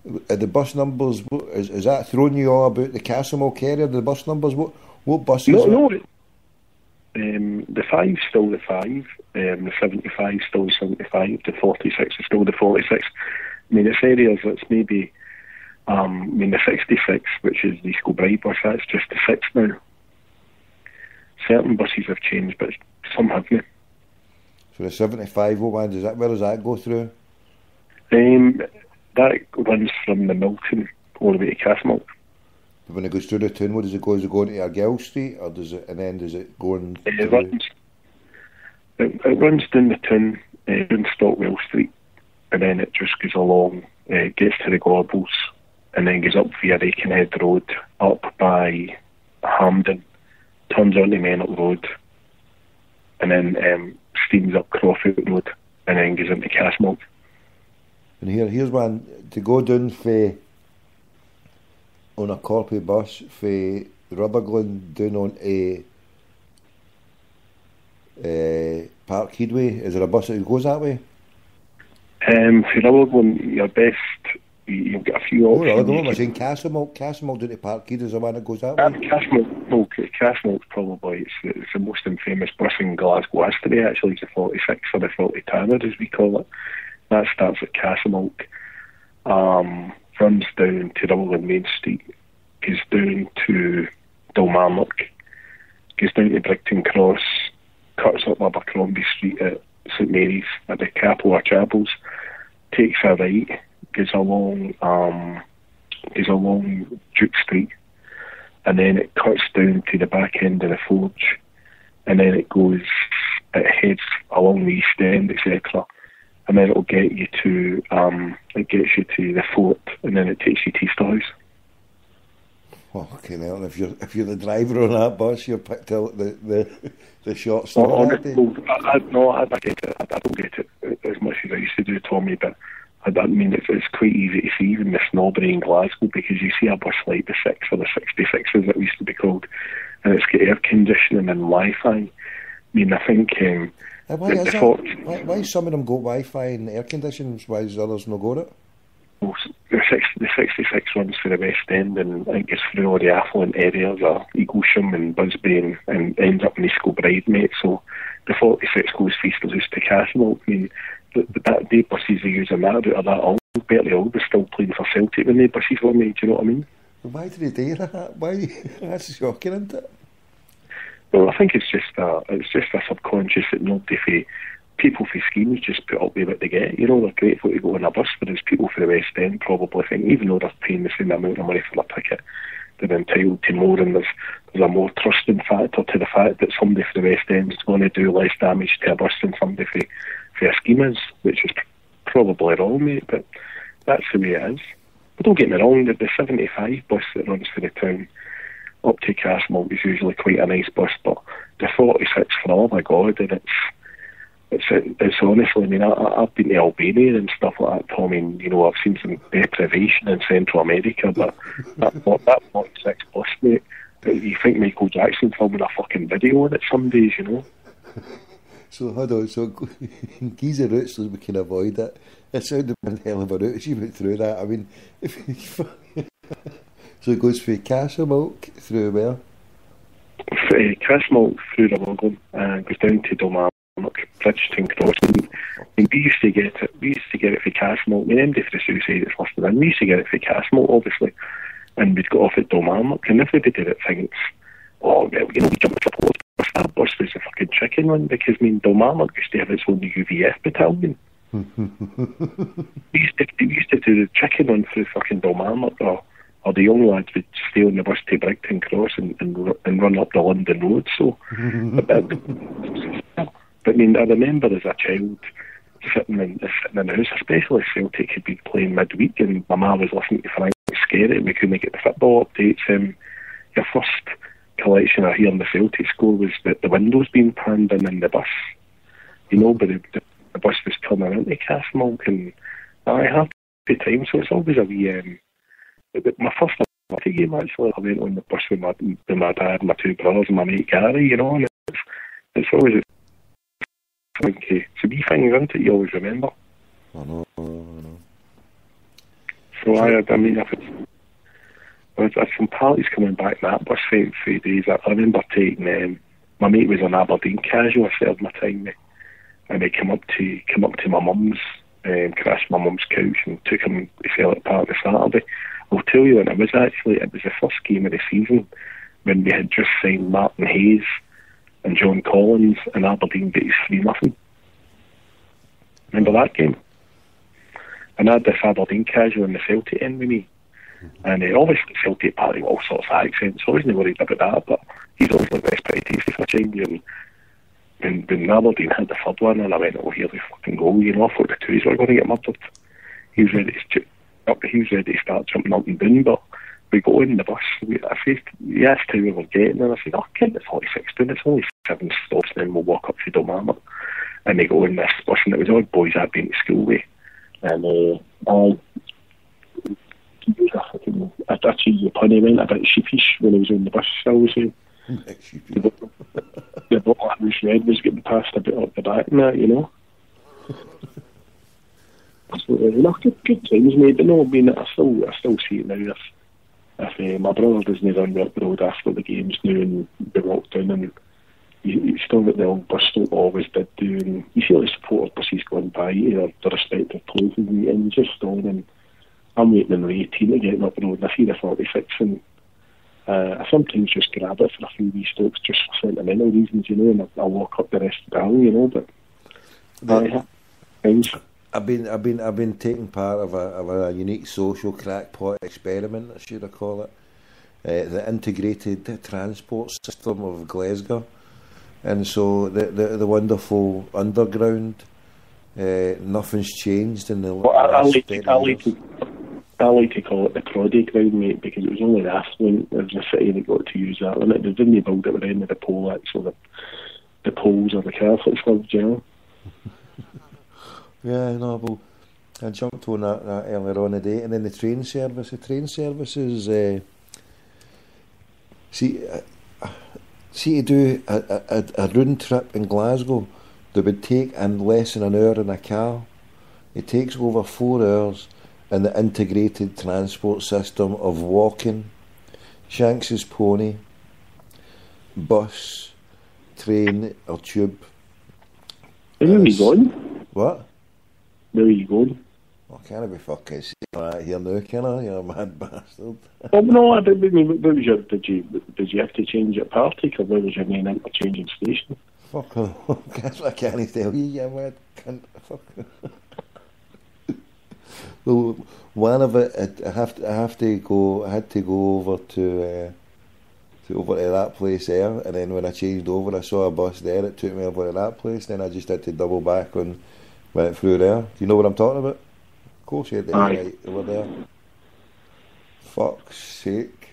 The bus numbers, is that throwing you all about the Castlemilk area? The bus numbers, what buses? No. The 5's still the 5. The 75's still the 75. The 46 is still the 46. I mean, it's areas that's maybe. I mean, the 66, which is the Scobrie bus, that's just the 6 now. Certain buses have changed, but some haven't. So the 75, where does that go through? That runs from the Milton all the way to Castlemilk. When it goes through the town, what does it go? Is it going to Argyll Street, or does it go in? It runs down the town, down Stockwell Street, and then it just goes along, gets to the Gorbals, and then goes up via Aikenhead Road, up by Hampden, turns onto Menop Road, and then steams up Crawford Road, and then goes into Castlemilk. And here's one to go down on a corporate bus for Rutherglen down on Park Headway. Is there a bus that goes that way? For Rutherglen, your best, you've got a few options. I was saying Castlemilk down to Park Head is the one that goes that way. Castlemilk's probably it's the most infamous bus in Glasgow history. Actually, it's the 46 or the 40 Tanner, as we call it. That starts at Castlemilk, runs down to Dublin Main Street, goes down to Dalmarnock, goes down to Brigton Cross, cuts up Abercrombie Street at St Mary's at the Capua Chapels, takes a right, goes along Duke Street, and then it cuts down to the back end of the Forge, and then it heads along the East End, etc. And then it'll get you to the fort, and then it takes you to Easter House. Oh, okay, now if you're the driver on that bus, you're picked out the short stop. I get it. I don't get it as much as I used to do, Tommy, but I mean it's quite easy to see even the snobbery in Glasgow, because you see a bus like the 6 or the 66 as it used to be called, and it's got air conditioning and Wi-Fi. I mean, I think why some of them got Wi-Fi and air conditionings, why others not got it? Well, the 66 runs for the West End, and I think it's through all the affluent areas of Eaglesham and Busby and ends up in East Kilbride, mate. So the 46 goes Feasterhouse to Castlemilk. I mean, the buses are using that out of that all. Bertie Auld was still playing for Celtic when the buses were made, do you know what I mean? Why did he do that? Why? That's shocking, isn't it? Well, I think it's just a subconscious that people for schemes just put up with what they get. You know, they're grateful to go on a bus, whereas people for the West End probably think, even though they're paying the same amount of money for their ticket, they're entitled to more, and there's a more trusting factor to the fact that somebody for the West End is going to do less damage to a bus than somebody for a scheme is, which is probably wrong, mate, but that's the way it is. But don't get me wrong, the 75 bus that runs for the town up to Castlemilk is usually quite a nice bus, but the 46, for all my God, and it's honestly, I mean, I've been to Albania and stuff like that, Tommy, and, you know, I've seen some deprivation in Central America, but that 46 bus, mate, you think Michael Jackson filming a fucking video on it some days, you know? So, hold on, so in Giza routes, so we can avoid it. It sounded a hell of a route as you went through that. I mean, so it goes through Castlemilk, through where? Castlemilk, through the Logan, goes down to Dalmarnock, Bridgeton Crossing. And we used to get it for Castlemilk. I mean, MD for the suicide it's listed in. We used to get it for Castlemilk, obviously, and we'd go off at Dalmarnock. And everybody that thinks, oh, well, you know, we jumped up bus. That bus was a fucking chicken run, because, I mean, Dalmarnock used to have its own UVF battalion. we used to do the chicken run through fucking Dalmarnock, or the young lads would stay on the bus to Brigton Cross and run up the London Road. So, but I mean, I remember as a child sitting in the house, especially if Celtic had been playing midweek, and my mum was listening to Frank Skerry, and we couldn't get the football updates. Your first collection I hear on the Celtic score was that the windows being panned in the bus, you know, but the bus was turning into Castlemilk, and I had the time, so it's always a wee. My first hockey game, actually, I went on the bus with my dad, my two brothers, and my mate Gary, you know, and it's always it's a wee thing, isn't it? You always remember. I know. So I mean, I've some parties coming back in that bus for 3 days. I remember taking my mate was on Aberdeen casual. I served my time there, and they come up to my mum's, crashed my mum's couch and took him to Celtic Park on Saturday. I'll tell you when it was the first game of the season when we had just signed Martin Hayes and John Collins, and Aberdeen beat us 3-0. Remember that game? And I had this Aberdeen casual in the Celtic end with me. And obviously Celtic Party with all sorts of accents, so I wasn't worried about that, but he's obviously the best pretty tasty for a change. And when Aberdeen had the third one, and I went, oh, here we fucking go, you know, I thought the twos were going to get murdered. He was ready to start jumping up and down, but we got in the bus. He asked how we were getting, and I said, oh, get the 46 down, it's only 7 stops, and then we'll walk up to Dalmarnock. And they go in this bus, and it was all boys I'd been to school with. And I cheese the pun, he went a bit sheepish when he was on the bus, I was saying. The bottle of House Red was getting passed a bit up the back and that, you know. So, good times, mate, but no, I mean, I still see it now. If my brother doesn't run the road after the games now and we walk down, and you still get the old bus stop always did do, and you feel the support of buses going by, the respective places, and you just stand and I'm waiting in the 18 to get up the road, and I see the 46, and I sometimes just grab it for a few wee stops just for sentimental reasons, you know, and I'll walk up the rest of the alley, you know, but things. I've been taking part of a unique social crackpot experiment, I should call it. The integrated transport system of Glasgow, and so the wonderful underground. Nothing's changed in the last 10 years. I like to call it the Proddy ground, mate, because it was only the affluent of the city that got to use that, and they didn't build it at the end of the Poleax or the Poles or the Catholics clubs, you know. Yeah, no, well, I jumped on that earlier on today, and then the train service. The train service is see to do a round trip in Glasgow that would take in less than an hour in a car. It takes over 4 hours in the integrated transport system of walking, Shanks's pony, bus, train or tube. Where are you going? What? Where are you going? I can't be fucking saying that here now, can I? You're a mad bastard. Oh no, I mean, where was your, did you have to change your party, or where was your main interchanging station? Fuck off. I can't tell you, you mad cunt. Fuck. Well, one of it, I had to go over to that place there, and then when I changed over, I saw a bus there that took me over to that place. Then I just had to double back and went through there. Do you know what I'm talking about? Of course you had to right over there. Fuck's sake.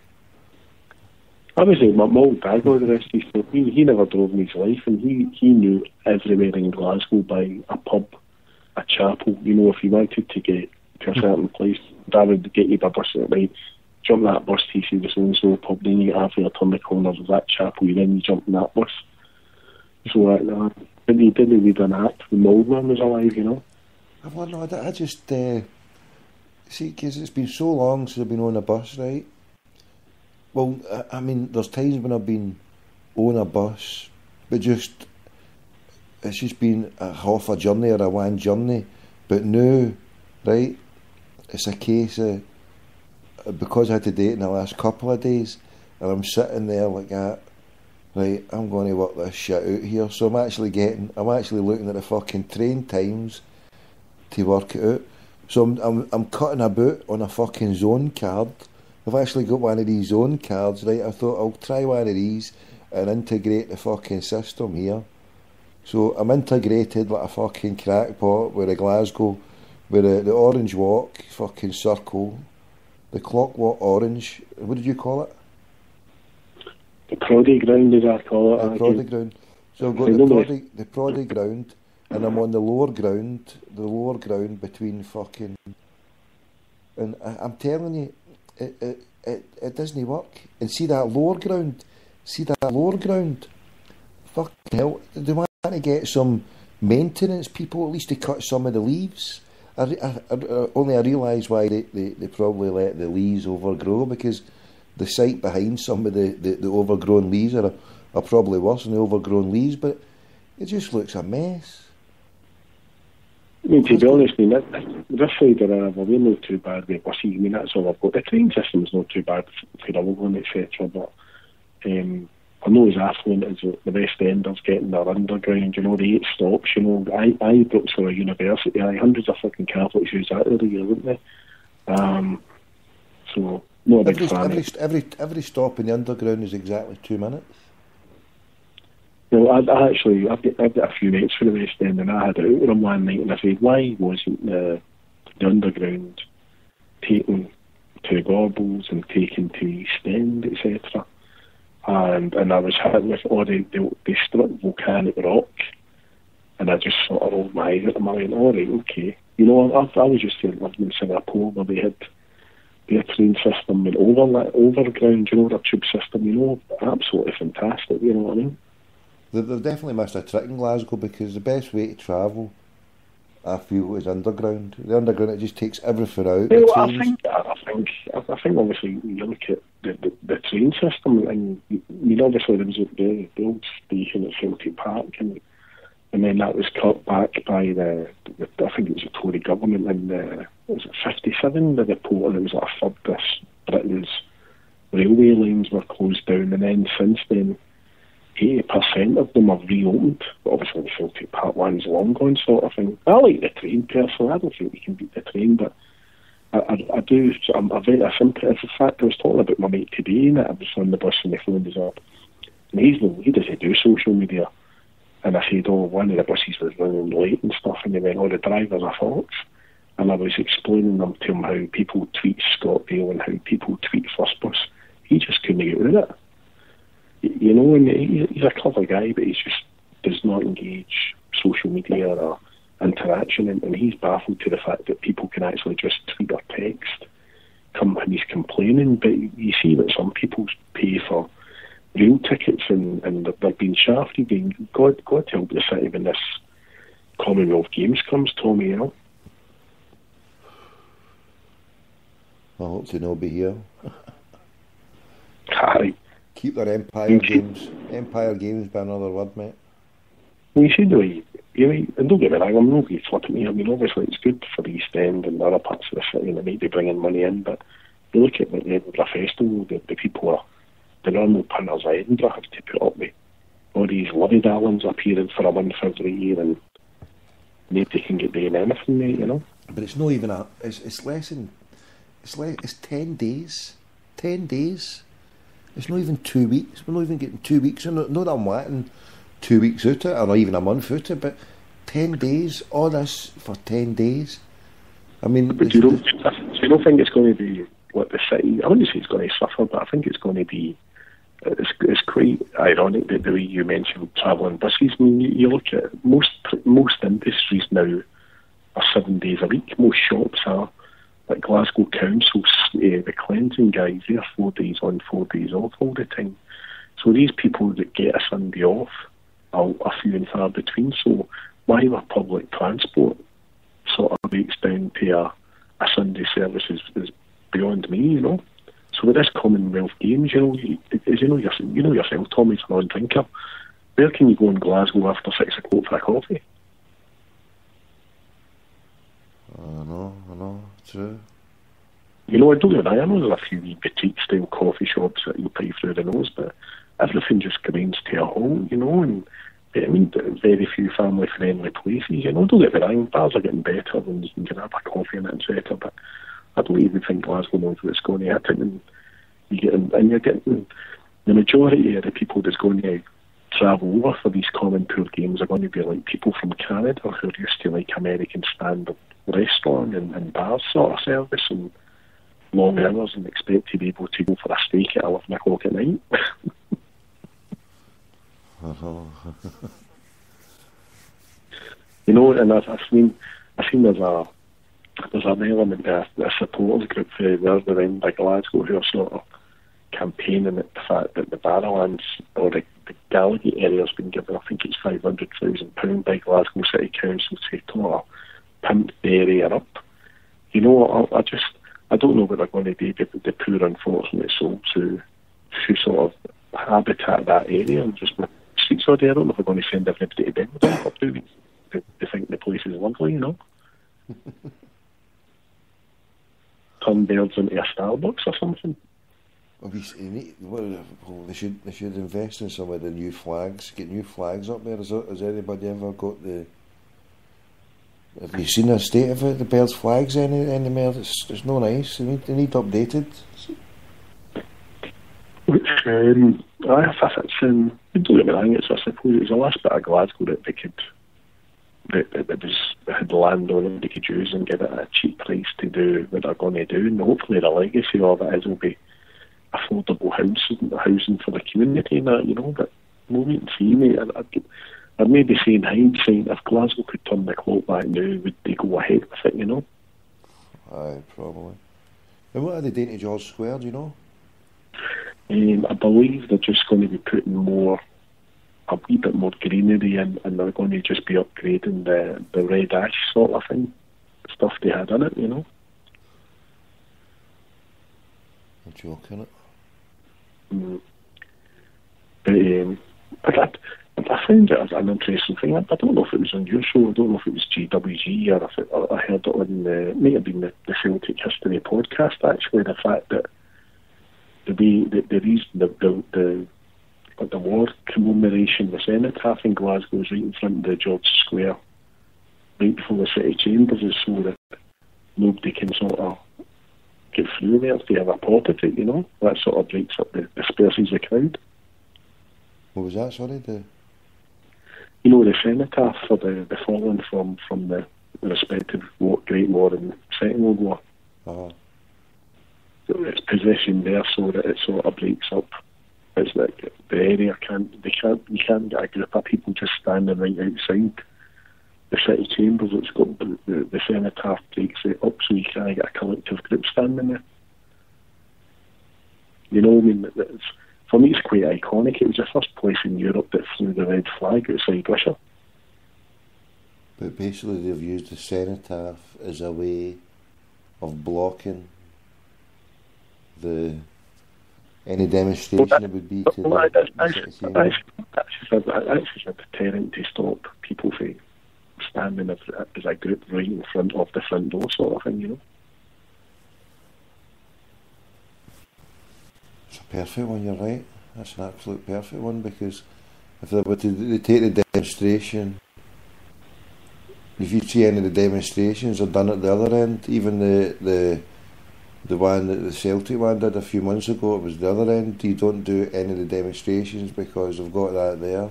Obviously, my old dad was the rest of his stuff. He never drove in his life, and he knew everywhere in Glasgow by a pub, a chapel. You know, if you wanted to get to a certain place, Dad would get you by bus at night, jump that bus to see the so-and-so pub, then you get halfway turn the corner of that chapel, and then you jump in that bus. So, he didn't read an act when the old man was alive, you know. Well, no, I just, see, because it's been so long since I've been on a bus, right? Well, I mean, there's times when I've been on a bus, but it's just been a half a journey or a one journey. But now, right, it's a case of, because I had to do it in the last couple of days, and I'm sitting there like that, right, I'm going to work this shit out here. So I'm actually looking at the fucking train times to work it out. So I'm cutting about on a fucking zone card. I've actually got one of these zone cards, right? I thought I'll try one of these and integrate the fucking system here. So I'm integrated like a fucking crackpot with a Glasgow, with the orange walk, fucking circle, the clockwork orange, what did you call it? The Proddy ground, as I call it. The Proddy ground. So I've got the Proddy ground, and I'm on the lower ground between fucking, and I'm telling you, it doesn't work. And see that lower ground, fucking hell, they want to get some maintenance people at least to cut some of the leaves. I realise why they probably let the leaves overgrow, because the sight behind some of the overgrown leaves are probably worse than the overgrown leaves, but it just looks a mess. I mean, to be honest, this side of the river, we're not too bad with buses. I mean, that's all I've got. The train system's not too bad for Dublin, etc. But I know as affluent as the West Enders getting their underground, you know, the 8 stops, you know. I brought to a university, hundreds of fucking Catholics use that every year, wouldn't they? So, not a big fan. Every stop in the underground is exactly 2 minutes. Well, I've got a few mates for the West End, and I had it out with them one night, and I said, why wasn't the underground taken to Gorbals and taken to East End, etc.? And I was hit with all the struck volcanic rock, and I just sort of rolled my eyes at them. I went, all right, okay. You know, I was just living in Singapore where they had their train system and overground, you know, their tube system, you know, absolutely fantastic, you know what I mean? They've definitely missed a trick in Glasgow, because the best way to travel, I feel, is underground. The underground, it just takes everything out. Well, I think obviously you look at the train system, and you know, obviously there was the old station at Celtic Park, and then that was cut back by the I think it was the Tory government in was it 56 1997, the report, and it was like a third of Britain's railway lines were closed down, and then since then, 80% of them have reopened. But obviously, the Celtic Part 1's long gone, sort of thing. I like the train, personally. I don't think we can beat the train, but I do. I'm a very sympathetic. In fact, I was talking about my mate today, and I was on the bus and they phoned us up. And he doesn't do social media. And I said, one of the buses was running late and stuff, and they went, the drivers are fox. And I was explaining them to him how people tweet Scottdale and how people tweet First Bus. He just couldn't get rid of it. You know, and he's a clever guy, but he just does not engage social media or interaction, and he's baffled to the fact that people can actually just tweet or text come when he's complaining. But you see that some people pay for real tickets and they're being shafted. And God help the city when this Commonwealth Games comes, Tommy, you know. I hope to not be here. Aye. Keep their Empire Games by another word, mate. Well, you see, and don't get me wrong, I'm not going to flip at me. I mean, obviously it's good for the East End and other parts of the city, and they may be bringing money in, but you look at the Edinburgh Festival, the people the normal punters of Edinburgh have to put up with all these Lorry Darlings appearing for a month every year, and nobody can get doing anything, mate, you know. But it's not even it's less than, it's 10 days. 10 days. It's not even 2 weeks. We're not even getting 2 weeks. Not that I'm wanting 2 weeks out of it, or even a month out of it, but 10 days, all this for 10 days. I mean... But do you don't think it's going to be what the city... I wouldn't say it's going to suffer, but I think it's going to be... It's quite ironic that the way you mentioned travelling buses. I mean, you look at most industries now are 7 days a week. Most shops are. Like Glasgow Council, the cleansing guys, they're 4 days on, 4 days off all the time. So these people that get a Sunday off are few and far between. So why our public transport sort of breaks down to a Sunday service is beyond me, you know. So with this Commonwealth Games, you know yourself, Tommy's a non-drinker. Where can you go in Glasgow after 6 o'clock for a coffee? I know, true. You know, I know there's a few wee boutique-style coffee shops that you pay through the nose, but everything just grinds to a halt, you know, and I mean, very few family-friendly places, you know. Don't get me wrong, bars are getting better and you can get a coffee and it's better, but I don't even think Glasgow knows what it's going to hit, and you're getting the majority of the people that's going to travel over for these Common Tour Games are going to be like people from Canada who are used to like American standard restaurant and bar sort of service and long hours and expect to be able to go for a steak at 11 o'clock at night. You know, and I've seen there's an element of a supporters group there's around by Glasgow who are sort of campaigning at the fact that the Barrowlands or the Gallagher area has been given, I think it's £500,000 by Glasgow City Council to sort of pimp the area up. You know, I don't know what they're going to do with the poor unfortunate souls who sort of habitat that area and just streets all day. I don't know if they're going to send everybody to Birmingham for 2 weeks. They think the place is lovely, you know. Turn birds into a Starbucks or something. They should invest in some of the new flags. Get new flags up there. Has anybody ever got the? Have you seen the state of it? The birds' flags anymore? It's no nice. They need updated. Don't get me wrong. I suppose it's the last bit of Glasgow that they could. They had land on it they could use and get it at a cheap price to do what they're going to do, and hopefully the legacy of it will be affordable housing for the community and that, you know. But we'll wait and see, mate. I'd maybe say in hindsight, if Glasgow could turn the clock back now, would they go ahead with it, you know? Aye, probably. And what are they doing to George Square, do you know? I believe they're just going to be putting a wee bit more greenery in, and they're going to just be upgrading the red ash sort of thing, stuff they had in it, you know. You're joking, it? But I found it an interesting thing. I don't know if it was on your show. I don't know if it was GWG or if I heard it on it may have been the Celtic History podcast. Actually, the fact that the reason the war commemoration, the cenotaph in Glasgow is right in front of the George Square, right before the City Chambers, is so that nobody can sort of get through there if they have a pop at it, you know. That sort of breaks up disperses the crowd. What was that, sorry? You know, the cenotaph for the fallen from the respective Great War and Second World War. Uh-huh. So it's positioned there so that it sort of breaks up. It's like the area you can't get a group of people just standing right outside the City Chambers. It's got the cenotaph breaks it up so you can't get a collective group standing there. You know, I mean, for me it's quite iconic. It was the first place in Europe that flew the red flag outside Russia. But basically they've used the cenotaph as a way of blocking any demonstration it would be to That's a deterrent to stop people from standing as a group right in front of the front door, sort of thing, you know. It's a perfect one, you're right. That's an absolute perfect one, because if they were to take the demonstration, if you see any of the demonstrations are done at the other end, even the one that the Celtic one did a few months ago, it was the other end. You don't do any of the demonstrations because they've got that there.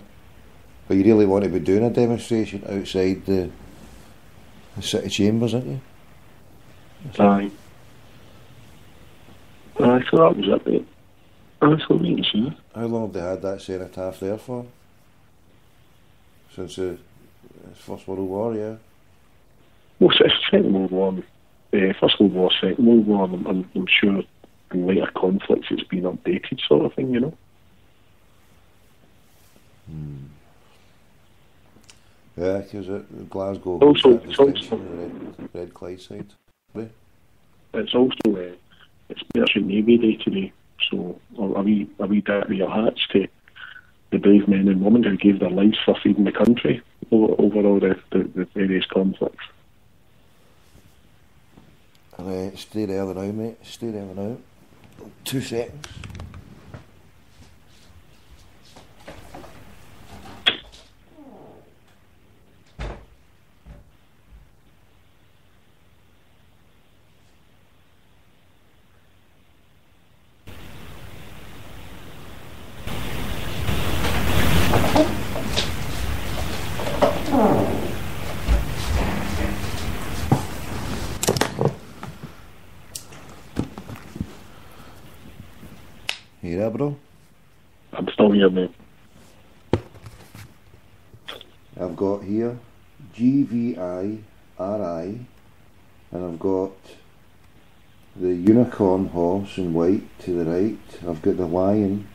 But you really want to be doing a demonstration outside the City Chambers, aren't you? Aye. So that was it, mate. That's what we can see. How long have they had that cenotaph there for? Since the First World War, yeah? Well, it's Second World War. First World War, Second World War, I'm sure in later conflicts it's been updated, sort of thing, you know. Yeah, because Glasgow also, Red Clydeside. It's also it's Merchant Navy Day today, so a wee dip of your hats to the brave men and women who gave their lives for feeding the country over all the various conflicts. Stay there now, mate. Stay there now. 2 seconds. You there, bro? I'm still here, mate. I've got here GVIRI, and I've got the unicorn horse in white to the right. I've got the lion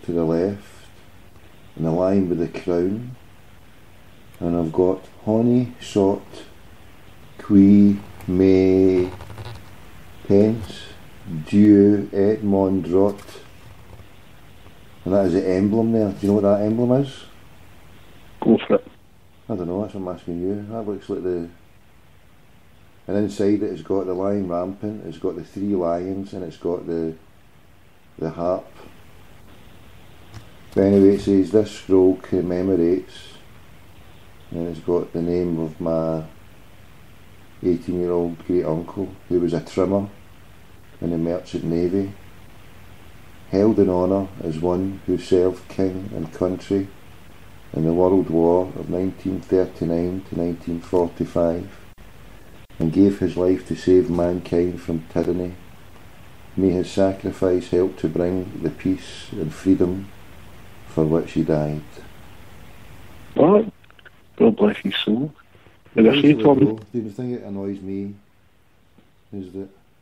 to the left, and the lion with the crown. And I've got Honey Sot Qui Me Pence Dieu et mon drot. And that is the emblem there. Do you know what that emblem is? Go for it. I don't know, that's what I'm asking you. That looks like the... And inside it, it's got the lion rampant, it's got the 3 lions, and it's got the harp. But anyway, it says, this scroll commemorates, and it's got the name of my 18-year-old great uncle, who was a trimmer in the Merchant Navy, held in honour as one who served king and country in the World War of 1939 to 1945 and gave his life to save mankind from tyranny. May his sacrifice help to bring the peace and freedom for which he died. Alright, God bless his soul. And I say, Tommy, the thing that annoys me is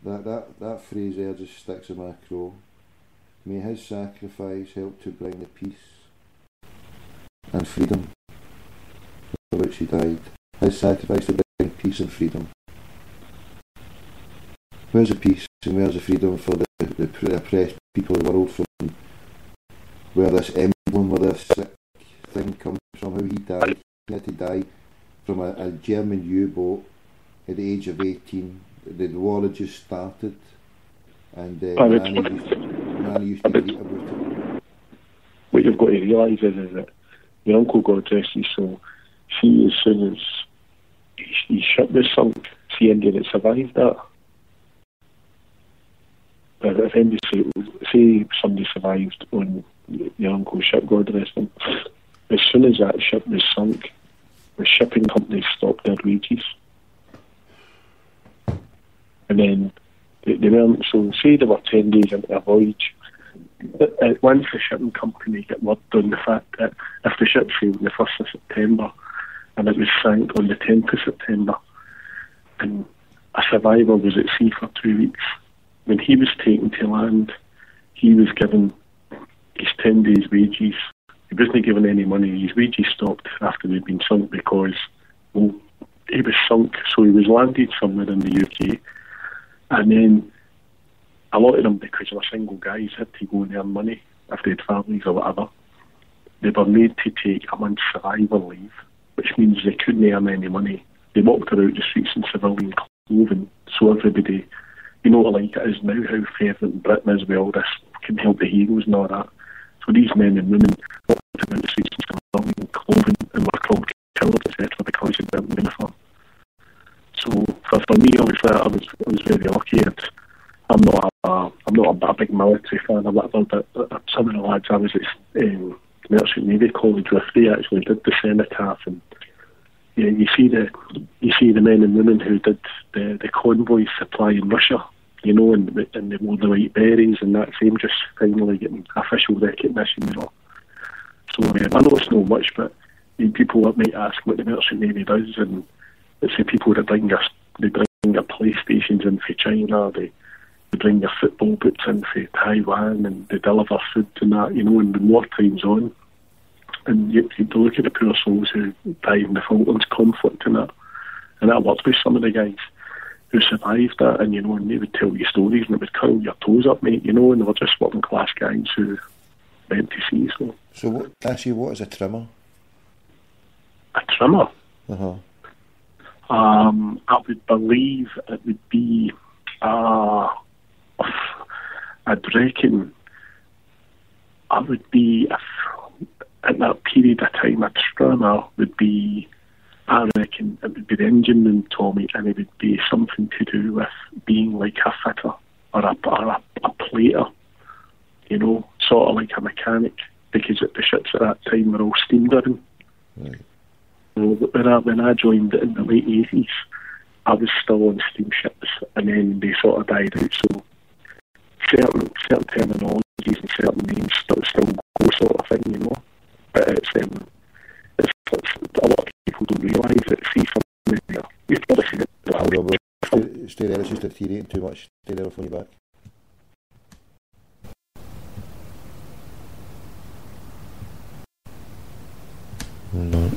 that phrase there just sticks in my craw. May his sacrifice help to bring the peace and freedom for which he died. His sacrifice to bring peace and freedom. Where's the peace and where's the freedom for the oppressed people of the world from where this emblem, where this thing comes from, how he died. He had to die from a German U-boat at the age of 18. The war had just started, and Nanny used to read about it. What you've got to realise is that your uncle, God rest his soul, see, as soon as his ship was sunk, see India that survived that. But if anybody say somebody survived on your uncle's ship, God rest him, as soon as that ship was sunk, the shipping companies stopped their wages. And then they weren't, so say they were 10 days into a voyage. Once the shipping company get word on the fact that if the ship sailed on the 1st of September and it was sank on the 10th of September, and a survivor was at sea for 2 weeks, when he was taken to land, he was given his 10 days' wages. He wasn't given any money. His wages stopped after they'd been sunk because, well, he was sunk, so he was landed somewhere in the UK. And then a lot of them, because they were single guys, had to go and earn money if they had families or whatever. They were made to take a month's survival leave, which means they couldn't earn any money. They walked around the streets in civilian clothing, so everybody, you know, like it is now, how fervent Britain is with all this, can help the heroes and all that. So these men and women walked around the streets in civilian clothing and were called cowards, etc., because they weren't in uniform. So for me, obviously, I was very lucky. I'm not a big military fan or whatever, but some of the lads I was at Merchant Navy College with, they actually did the cenotaph, and yeah, you see the men and women who did the convoy supply in Russia, you know, and they wore the white berets and that same, just finally getting official recognition, you know. So I know it's not much, but people might ask what the Merchant Navy does, and it's the people that bring their PlayStations in for China, they bring their football boots in for Taiwan, and they deliver food and that, you know, and when wartime's on. And you look at the poor souls who died in the Falklands conflict and that. And I worked with some of the guys who survived that, and you know, and they would tell you stories and it would curl your toes up, mate, you know, and they were just working class guys who went to sea. So what is a trimmer? A trimmer? Uh-huh. I would believe it would be, I'd reckon, I would be, at that period of time, a trimmer would be, I reckon, it would be the engine room, Tommy, and it would be something to do with being like a fitter or a plater, you know, sort of like a mechanic, because the ships at that time were all steam driven. Right. When I joined in the late 80s, I was still on steamships, and then they sort of died out. So certain terminologies and certain names still go, sort of thing, you know. But it's a lot of people don't realise it. See something there. You've probably seen it. Stay there. It's just deteriorating too much. Stay there. I'll phone you back. No.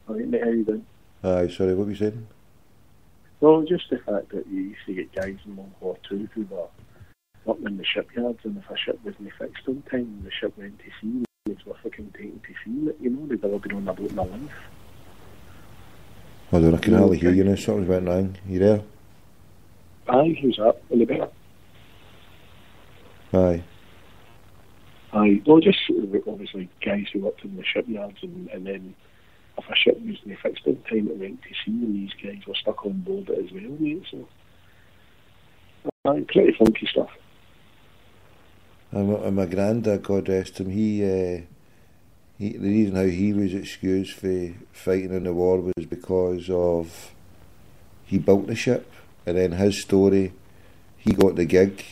How you doing? Aye, sorry, what were you saying? Well, just the fact that you used to get guys in World War II who were working in the shipyards, and if a ship wasn't fixed on time, the ship went to sea, they were fucking taken to sea, you know, they'd never been on a boat in their life. Hold on, I can hardly hear you now, something's went wrong. You there? Aye, who's that? Any better? Aye. Aye, well, just obviously guys who worked in the shipyards, and then if a ship wasn't fixed on time, it went to sea, and these guys were stuck on board it as well, mate, so pretty funky stuff. And my granddad, God rest him, he the reason how he was excused for fighting in the war was because of he built the ship, and then his story, he got the gig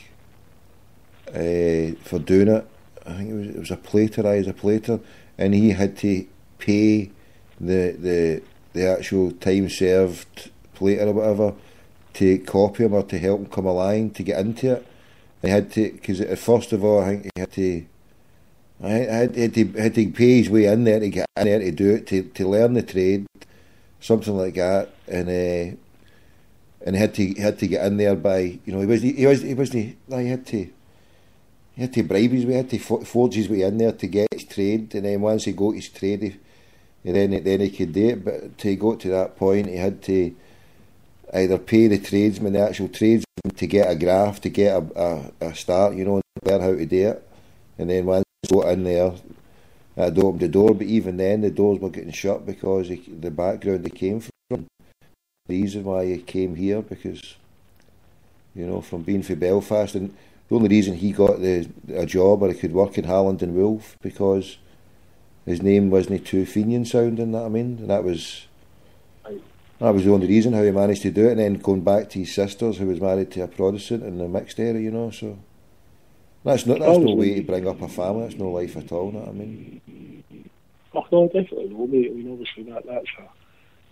for doing it. I think it was a plater, and he had to pay the actual time served plater or whatever to copy him or to help him come along to get into it. He had to, because first of all, I think he had to had to pay his way in there to get in there to do it, to learn the trade, something like that, and he had to get in there by, he had to bribe his way, he had to forge his way in there to get his trade, and then once he got his trade, then he could do it. But to go to that point, he had to either pay the tradesman, the actual tradesman, to get a graft, to get a start, and learn how to do it. And then once he got in there, that opened the door. But even then, the doors were getting shut because the background he came from. The reason why he came here, because from being from Belfast, and the only reason he got a job or he could work in Harland and Wolff, because his name wasn't too Fenian sounding, and that was the only reason how he managed to do it. And then going back to his sisters, who was married to a Protestant in the mixed area, so that's no way to bring up a family. That's no life at all. Oh no, definitely no, mate. Obviously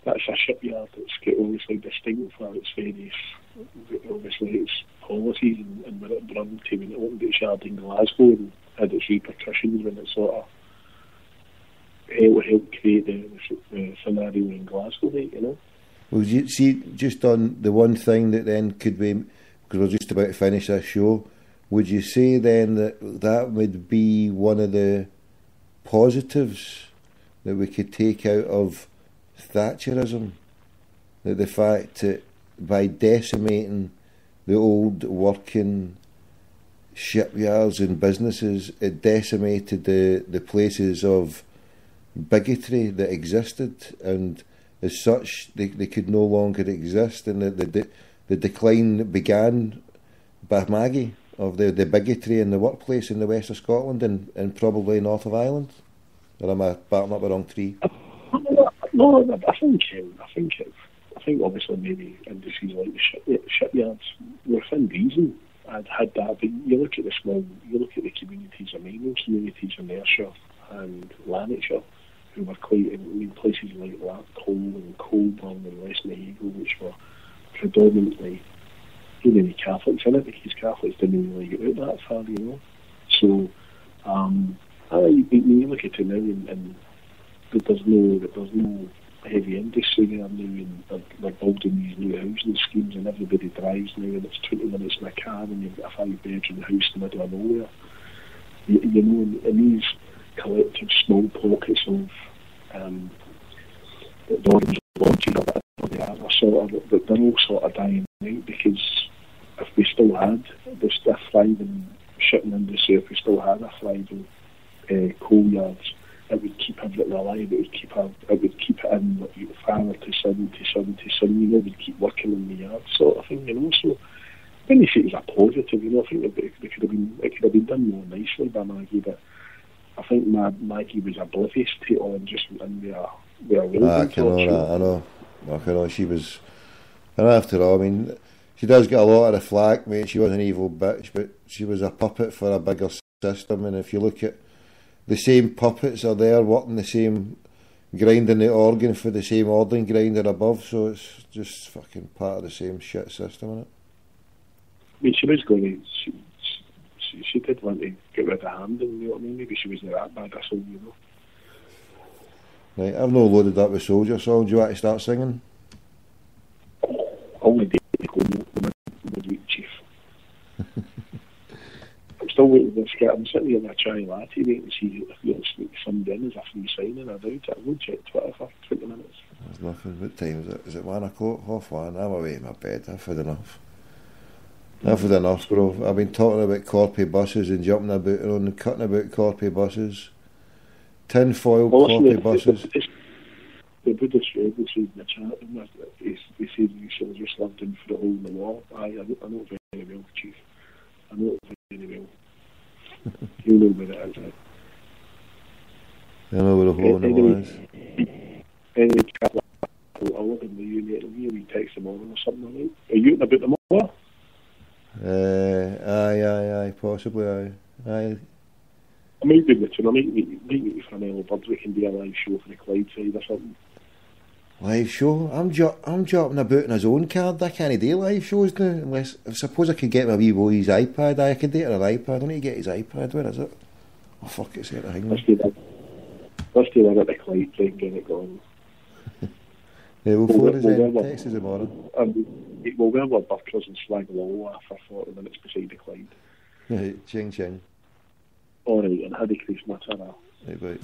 that's a shipyard that's obviously distinct for its various, obviously its policies and where it brought to when it opened its yard in Glasgow and had its repercussions when it sort of helped create the scenario in Glasgow, mate, Well, you see, just on the one thing that then could be, because we're just about to finish this show, would you say then that would be one of the positives that we could take out of Thatcherism? That the fact that by decimating the old working shipyards and businesses, it decimated the places of bigotry that existed, and as such they could no longer exist, and the decline began by Maggie of the bigotry in the workplace in the west of Scotland and probably north of Ireland. Or am I barking up the wrong tree? No, I think obviously maybe industries like the shipyards within reason had that, but you look at the communities of mining communities in Ayrshire and Lanarkshire, who were quite in places like Coal and Colburn and West Mahago, which were predominantly really Catholics in it, because Catholics didn't really get out that far, So, when you look at it now, and there's no heavy industry there now, and they're building these new housing schemes, and everybody drives now, and it's 20 minutes in a car, and you've got a 5-bedroom house in the middle of nowhere. In these collective small pockets of the orange lodges or whatever they are, they're all sort of dying out, because if we still had this thriving shipping industry, if we still had a thriving coal yards, it would keep everything alive. It would keep it in father to son to son to son. We'd keep working in the yard, sort of thing. So when you say it was a positive, I think it could have been done more nicely by Maggie, but I think Maggie was oblivious to it all and just went in there. I know. She was, and after all, she does get a lot of the flack, mate. She was an evil bitch, but she was a puppet for a bigger system. And if you look at the same puppets are there working the same, grinding the organ for the same organ grinder above, so it's just fucking part of the same shit system, isn't it? She was going to. She did want to get rid of Hamden, you know what I mean? Maybe she wasn't that bad a soul, Right, I've no loaded up with Soldier song. Do you want to start singing? Only day to go midweek, Chief. I'm still waiting for this guy. I'm sitting here in a chai latte waiting to see if you'll sneak somebody in as a free signing. I doubt it. I will check Twitter for 20 minutes. There's nothing. What time is it? Is it 1 o'clock? 1:30? I'm away in my bed. I've had enough. I've had enough, bro. I've been talking about Corpy buses and jumping about and cutting about Corpy buses. Tinfoil Corpy buses. The Buddhist rebel said in the chat, he said you should have just lived in for the hole in the wall. I know it very well, Chief. I know it very well. You know where it is. I know where the hole in the wall is. Anyway, I'll look in the unit and we text them all or something like that. Are you about the more? Aye, possibly, aye. I might be with you. I might meet you for an early bird. We can do a live show for the Clyde side or something. Live show? I'm dropping about in his own card. I can't do live shows now, unless I suppose I could get my wee boy's iPad. I could do it on an iPad. I need to get his iPad. Where is it? Oh, fuck, it's here. Let's do that at the Clyde, try and get it going. Yeah, we'll phone us in, text us tomorrow. We'll wear our burkers and slag low after 40 minutes beside the Clyde. Right, ching ching. Alright, and Happy Christmas, ta-ra. Right, bye.